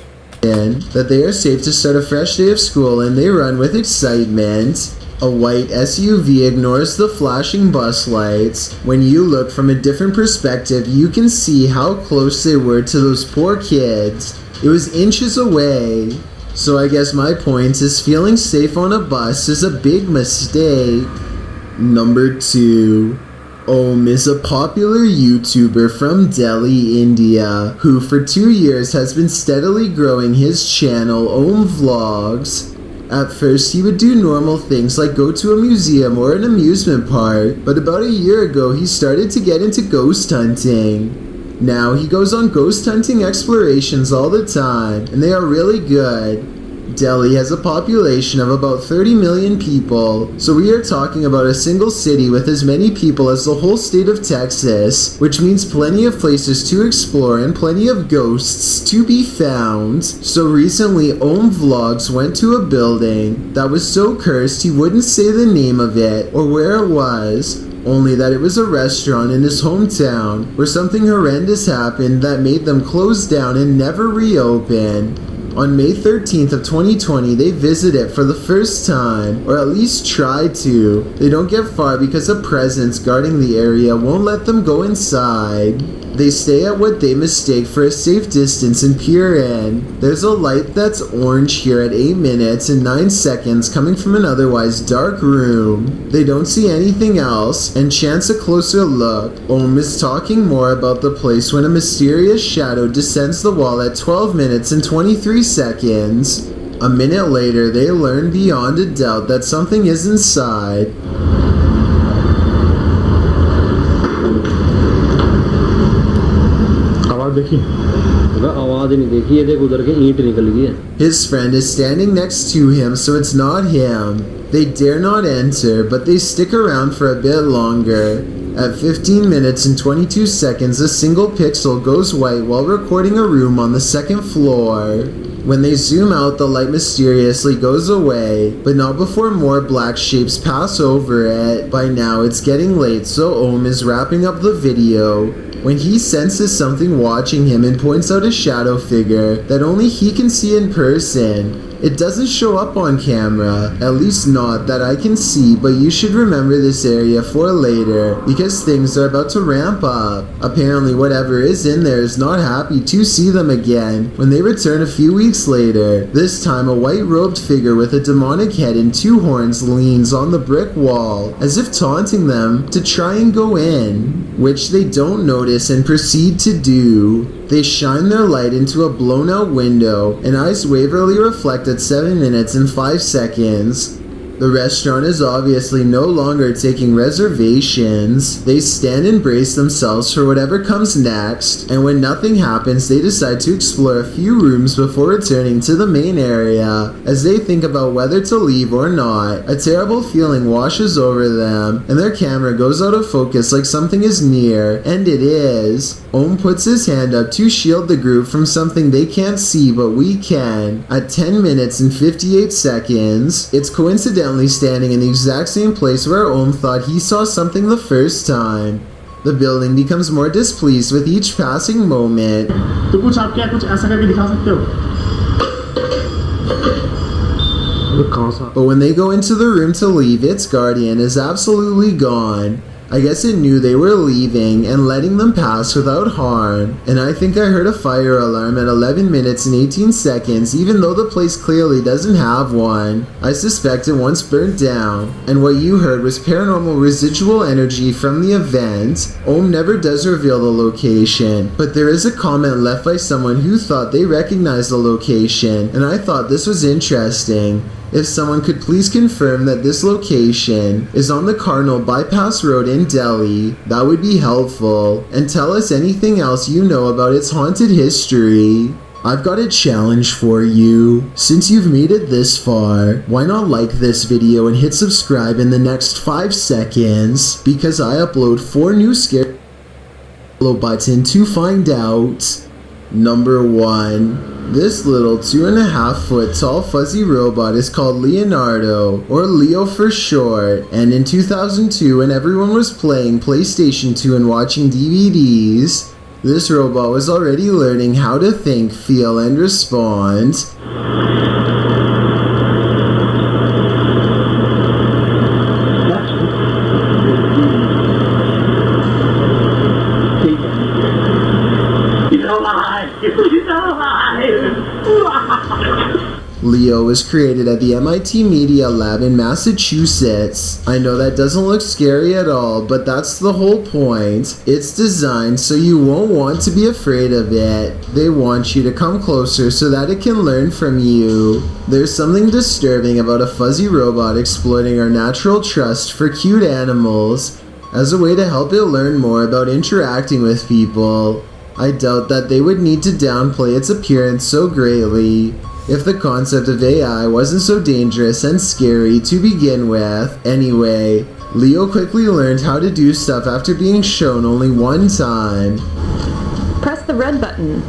that they are safe to start a fresh day of school, and they run with excitement. A white SUV ignores the flashing bus lights. When you look from a different perspective, you can see how close they were to those poor kids. It was inches away. So I guess my point is feeling safe on a bus is a big mistake. Number 2. Om is a popular YouTuber from Delhi, India, who for 2 years has been steadily growing his channel Om Vlogs. At first he would do normal things like go to a museum or an amusement park, but about a year ago he started to get into ghost hunting. Now he goes on ghost hunting explorations all the time, and they are really good. Delhi has a population of about 30 million people, so we are talking about a single city with as many people as the whole state of Texas, which means plenty of places to explore and plenty of ghosts to be found. So recently Om Vlogs went to a building that was so cursed he wouldn't say the name of it or where it was, only that it was a restaurant in his hometown where something horrendous happened that made them close down and never reopen. On May 13th of 2020, they visit it for the first time, or at least try to. They don't get far because a presence guarding the area won't let them go inside. They stay at what they mistake for a safe distance and peer in. There's a light that's orange here at 8 minutes and 9 seconds coming from an otherwise dark room. They don't see anything else and chance a closer look. Om is talking more about the place when a mysterious shadow descends the wall at 12 minutes and 23 seconds. A minute later, they learn beyond a doubt that something is inside. His friend is standing next to him, so it's not him. They dare not enter, but they stick around for a bit longer. At 15 minutes and 22 seconds, a single pixel goes white while recording a room on the second floor. When they zoom out, the light mysteriously goes away, but not before more black shapes pass over it. By now, it's getting late, so Om is wrapping up the video when he senses something watching him and points out a shadow figure that only he can see in person. It doesn't show up on camera, at least not that I can see, but you should remember this area for later, because things are about to ramp up. Apparently whatever is in there is not happy to see them again when they return a few weeks later. This time a white-robed figure with a demonic head and 2 horns leans on the brick wall, as if taunting them to try and go in, which they don't notice and proceed to do. They shine their light into a blown-out window, and eyes waverly reflect at 7 minutes and 5 seconds. The restaurant is obviously no longer taking reservations. They stand and brace themselves for whatever comes next, and when nothing happens, they decide to explore a few rooms before returning to the main area. As they think about whether to leave or not, a terrible feeling washes over them, and their camera goes out of focus like something is near, and it is. Om puts his hand up to shield the group from something they can't see, but we can. At 10 minutes and 58 seconds, it's coincidental standing in the exact same place where Om thought he saw something the first time. The building becomes more displeased with each passing moment. But when they go into the room to leave, its guardian is absolutely gone. I guess it knew they were leaving and letting them pass without harm, and I think I heard a fire alarm at 11 minutes and 18 seconds even though the place clearly doesn't have one. I suspect it once burnt down, and what you heard was paranormal residual energy from the event. Om never does reveal the location, but there is a comment left by someone who thought they recognized the location, and I thought this was interesting. If someone could please confirm that this location is on the Cardinal Bypass Road in Delhi, that would be helpful. And tell us anything else you know about its haunted history. I've got a challenge for you. Since you've made it this far, why not like this video and hit subscribe in the next 5 seconds? Because I upload 4 new scary button to find out. Number 1. This little 2.5 foot tall fuzzy robot is called Leonardo, or Leo for short, and in 2002 when everyone was playing PlayStation 2 and watching DVDs, this robot was already learning how to think, feel, and respond. Leo was created at the MIT Media Lab in Massachusetts. I know that doesn't look scary at all, but that's the whole point. It's designed so you won't want to be afraid of it. They want you to come closer so that it can learn from you. There's something disturbing about a fuzzy robot exploiting our natural trust for cute animals as a way to help it learn more about interacting with people. I doubt that they would need to downplay its appearance so greatly if the concept of AI wasn't so dangerous and scary to begin with. Anyway, Leo quickly learned how to do stuff after being shown only one time. Press the red button.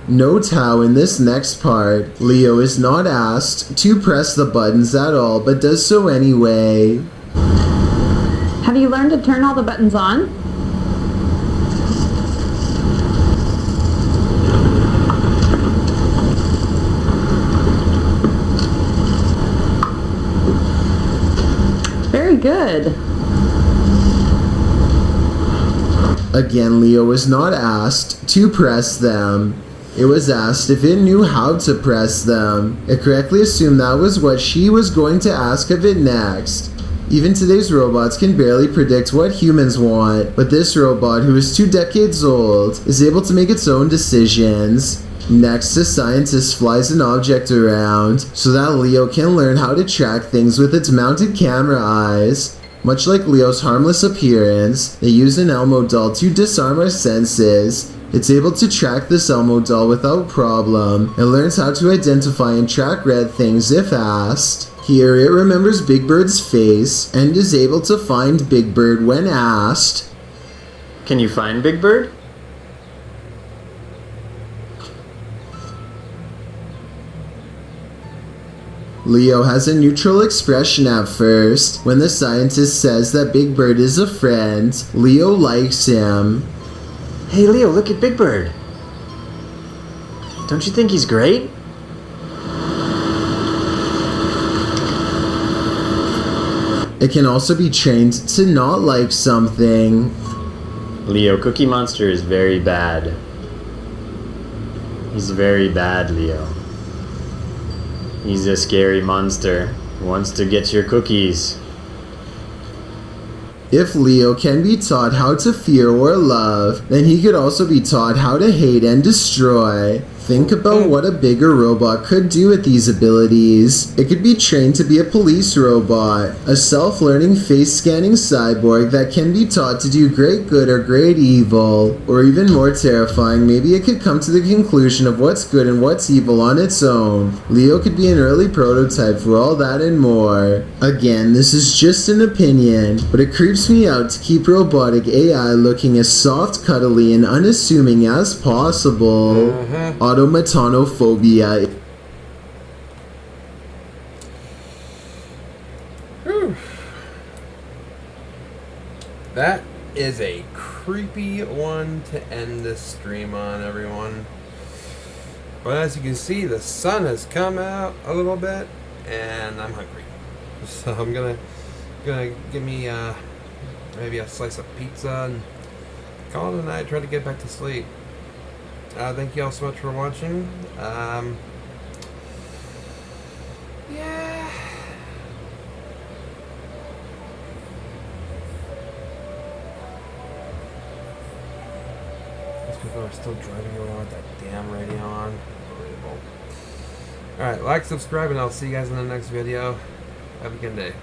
Note how in this next part, Leo is not asked to press the buttons at all, but does so anyway. Have you learned to turn all the buttons on? Very good. Again, Leo was not asked to press them. It was asked if it knew how to press them. It correctly assumed that was what she was going to ask of it next. Even today's robots can barely predict what humans want, but this robot, who is 2 decades old, is able to make its own decisions. Next, a scientist flies an object around so that Leo can learn how to track things with its mounted camera eyes. Much like Leo's harmless appearance, they use an Elmo doll to disarm our senses. It's able to track this Elmo doll without problem, and learns how to identify and track red things if asked. Here it remembers Big Bird's face, and is able to find Big Bird when asked. Can you find Big Bird? Leo has a neutral expression at first. When the scientist says that Big Bird is a friend, Leo likes him. Hey Leo, look at Big Bird. Don't you think he's great? It can also be trained to not like something. Leo, Cookie Monster is very bad. He's very bad, Leo. He's a scary monster. Wants to get your cookies. If Leo can be taught how to fear or love, then he could also be taught how to hate and destroy. Think about what a bigger robot could do with these abilities. It could be trained to be a police robot, a self-learning face-scanning cyborg that can be taught to do great good or great evil. Or even more terrifying, maybe it could come to the conclusion of what's good and what's evil on its own. Leo could be an early prototype for all that and more. Again, this is just an opinion, but it creeps me out to keep robotic AI looking as soft, cuddly, and unassuming as possible. Automatonophobia. That is a creepy one to end this stream on, everyone. But as you can see, the sun has come out a little bit, and I'm hungry. So I'm gonna give me maybe a slice of pizza and call it a night. Try to get back to sleep. Thank you all so much for watching. Yeah. These people are still driving around with that damn radio on. Unbelievable. Alright, like, subscribe, and I'll see you guys in the next video. Have a good day.